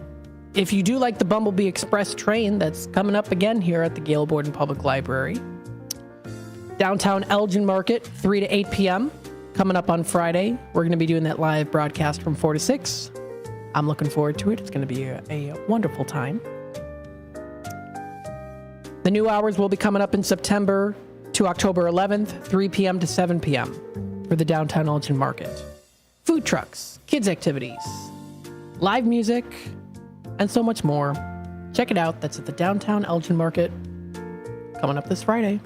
if you do like the Bumblebee Express train that's coming up again here at the Gail Borden Public Library, downtown Elgin Market, 3 to 8 p.m. coming up on Friday. We're going to be doing that live broadcast from 4 to 6. I'm looking forward to it. It's going to be a wonderful time. The new hours will be coming up in September to October 11th, 3 p.m. to 7 p.m. for the downtown Elgin Market. Food trucks, kids activities, live music, and so much more. Check it out. That's at the downtown Elgin Market coming up this Friday.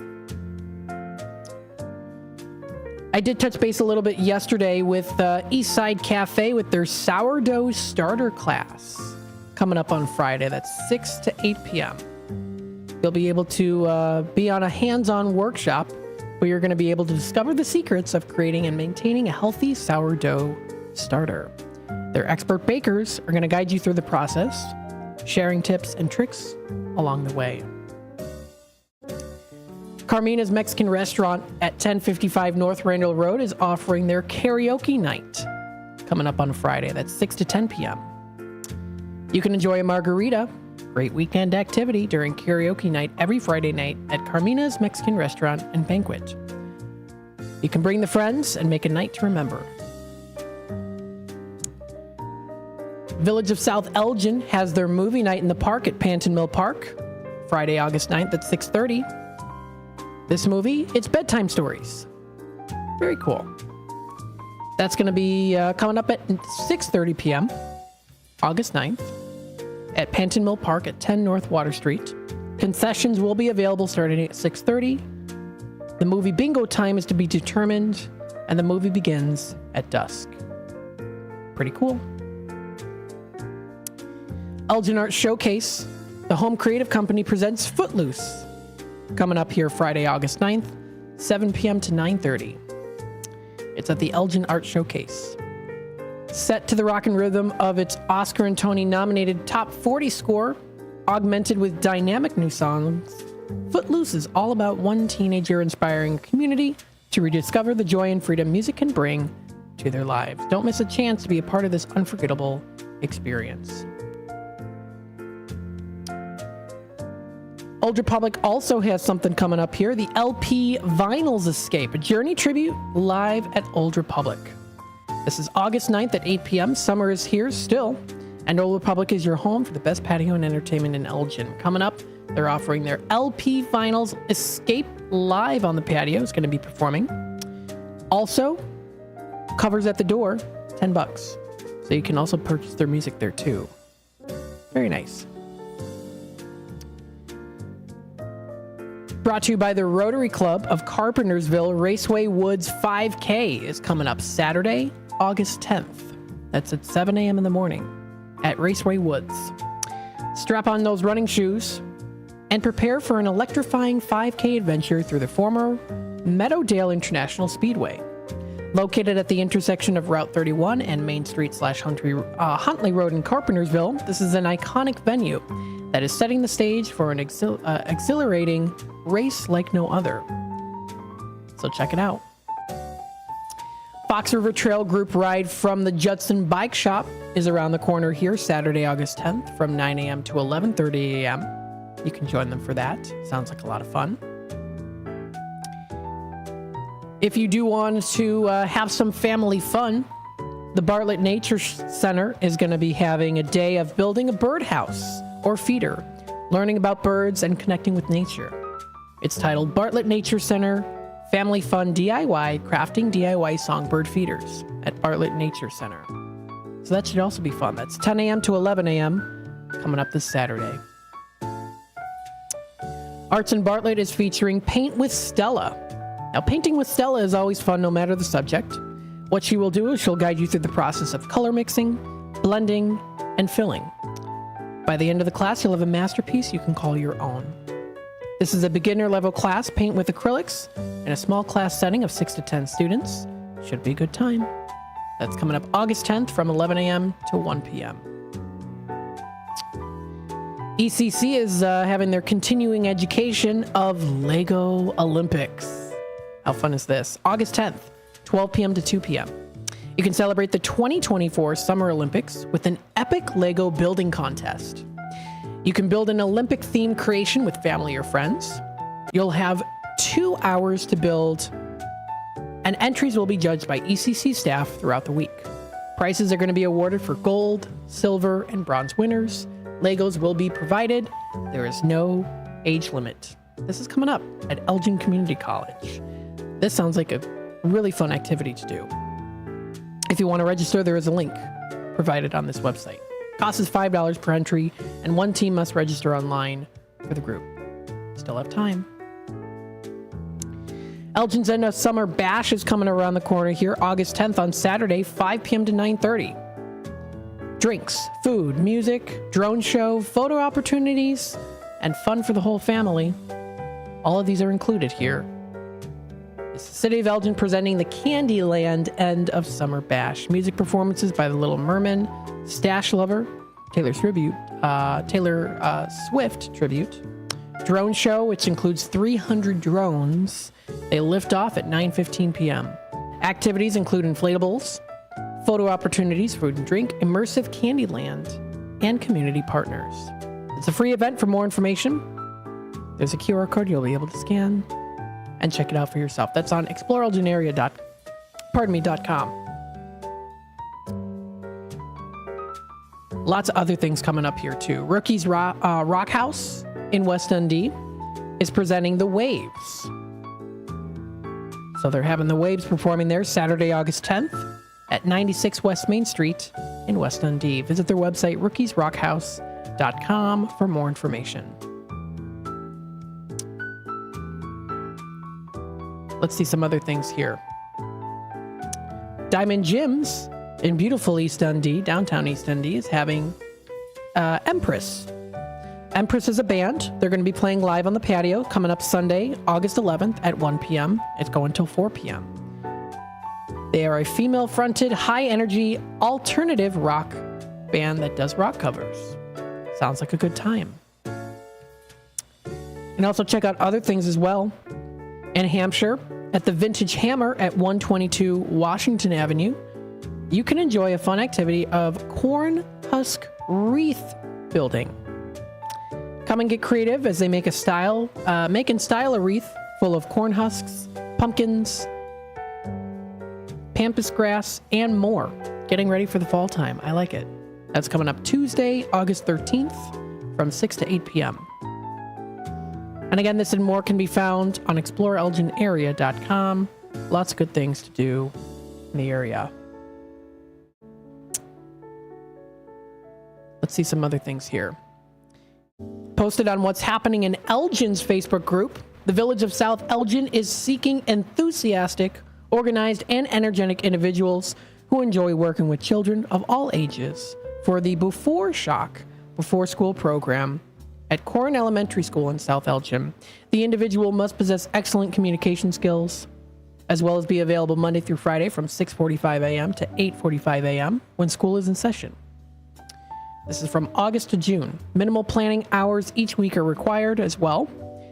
I did touch base a little bit yesterday with Eastside Cafe with their sourdough starter class coming up on Friday. That's 6 to 8 p.m. You'll be able to be on a hands-on workshop where you're going to be able to discover the secrets of creating and maintaining a healthy sourdough starter. Their expert bakers are going to guide you through the process, sharing tips and tricks along the way. Carmina's Mexican Restaurant at 1055 North Randall Road is offering their karaoke night coming up on Friday. That's 6 to 10 p.m. You can enjoy a margarita, great weekend activity during karaoke night every Friday night at Carmina's Mexican Restaurant and Banquet. You can bring the friends and make a night to remember. Village of South Elgin has their movie night in the park at Panton Mill Park, Friday, August 9th at 6:30. This movie, it's bedtime stories. Very cool. That's going to be coming up at 6:30 p.m., August 9th, at Panton Mill Park at 10 North Water Street. Concessions will be available starting at 6:30. The movie bingo time is to be determined, and the movie begins at dusk. Pretty cool. Elgin Art Showcase, the Home Creative Company presents Footloose, coming up here Friday, August 9th, 7 p.m. to 9:30. It's at the Elgin Art Showcase. Set to the rock and rhythm of its Oscar and Tony nominated Top 40 score, augmented with dynamic new songs, Footloose is all about one teenager inspiring a community to rediscover the joy and freedom music can bring to their lives. Don't miss a chance to be a part of this unforgettable experience. Old Republic also has something coming up here, the LP Vinyls Escape, a Journey tribute live at Old Republic. This is August 9th at 8 p.m. Summer is here still, and Old Republic is your home for the best patio and entertainment in Elgin. Coming up, they're offering their LP Vinyls Escape live on the patio. It's going to be performing. Also, covers at the door, $10. So you can also purchase their music there too. Very nice. Brought to you by the Rotary Club of Carpentersville, Raceway Woods 5K is coming up Saturday, August 10th. That's at 7 a.m. in the morning at Raceway Woods. Strap on those running shoes and prepare for an electrifying 5K adventure through the former Meadowdale International Speedway. Located at the intersection of Route 31 and Main Street / Huntley Road in Carpentersville, this is an iconic venue that is setting the stage for an exhilarating race like no other. So check it out. Fox River Trail Group ride from the Judson Bike Shop is around the corner here Saturday, August 10th from 9 a.m. to 11:30 a.m. You can join them for that. Sounds like a lot of fun. If you do want to have some family fun, the Bartlett Nature Center is going to be having a day of building a birdhouse or feeder, learning about birds and connecting with nature. It's titled Bartlett Nature Center Family Fun DIY Crafting DIY Songbird Feeders at Bartlett Nature Center. So that should also be fun. That's 10 a.m. to 11 a.m. coming up this Saturday. Arts in Bartlett is featuring Paint with Stella. Now, painting with Stella is always fun no matter the subject. What she will do is she'll guide you through the process of color mixing, blending, and filling. By the end of the class, you'll have a masterpiece you can call your own. This is a beginner level class, paint with acrylics, in a small class setting of 6 to 10 students. Should be a good time. That's coming up August 10th from 11 a.m. to 1 p.m. ECC is having their continuing education of Lego Olympics. How fun is this? August 10th, 12 p.m. to 2 p.m. You can celebrate the 2024 Summer Olympics with an epic Lego building contest. You can build an Olympic-themed creation with family or friends. You'll have 2 hours to build, and entries will be judged by ECC staff throughout the week. Prizes are going to be awarded for gold, silver, and bronze winners. Legos will be provided. There is no age limit. This is coming up at Elgin Community College. This sounds like a really fun activity to do. If you want to register, there is a link provided on this website. Cost is $5 per entry, and one team must register online for the group. Still have time. Elgin's End of Summer Bash is coming around the corner here, August 10th on Saturday, 5 p.m. to 9:30. Drinks, food, music, drone show, photo opportunities, and fun for the whole family. All of these are included here. It's the City of Elgin presenting the Candyland End of Summer Bash. Music performances by the Little Mermen, Stash Lover, Taylor Swift tribute. Drone show, which includes 300 drones. They lift off at 9:15 p.m. Activities include inflatables, photo opportunities, food and drink, immersive Candyland, and community partners. It's a free event. For more information, there's a QR code you'll be able to scan and check it out for yourself. That's on exploreelginaria.com. Lots of other things coming up here too. Rookies Rock House in West Dundee is presenting The Waves. So they're having The Waves performing there Saturday, August 10th at 96 West Main Street in West Dundee. Visit their website, rookiesrockhouse.com, for more information. Let's see some other things here. Diamond Gyms in beautiful East Dundee, downtown East Dundee, is having Empress. Empress is a band. They're going to be playing live on the patio coming up Sunday, August 11th at 1 p.m. It's going till 4 p.m. They are a female-fronted, high-energy, alternative rock band that does rock covers. Sounds like a good time. And also check out other things as well. In Hampshire, at the Vintage Hammer at 122 Washington Avenue, you can enjoy a fun activity of corn husk wreath building. Come and get creative as they make and style a wreath full of corn husks, pumpkins, pampas grass, and more. Getting ready for the fall time. I like it. That's coming up Tuesday, August 13th from 6 to 8 p.m. And again, this and more can be found on exploreelginaria.com. Lots of good things to do in the area. Let's see some other things here. Posted on what's happening in Elgin's Facebook group, the Village of South Elgin is seeking enthusiastic, organized, and energetic individuals who enjoy working with children of all ages for the Before Shock Before School program at Corn Elementary School in South Elgin. The individual must possess excellent communication skills, as well as be available Monday through Friday from 6:45 a.m. to 8:45 a.m. when school is in session. This is from August to June. Minimal planning hours each week are required as well.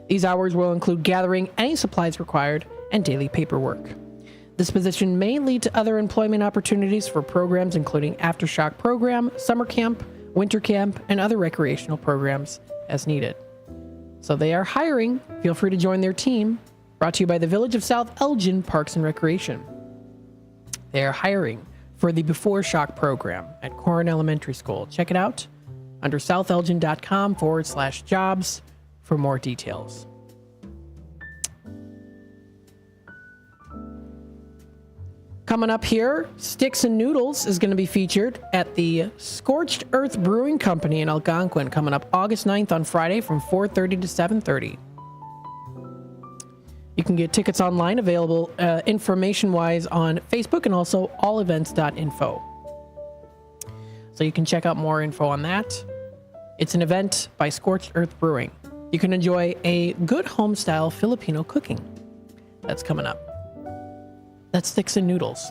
These hours will include gathering any supplies required and daily paperwork. This position may lead to other employment opportunities for programs including Aftershock program, summer camp, winter camp, and other recreational programs as needed. So they are hiring. Feel free to join their team. Brought to you by the Village of South Elgin Parks and Recreation. They are hiring for the Before Shock program at Corn Elementary School. Check it out under southelgin.com/jobs for more details. Coming up here, Sticks and Noodles is going to be featured at the Scorched Earth Brewing Company in Algonquin, coming up August 9th on Friday from 4:30 to 7:30. You can get tickets online, available information-wise on Facebook and also allevents.info. So you can check out more info on that. It's an event by Scorched Earth Brewing. You can enjoy a good home-style Filipino cooking. That's coming up. That's Sticks and Noodles.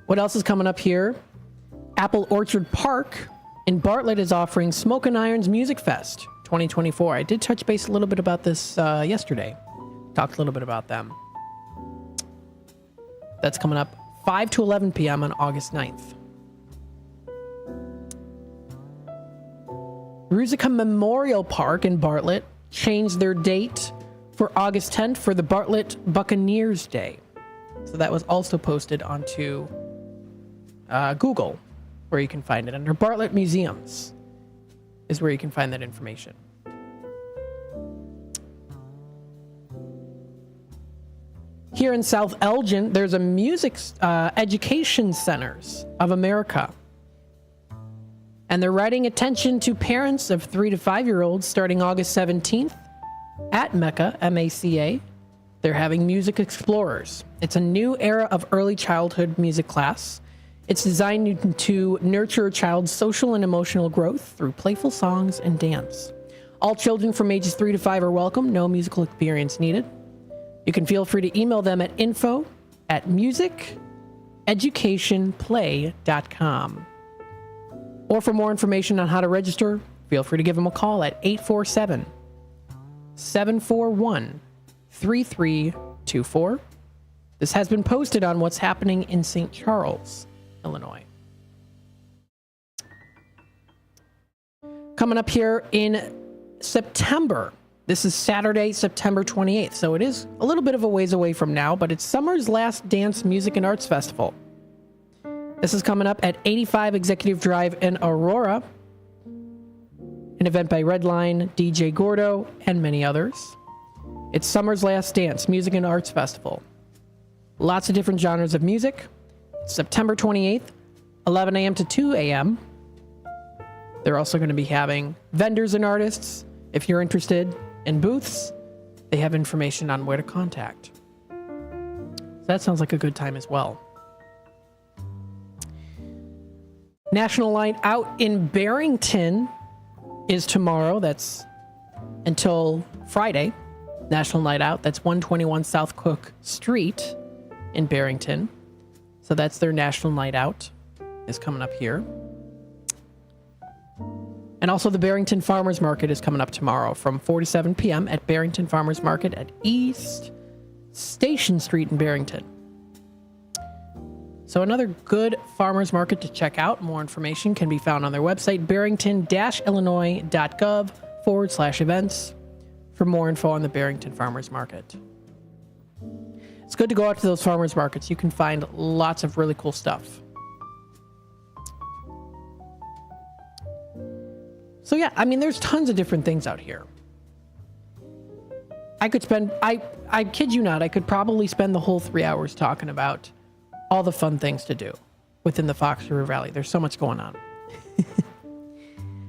What else is coming up here? Apple Orchard Park in Bartlett is offering Smoke and Irons Music Fest 2024. I did touch base a little bit about this yesterday. Talked a little bit about them. That's coming up 5 to 11 p.m. on August 9th. Ruzica Memorial Park in Bartlett changed their date for August 10th for the Bartlett Buccaneers Day. So that was also posted onto Google, where you can find it under Bartlett Museums. is where you can find that information. Here in South Elgin, there's a Music Education Centers of America. And they're writing attention to parents of 3 to 5-year-olds starting August 17th at Mecca, M-A-C-A. They're having Music Explorers. It's a new era of early childhood music class. It's designed to nurture a child's social and emotional growth through playful songs and dance. All children from ages 3 to 5 are welcome. No musical experience needed. You can feel free to email them at info@musiceducationplay.com. Or for more information on how to register, feel free to give them a call at 847-741-3324. This has been posted on what's happening in St. Charles, Illinois. Coming up here in September, this is Saturday, September 28th, so it is a little bit of a ways away from now, but it's Summer's Last Dance Music and Arts Festival. This is coming up at 85 Executive Drive in Aurora, an event by Redline, DJ Gordo, and many others. It's Summer's Last Dance Music and Arts Festival. Lots of different genres of music. September 28th, 11 a.m. to 2 a.m. They're also going to be having vendors and artists. If you're interested in booths, they have information on where to contact. So that sounds like a good time as well. National Night Out in Barrington is tomorrow. That's until Friday. National Night Out. That's 121 South Cook Street in Barrington. So that's their National Night Out. Is coming up here. And also the Barrington Farmers Market is coming up tomorrow from 4 to 7 p.m. at Barrington Farmers Market at East Station Street in Barrington. So another good farmers market to check out. More information can be found on their website, barrington-illinois.gov/events for more info on the Barrington Farmers Market. It's good to go out to those farmers markets. You can find lots of really cool stuff. So yeah, I mean, there's tons of different things out here. I kid you not, I could probably spend the whole 3 hours talking about all the fun things to do within the Fox River Valley. There's so much going on.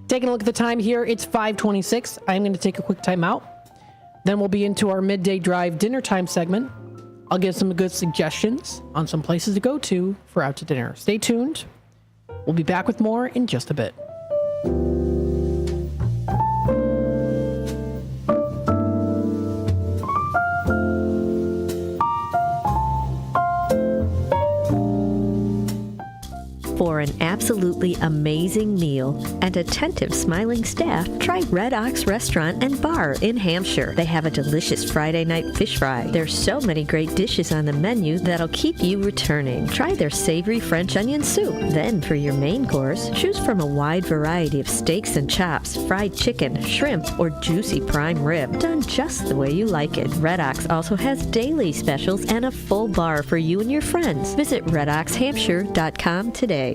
Taking a look at the time here, it's 5:26. I'm going to take a quick time out. Then we'll be into our midday drive dinner time segment. I'll give some good suggestions on some places to go to for out to dinner. Stay tuned. We'll be back with more in just a bit. For an absolutely amazing meal and attentive smiling staff, try Red Ox Restaurant and Bar in Hampshire. They have a delicious Friday night fish fry. There's so many great dishes on the menu that'll keep you returning. Try their savory French onion soup. Then for your main course, choose from a wide variety of steaks and chops, fried chicken, shrimp, or juicy prime rib, done just the way you like it. Red Ox also has daily specials and a full bar for you and your friends. Visit redoxhampshire.com today.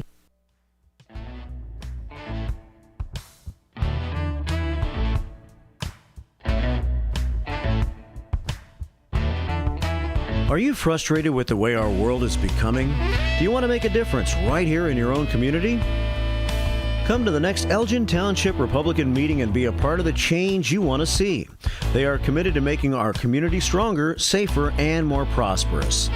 Are you frustrated with the way our world is becoming? Do you want to make a difference right here in your own community? Come to the next Elgin Township Republican meeting and be a part of the change you want to see. They are committed to making our community stronger, safer, and more prosperous.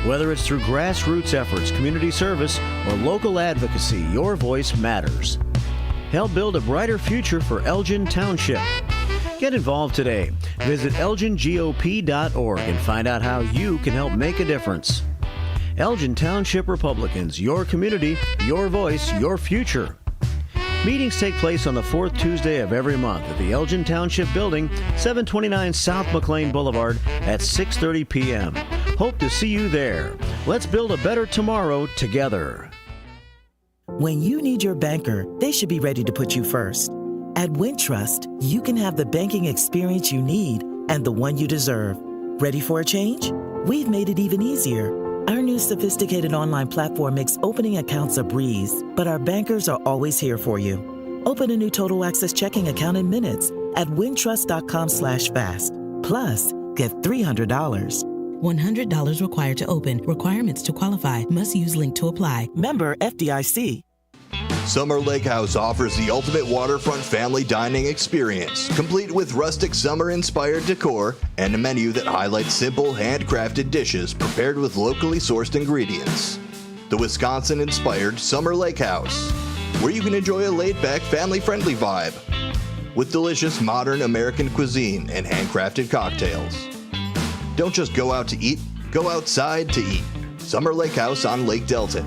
Whether it's through grassroots efforts, community service, or local advocacy, your voice matters. Help build a brighter future for Elgin Township. Get involved today. Visit elgingop.org and find out how you can help make a difference. Elgin Township Republicans, your community, your voice, your future. Meetings take place on the fourth Tuesday of every month at the Elgin Township Building, 729 South McLean Boulevard at 6:30 p.m. Hope to see you there. Let's build a better tomorrow together. When you need your banker, they should be ready to put you first. At Wintrust, you can have the banking experience you need and the one you deserve. Ready for a change? We've made it even easier. Our new sophisticated online platform makes opening accounts a breeze, but our bankers are always here for you. Open a new Total Access checking account in minutes at wintrust.com/fast. Plus, get $300. $100 required to open. Requirements to qualify. Must use link to apply. Member FDIC. Summer Lake House offers the ultimate waterfront family dining experience, complete with rustic summer-inspired decor and a menu that highlights simple, handcrafted dishes prepared with locally sourced ingredients. The Wisconsin-inspired Summer Lake House, where you can enjoy a laid-back, family-friendly vibe with delicious modern American cuisine and handcrafted cocktails. Don't just go out to eat, go outside to eat. Summer Lake House on Lake Delton.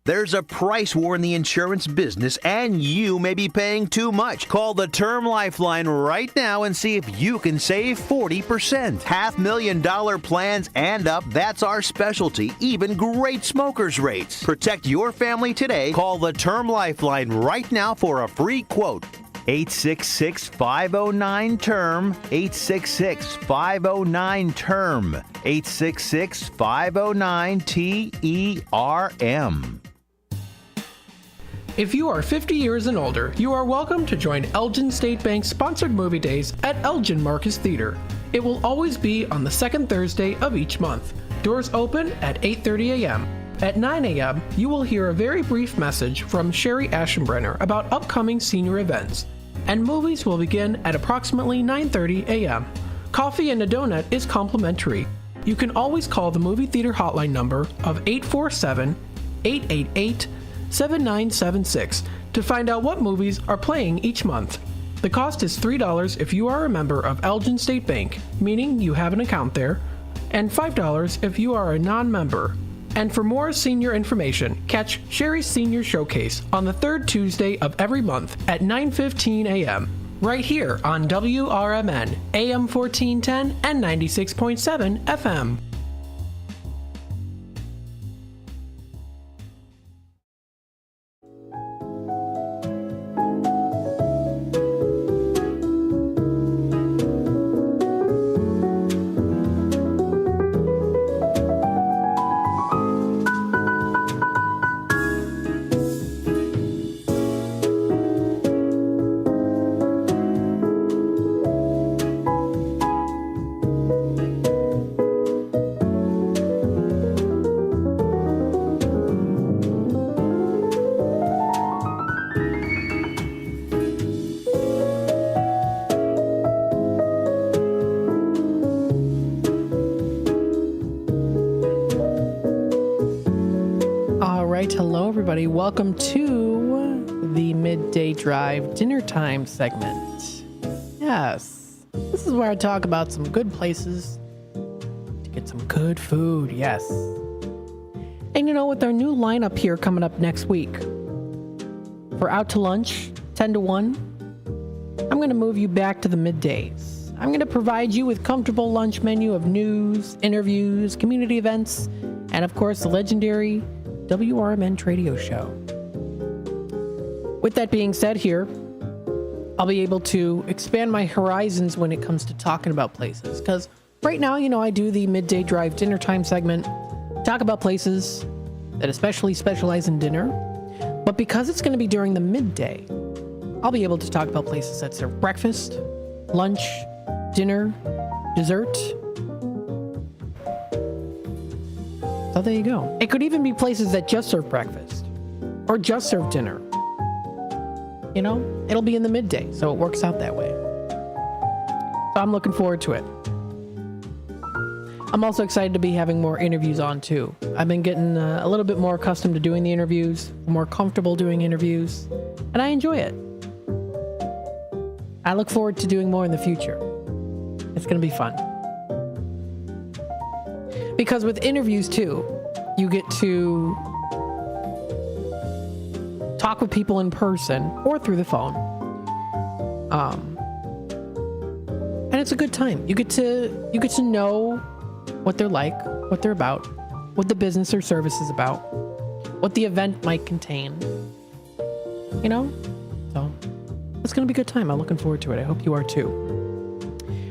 There's a price war in the insurance business, and you may be paying too much. Call the Term Lifeline right now and see if you can save 40%. $500,000 plans and up, that's our specialty. Even great smokers' rates. Protect your family today. Call the Term Lifeline right now for a free quote. 866-509-TERM, 866-509-TERM, 866-509-TERM. If you are 50 years and older, you are welcome to join Elgin State Bank's sponsored movie days at Elgin Marcus Theater. It will always be on the second Thursday of each month. Doors open at 8:30 a.m. At 9 a.m., you will hear a very brief message from Sherry Aschenbrenner about upcoming senior events, and movies will begin at approximately 9:30 a.m. Coffee and a donut is complimentary. You can always call the movie theater hotline number of 847-888-7976 to find out what movies are playing each month. The cost is $3 if you are a member of Elgin State Bank, meaning you have an account there, and $5 if you are a non-member. And for more senior information, catch Sherry's Senior Showcase on the third Tuesday of every month at 9:15 a.m. right here on WRMN, AM 1410 and 96.7 FM. Hello, everybody. Welcome to the Midday Drive Dinner Time segment. Yes, this is where I talk about some good places to get some good food. Yes. And you know, with our new lineup here coming up next week, for Out to Lunch, 10 to 1, I'm going to move you back to the middays. I'm going to provide you with comfortable lunch menu of news, interviews, community events, and of course, the legendary WRMN Radio Show. With that being said here, I'll be able to expand my horizons when it comes to talking about places. Because right now, you know, I do the Midday Drive Dinner Time segment, talk about places that especially specialize in dinner. But because it's going to be during the midday, I'll be able to talk about places that serve breakfast, lunch, dinner, dessert. So there you go. It could even be places that just serve breakfast or just serve dinner. You know, it'll be in the midday, so it works out that way. So I'm looking forward to it. I'm also excited to be having more interviews on too. I've been getting a little bit more accustomed to doing the interviews, more comfortable doing interviews, and I enjoy it. I look forward to doing more in the future. It's going to be fun. Because with interviews too, you get to talk with people in person or through the phone. And it's a good time. You get to know what they're like, what they're about, what the business or service is about, what the event might contain. You know? So it's going to be a good time. I'm looking forward to it. I hope you are too.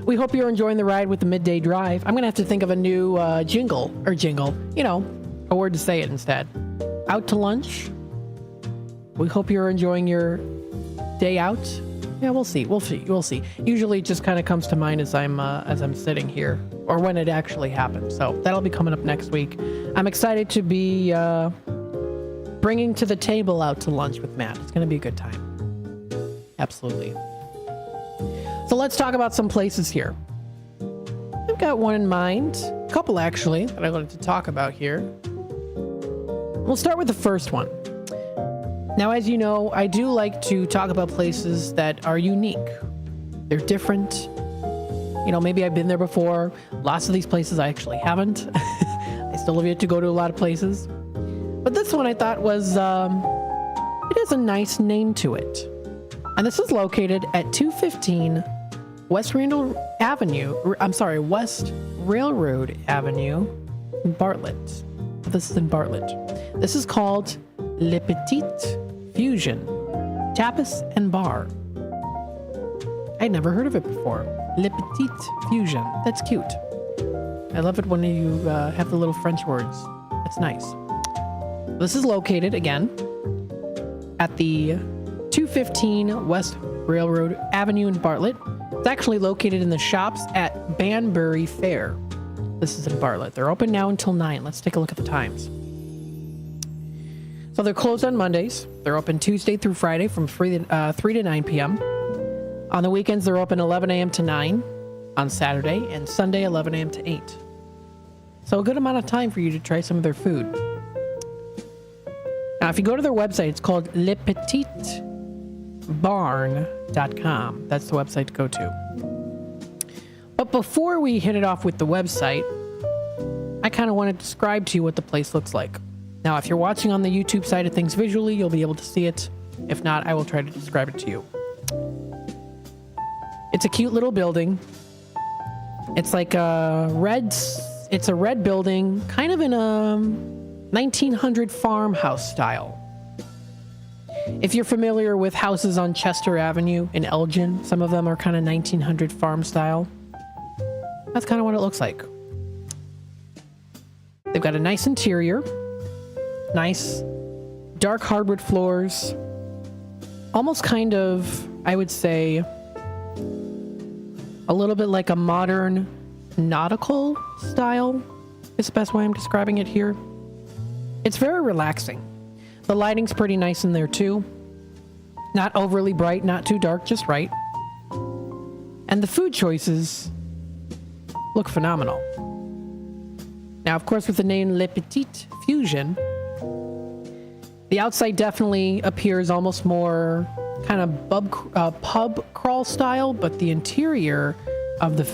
We hope you're enjoying the ride with the Midday Drive. I'm going to have to think of a new jingle, you know, a word to say it instead. Out to lunch, We hope you're enjoying your day out. Yeah, we'll see. Usually it just kind of comes to mind as I'm sitting here, or when it actually happens. So that'll be coming up next week. I'm excited to be bringing to the table out to lunch with Matt. It's going to be a good time. Absolutely. So let's talk about some places here. I've got one in mind, a couple actually, that I wanted to talk about here. We'll start with the first one. Now, as you know, I do like to talk about places that are unique. They're different. You know, maybe I've been there before. Lots of these places I actually haven't. I still have yet to go to a lot of places. But this one I thought was, it has a nice name to it. And this is located at 215 West Railroad Avenue in Bartlett. This is in Bartlett. This is called Le Petit Fusion Tapas and Bar. I'd never heard of it before. Le Petit Fusion. That's cute. I love it when you have the little French words. That's nice. This is located, again, at the 215 West Railroad Avenue in Bartlett. It's actually located in the shops at Banbury Fair. This is in Bartlett. They're open now until 9. Let's take a look at the times. So they're closed on Mondays. They're open Tuesday through Friday from 3 to 9 p.m. On the weekends, they're open 11 a.m. to 9 on Saturday, and Sunday 11 a.m. to 8. So a good amount of time for you to try some of their food. Now, if you go to their website, it's called LePetitBarn.com. That's the website to go to. But before we hit it off with the website, I kind of want to describe to you what the place looks like. Now, if you're watching on the YouTube side of things visually, you'll be able to see it. If not, I will try to describe it to you. It's a cute little building. It's like it's a red building, kind of in a 1900 farmhouse style. If you're familiar with houses on Chester Avenue in Elgin, some of them are kind of 1900 farm style. That's kind of what it looks like. They've got a nice interior, nice dark hardwood floors, almost kind of, I would say, a little bit like a modern nautical style is the best way I'm describing it here. It's very relaxing. The lighting's pretty nice in there too. Not overly bright, not too dark, just right. And the food choices look phenomenal. Now, of course, with the name Le Petit Fusion, the outside definitely appears almost more kind of pub crawl style, but the interior of the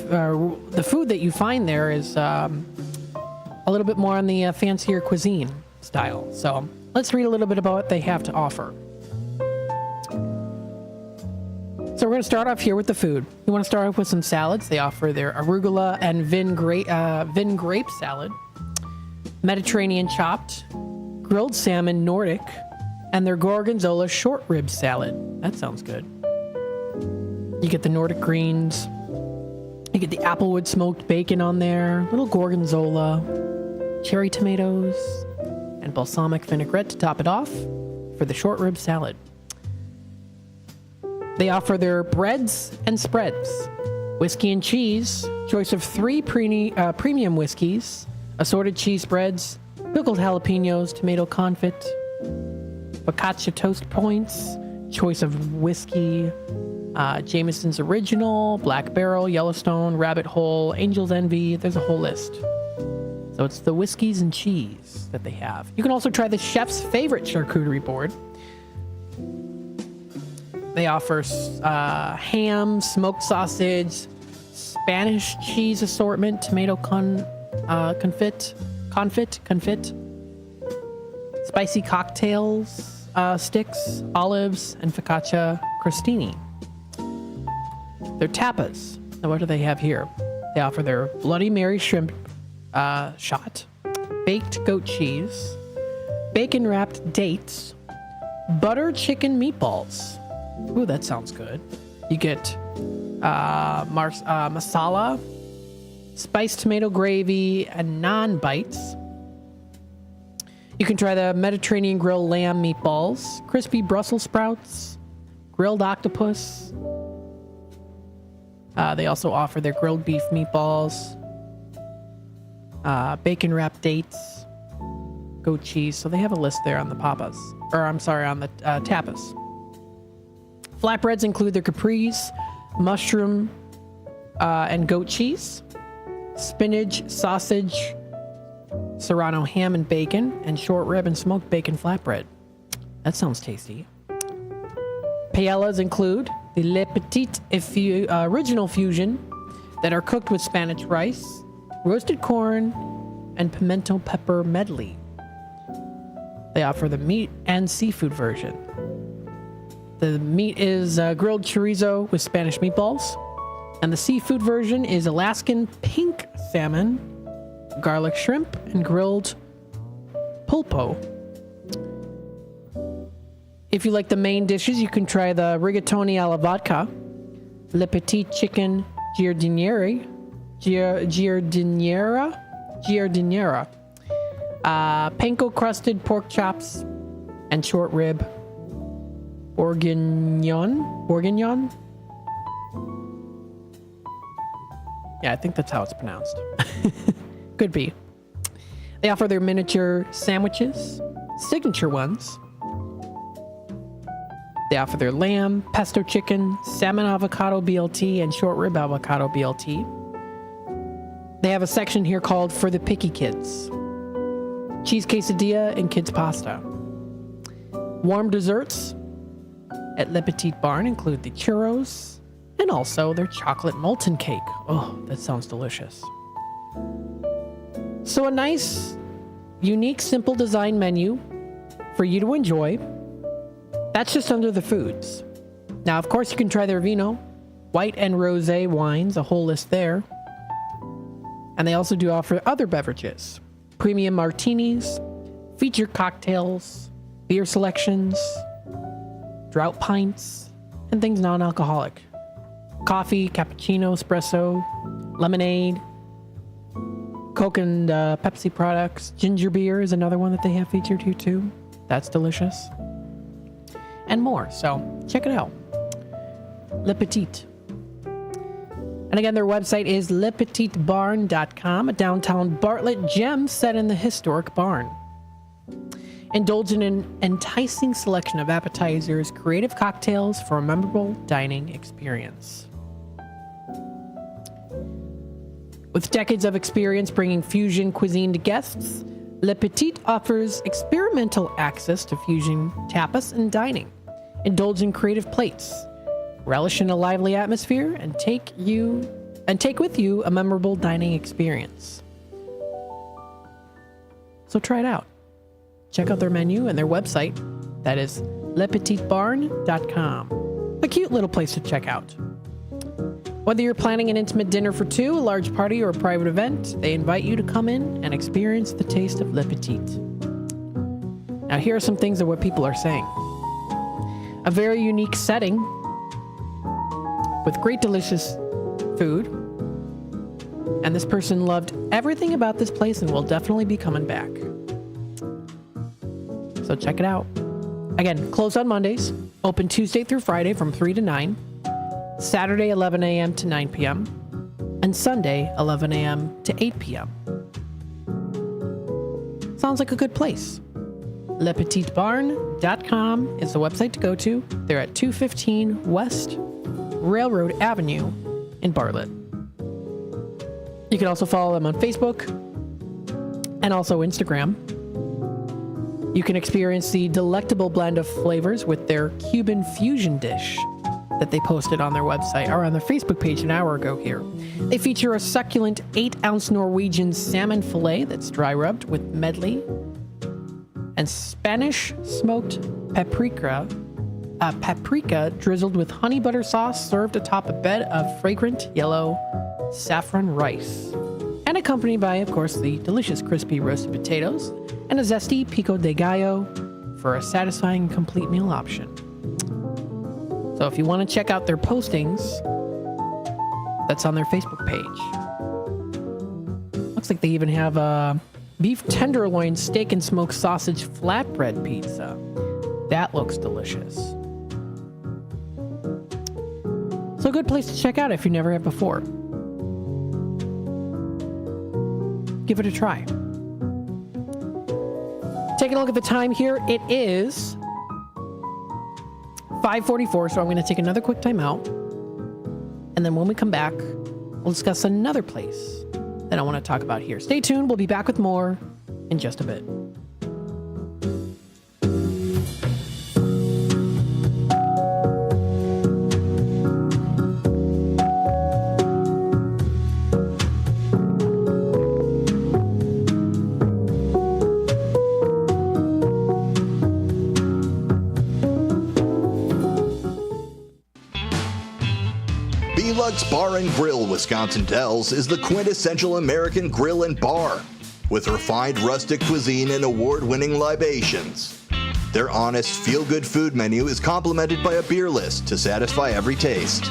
food that you find there is a little bit more on the fancier cuisine style. So let's read a little bit about what they have to offer. So we're going to start off here with the food. You want to start off with some salads. They offer their arugula and vin grape salad, Mediterranean chopped, grilled salmon Nordic, and their gorgonzola short rib salad. That sounds good. You get the Nordic greens. You get the applewood smoked bacon on there, little gorgonzola, cherry tomatoes, and balsamic vinaigrette to top it off for the short rib salad. They offer their breads and spreads, whiskey and cheese, choice of 3 premium whiskeys, assorted cheese spreads, pickled jalapenos, tomato confit, focaccia toast points, choice of whiskey, Jameson's Original, Black Barrel, Yellowstone, Rabbit Hole, Angel's Envy. There's a whole list. So it's the whiskeys and cheese that they have. You can also try the chef's favorite charcuterie board. They offer ham, smoked sausage, Spanish cheese assortment, tomato confit, spicy cocktails, sticks, olives, and focaccia crostini. Their tapas. Now, what do they have here? They offer their Bloody Mary shrimp shot, baked goat cheese, bacon-wrapped dates, butter chicken meatballs. Ooh, that sounds good. You get masala, spiced tomato gravy, and naan bites. You You can try the Mediterranean grill lamb meatballs, crispy Brussels sprouts, grilled octopus. They also offer their grilled beef meatballs, bacon wrapped dates, goat cheese. So they have a list there on the tapas. Flatbreads include their capris, mushroom, and goat cheese, spinach, sausage, serrano ham and bacon, and short rib and smoked bacon flatbread. That sounds tasty. Paellas include the Le Petit original fusion that are cooked with Spanish rice, roasted corn, and pimento pepper medley. They offer the meat and seafood version. The meat is grilled chorizo with Spanish meatballs, and the seafood version is Alaskan pink salmon, garlic shrimp, and grilled pulpo. If you like the main dishes, you can try the rigatoni alla vodka, Le Petit chicken giardiniera, panko crusted pork chops, and short rib bourguignon. Yeah, I think that's how it's pronounced. Could be. They offer their miniature sandwiches, signature ones. They offer their lamb, pesto chicken, salmon avocado BLT, and short rib avocado BLT. They have a section here called For the Picky Kids. Cheese quesadilla and kids pasta. Warm desserts at Le Petit Barn include the churros and also their chocolate molten cake. Oh, that sounds delicious. So a nice, unique, simple design menu for you to enjoy. That's just under the foods. Now, of course, you can try their vino, white and rosé wines, a whole list there. And they also do offer other beverages, premium martinis, featured cocktails, beer selections, drought pints, and things non-alcoholic. Coffee, cappuccino, espresso, lemonade, Coke and Pepsi products. Ginger beer is another one that they have featured here too. That's delicious. And more, so check it out. Le Petit. And again, their website is lepetitbarn.com, a downtown Bartlett gem set in the historic barn. Indulge in an enticing selection of appetizers, creative cocktails for a memorable dining experience. With decades of experience bringing fusion cuisine to guests, Le Petit offers experimental access to fusion tapas and dining. Indulge in creative plates, relish in a lively atmosphere, and take with you a memorable dining experience. So try it out. Check out their menu and their website. That is lepetitbarn.com. A cute little place to check out. Whether you're planning an intimate dinner for two, a large party, or a private event, they invite you to come in and experience the taste of Le Petit. Now, here are some things of what people are saying. A very unique setting with great delicious food. And this person loved everything about this place and will definitely be coming back. So check it out. Again, closed on Mondays, open Tuesday through Friday from 3 to 9, Saturday 11 a.m. to 9 p.m., and Sunday 11 a.m. to 8 p.m. Sounds like a good place. lepetitbarn.com is the website to go to. They're at 215 West Railroad Avenue in Bartlett. You can also follow them on Facebook and also Instagram. You can experience the delectable blend of flavors with their Cuban fusion dish that they posted on their website or on their Facebook page an hour ago here. They feature a succulent 8-ounce Norwegian salmon fillet that's dry rubbed with medley and Spanish smoked paprika drizzled with honey butter sauce served atop a bed of fragrant yellow saffron rice. And accompanied by, of course, the delicious crispy roasted potatoes and a zesty pico de gallo for a satisfying complete meal option. So if you want to check out their postings, that's on their Facebook page. Looks like they even have beef tenderloin steak and smoked sausage flatbread pizza. That looks delicious. So a good place to check out if you never have before. Give it a try. Taking a look at the time here, it is 5:44, so I'm going to take another quick time out. And then when we come back, we'll discuss another place that I want to talk about here. Stay tuned. We'll be back with more in just a bit. Lux Bar and Grill, Wisconsin tells, is the quintessential American grill and bar, with refined rustic cuisine and award-winning libations. Their honest, feel-good food menu is complemented by a beer list to satisfy every taste.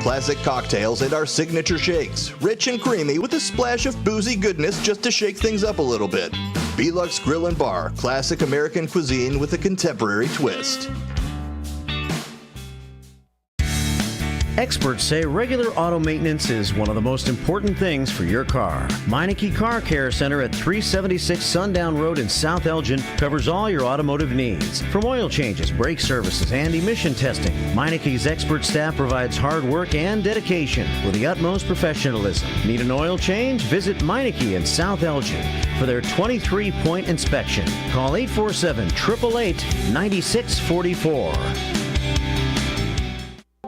Classic cocktails and our signature shakes, rich and creamy with a splash of boozy goodness just to shake things up a little bit. Lux Grill and Bar, classic American cuisine with a contemporary twist. Experts say regular auto maintenance is one of the most important things for your car. Meineke Car Care Center at 376 Sundown Road in South Elgin covers all your automotive needs. From oil changes, brake services, and emission testing, Meineke's expert staff provides hard work and dedication with the utmost professionalism. Need an oil change? Visit Meineke in South Elgin for their 23-point inspection. Call 847-888-9644.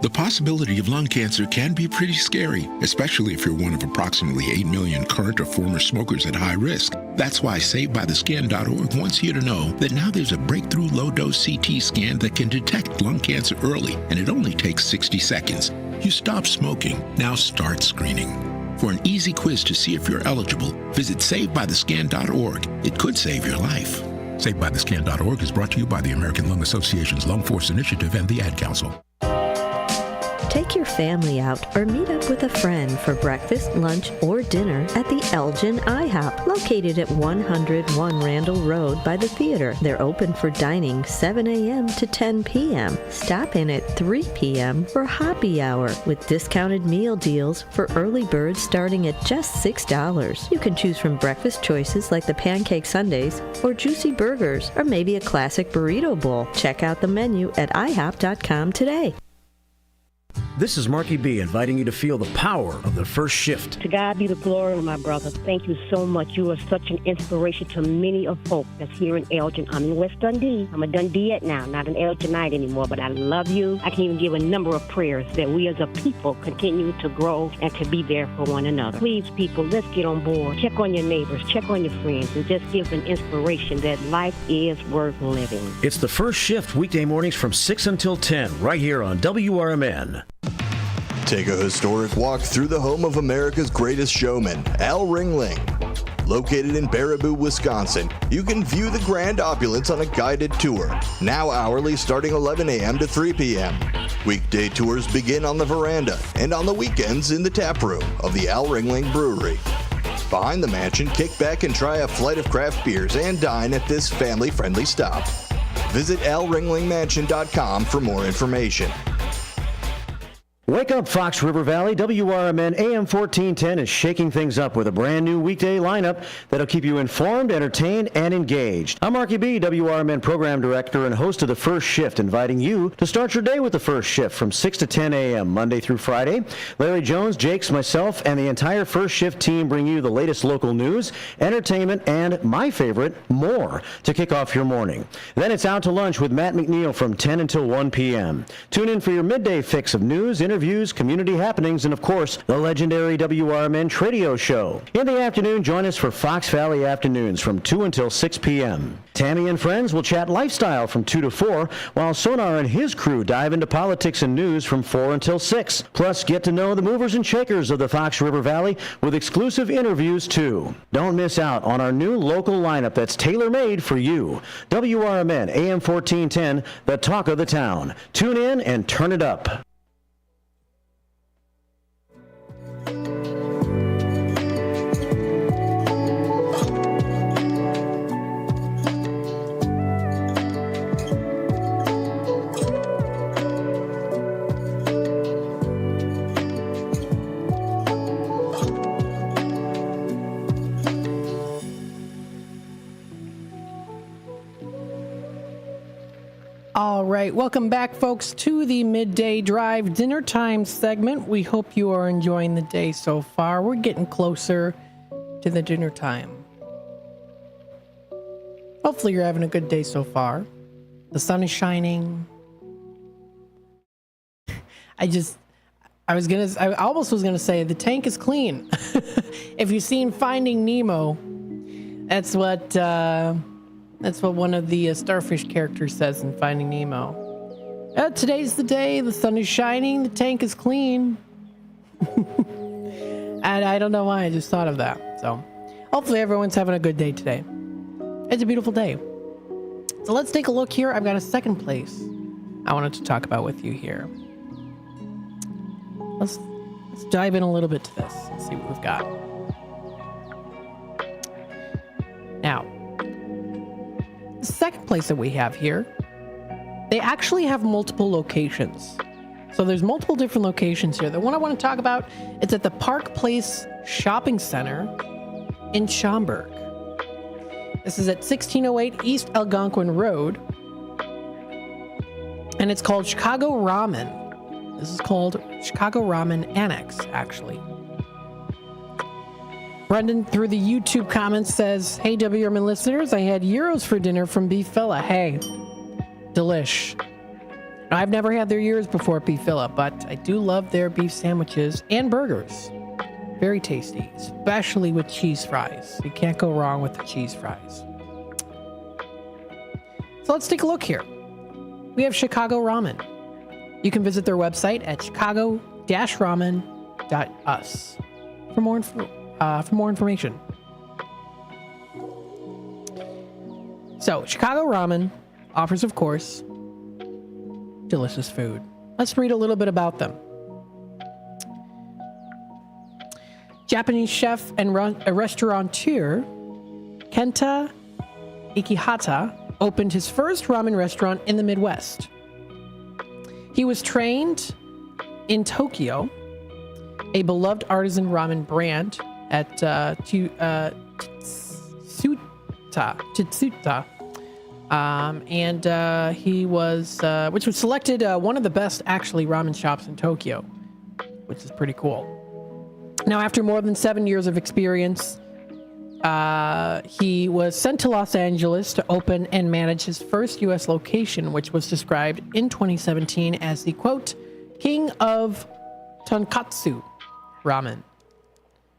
The possibility of lung cancer can be pretty scary, especially if you're one of approximately 8 million current or former smokers at high risk. That's why SaveByTheScan.org wants you to know that now there's a breakthrough low-dose CT scan that can detect lung cancer early, and it only takes 60 seconds. You stop smoking, now start screening. For an easy quiz to see if you're eligible, visit SaveByTheScan.org. It could save your life. SaveByTheScan.org is brought to you by the American Lung Association's Lung Force Initiative and the Ad Council. Take your family out or meet up with a friend for breakfast, lunch, or dinner at the Elgin IHOP, located at 101 Randall Road by the theater. They're open for dining 7 a.m. to 10 p.m. Stop in at 3 p.m. for happy hour with discounted meal deals for early birds starting at just $6. You can choose from breakfast choices like the pancake sundaes or juicy burgers or maybe a classic burrito bowl. Check out the menu at ihop.com today. This is Marky B inviting you to feel the power of the first shift. To God be the glory, my brother. Thank you so much. You are such an inspiration to many of folk that's here in Elgin. I'm in West Dundee. I'm a Dundeeite now, not an Elginite anymore, but I love you. I can even give a number of prayers that we as a people continue to grow and to be there for one another. Please, people, let's get on board. Check on your neighbors, check on your friends, and just give an inspiration that life is worth living. It's the first shift weekday mornings from 6 until 10, right here on WRMN. Take a historic walk through the home of America's greatest showman, Al Ringling. Located in Baraboo, Wisconsin, you can view the grand opulence on a guided tour, now hourly starting 11 a.m. to 3 p.m. Weekday tours begin on the veranda and on the weekends in the tap room of the Al Ringling Brewery. Behind the mansion, kick back and try a flight of craft beers and dine at this family-friendly stop. Visit alringlingmansion.com for more information. Wake up, Fox River Valley. WRMN AM 1410 is shaking things up with a brand new weekday lineup that'll keep you informed, entertained, and engaged. I'm Marky B, WRMN Program Director and host of The First Shift, inviting you to start your day with The First Shift from 6 to 10 a.m. Monday through Friday. Larry Jones, Jakes, myself, and the entire First Shift team bring you the latest local news, entertainment, and, my favorite, more to kick off your morning. Then it's out to lunch with Matt McNeil from 10 until 1 p.m. Tune in for your midday fix of news, interviews, community happenings, and of course, the legendary WRMN Tradio Show. In the afternoon, join us for Fox Valley Afternoons from 2 until 6 p.m. Tammy and friends will chat lifestyle from 2 to 4, while Sonar and his crew dive into politics and news from 4 until 6. Plus, get to know the movers and shakers of the Fox River Valley with exclusive interviews, too. Don't miss out on our new local lineup that's tailor-made for you. WRMN AM 1410, the talk of the town. Tune in and turn it up. right, welcome back, folks, to the Midday Drive Dinner Time segment. We hope you are enjoying the day so far. We're getting closer to the dinner time. Hopefully you're having a good day so far. The sun is shining. I almost was gonna say the tank is clean. If you've seen Finding Nemo, that's what one of the starfish characters says in Finding Nemo. Today's the day. The sun is shining. The tank is clean. And I don't know why I just thought of that. So hopefully everyone's having a good day today. It's a beautiful day. So let's take a look here. I've got a second place I wanted to talk about with you here. Let's dive in a little bit to this and see what we've got. Now, the second place that we have here, they actually have multiple locations. So there's multiple different locations here. The one I want to talk about is at the Park Place Shopping Center in Schaumburg. This is at 1608 East Algonquin Road. And it's called Chicago Ramen. This is called Chicago Ramen Annex, actually. Brendan, through the YouTube comments, says, "Hey, WRMN listeners, I had gyros for dinner from Beef Filla. Hey, delish. Now, I've never had their gyros before at Beef Filla, but I do love their beef sandwiches and burgers. Very tasty, especially with cheese fries. You can't go wrong with the cheese fries." So let's take a look here. We have Chicago Ramen. You can visit their website at chicago-ramen.us for more information. So, Chicago Ramen offers, of course, delicious food. Let's read a little bit about them. Japanese chef and restaurateur Kenta Ikihata opened his first ramen restaurant in the Midwest. He was trained in Tokyo, a beloved artisan ramen brand at Chitsuta, and he was, which was selected one of the best, actually, ramen shops in Tokyo, which is pretty cool. Now, after more than 7 years of experience, he was sent to Los Angeles to open and manage his first U.S. location, which was described in 2017 as the, quote, king of tonkatsu ramen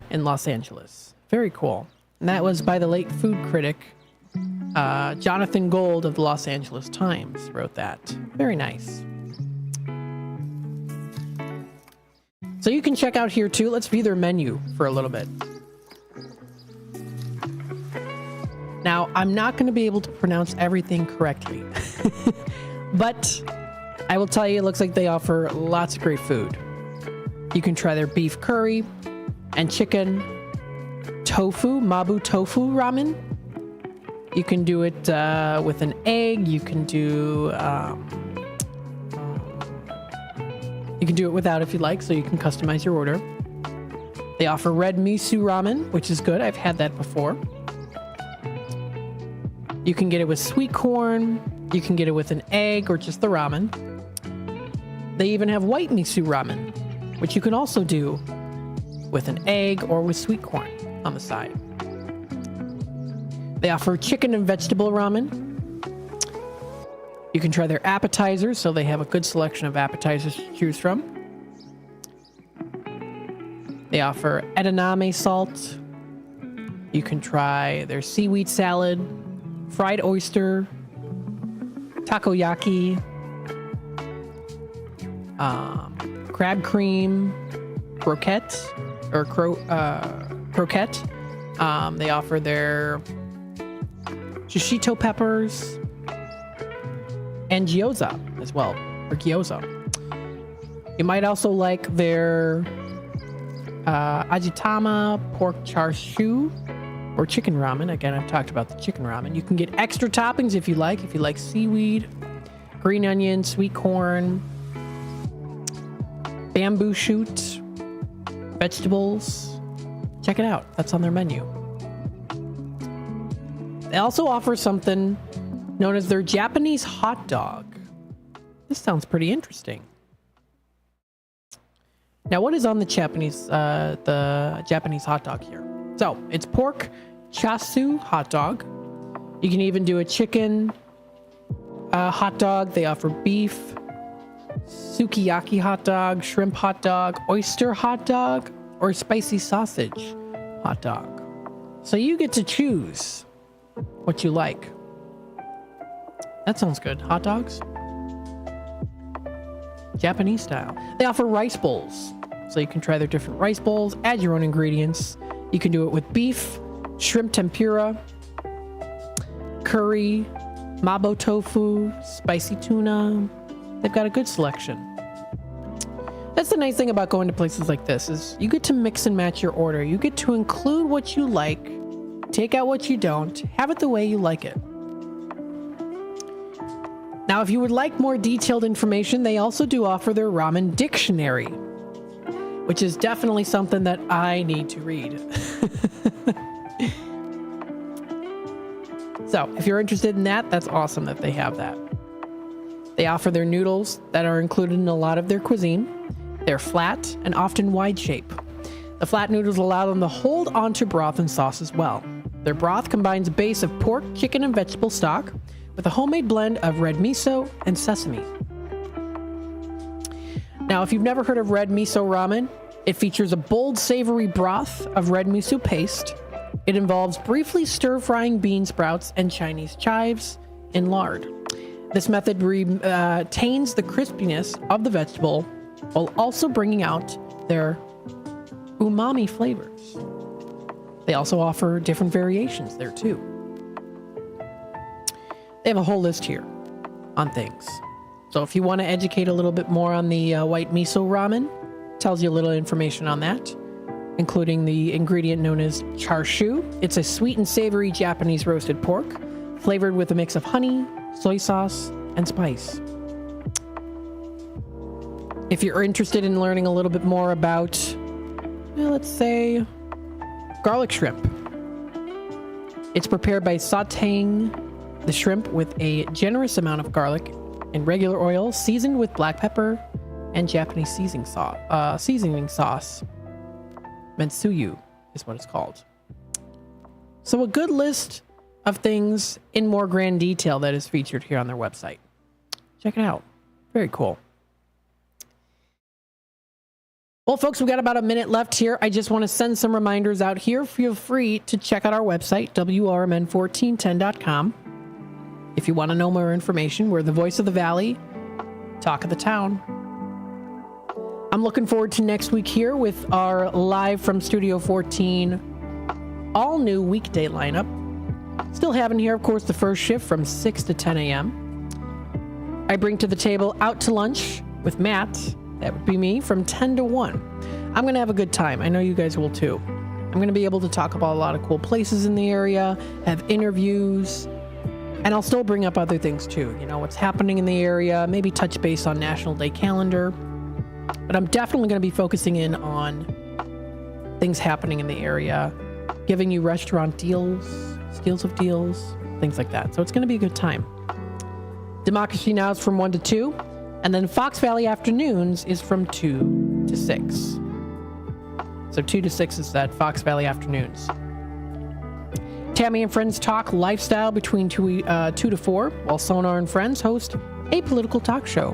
in Los Angeles. Very cool. And that was by the late food critic, Jonathan Gold of the Los Angeles Times wrote that. Very nice. So you can check out here too. Let's view their menu for a little bit. Now, I'm not going to be able to pronounce everything correctly, but I will tell you, it looks like they offer lots of great food. You can try their beef curry and chicken tofu, mabu tofu ramen. You can do it with an egg. You can do it without if you like, so you can customize your order. They offer red miso ramen, which is good. I've had that before. You can get it with sweet corn. You can get it with an egg or just the ramen. They even have white miso ramen, which you can also do with an egg or with sweet corn on the side. They offer chicken and vegetable ramen. You can try their appetizers, so they have a good selection of appetizers to choose from. They offer edamame salt. You can try their seaweed salad, fried oyster, takoyaki, crab cream, croquette. They offer their shishito peppers and gyoza as well, or gyoza. You might also like their ajitama pork char siu or chicken ramen. Again, I've talked about the chicken ramen. You can get extra toppings if you like. If you like seaweed, green onion, sweet corn, bamboo shoot, vegetables. Check it out. That's on their menu. They also offer something known as their Japanese hot dog. This sounds pretty interesting. Now, what is on the Japanese hot dog here? So, it's pork chasu hot dog. You can even do a chicken hot dog. They offer beef, sukiyaki hot dog, shrimp hot dog, oyster hot dog, or spicy sausage hot dog. So you get to choose what you like. That sounds good. Hot dogs? Japanese style. They offer rice bowls. So you can try their different rice bowls, add your own ingredients. You can do it with beef, shrimp tempura, curry, mabo tofu, spicy tuna. They've got a good selection. That's the nice thing about going to places like this is you get to mix and match your order. You get to include what you like, take out what you don't, have it the way you like it. Now, if you would like more detailed information, they also do offer their ramen dictionary, which is definitely something that I need to read. So, if you're interested in that, that's awesome that they have that. They offer their noodles that are included in a lot of their cuisine. They're flat and often wide shape. The flat noodles allow them to hold onto broth and sauce as well. Their broth combines a base of pork, chicken, and vegetable stock with a homemade blend of red miso and sesame. Now, if you've never heard of red miso ramen, it features a bold, savory broth of red miso paste. It involves briefly stir-frying bean sprouts and Chinese chives in lard. This method retains the crispiness of the vegetable while also bringing out their umami flavors. They also offer different variations there too. They have a whole list here on things. So if you want to educate a little bit more on the white miso ramen, tells you a little information on that, including the ingredient known as char-siu. It's a sweet and savory Japanese roasted pork, flavored with a mix of honey, soy sauce, and spice. If you're interested in learning a little bit more about, let's say, garlic shrimp, it's prepared by sauteing the shrimp with a generous amount of garlic and regular oil, seasoned with black pepper and Japanese seasoning sauce. Mentsuyu is what it's called. So a good list of things in more grand detail that is featured here on their website. Check it out. Very cool. Well, folks, we've got about a minute left here. I just want to send some reminders out here. Feel free to check out our website, WRMN1410.com. If you want to know more information, we're the voice of the Valley, talk of the town. I'm looking forward to next week here with our live from Studio 14, all new weekday lineup. Still having here, of course, the first shift from 6 to 10 a.m. I bring to the table Out to Lunch with Matt. That would be me from 10 to 1. I'm going to have a good time. I know you guys will too. I'm going to be able to talk about a lot of cool places in the area, have interviews, and I'll still bring up other things too. You know, what's happening in the area, maybe touch base on National Day calendar. But I'm definitely going to be focusing in on things happening in the area, giving you restaurant deals, steals of deals, things like that. So it's going to be a good time. Democracy Now! Is from 1 to 2, and then Fox Valley Afternoons is from 2 to 6. So 2 to 6 is that Fox Valley Afternoons. Tammy and Friends talk lifestyle between 2 to 4, while Sonar and Friends host a political talk show,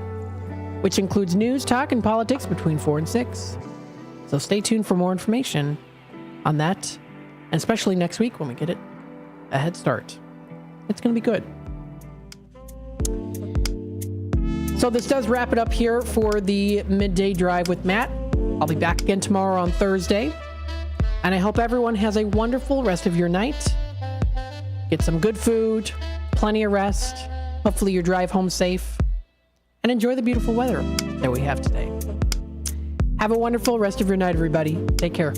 which includes news, talk, and politics between 4 and 6. So stay tuned for more information on that, and especially next week when we get it a head start. It's going to be good. So this does wrap it up here for the Midday Drive with Matt. I'll be back again tomorrow on Thursday, and I hope everyone has a wonderful rest of your night. Get some good food, plenty of rest. Hopefully your drive home safe, and enjoy the beautiful weather that we have today. Have a wonderful rest of your night, everybody. Take care.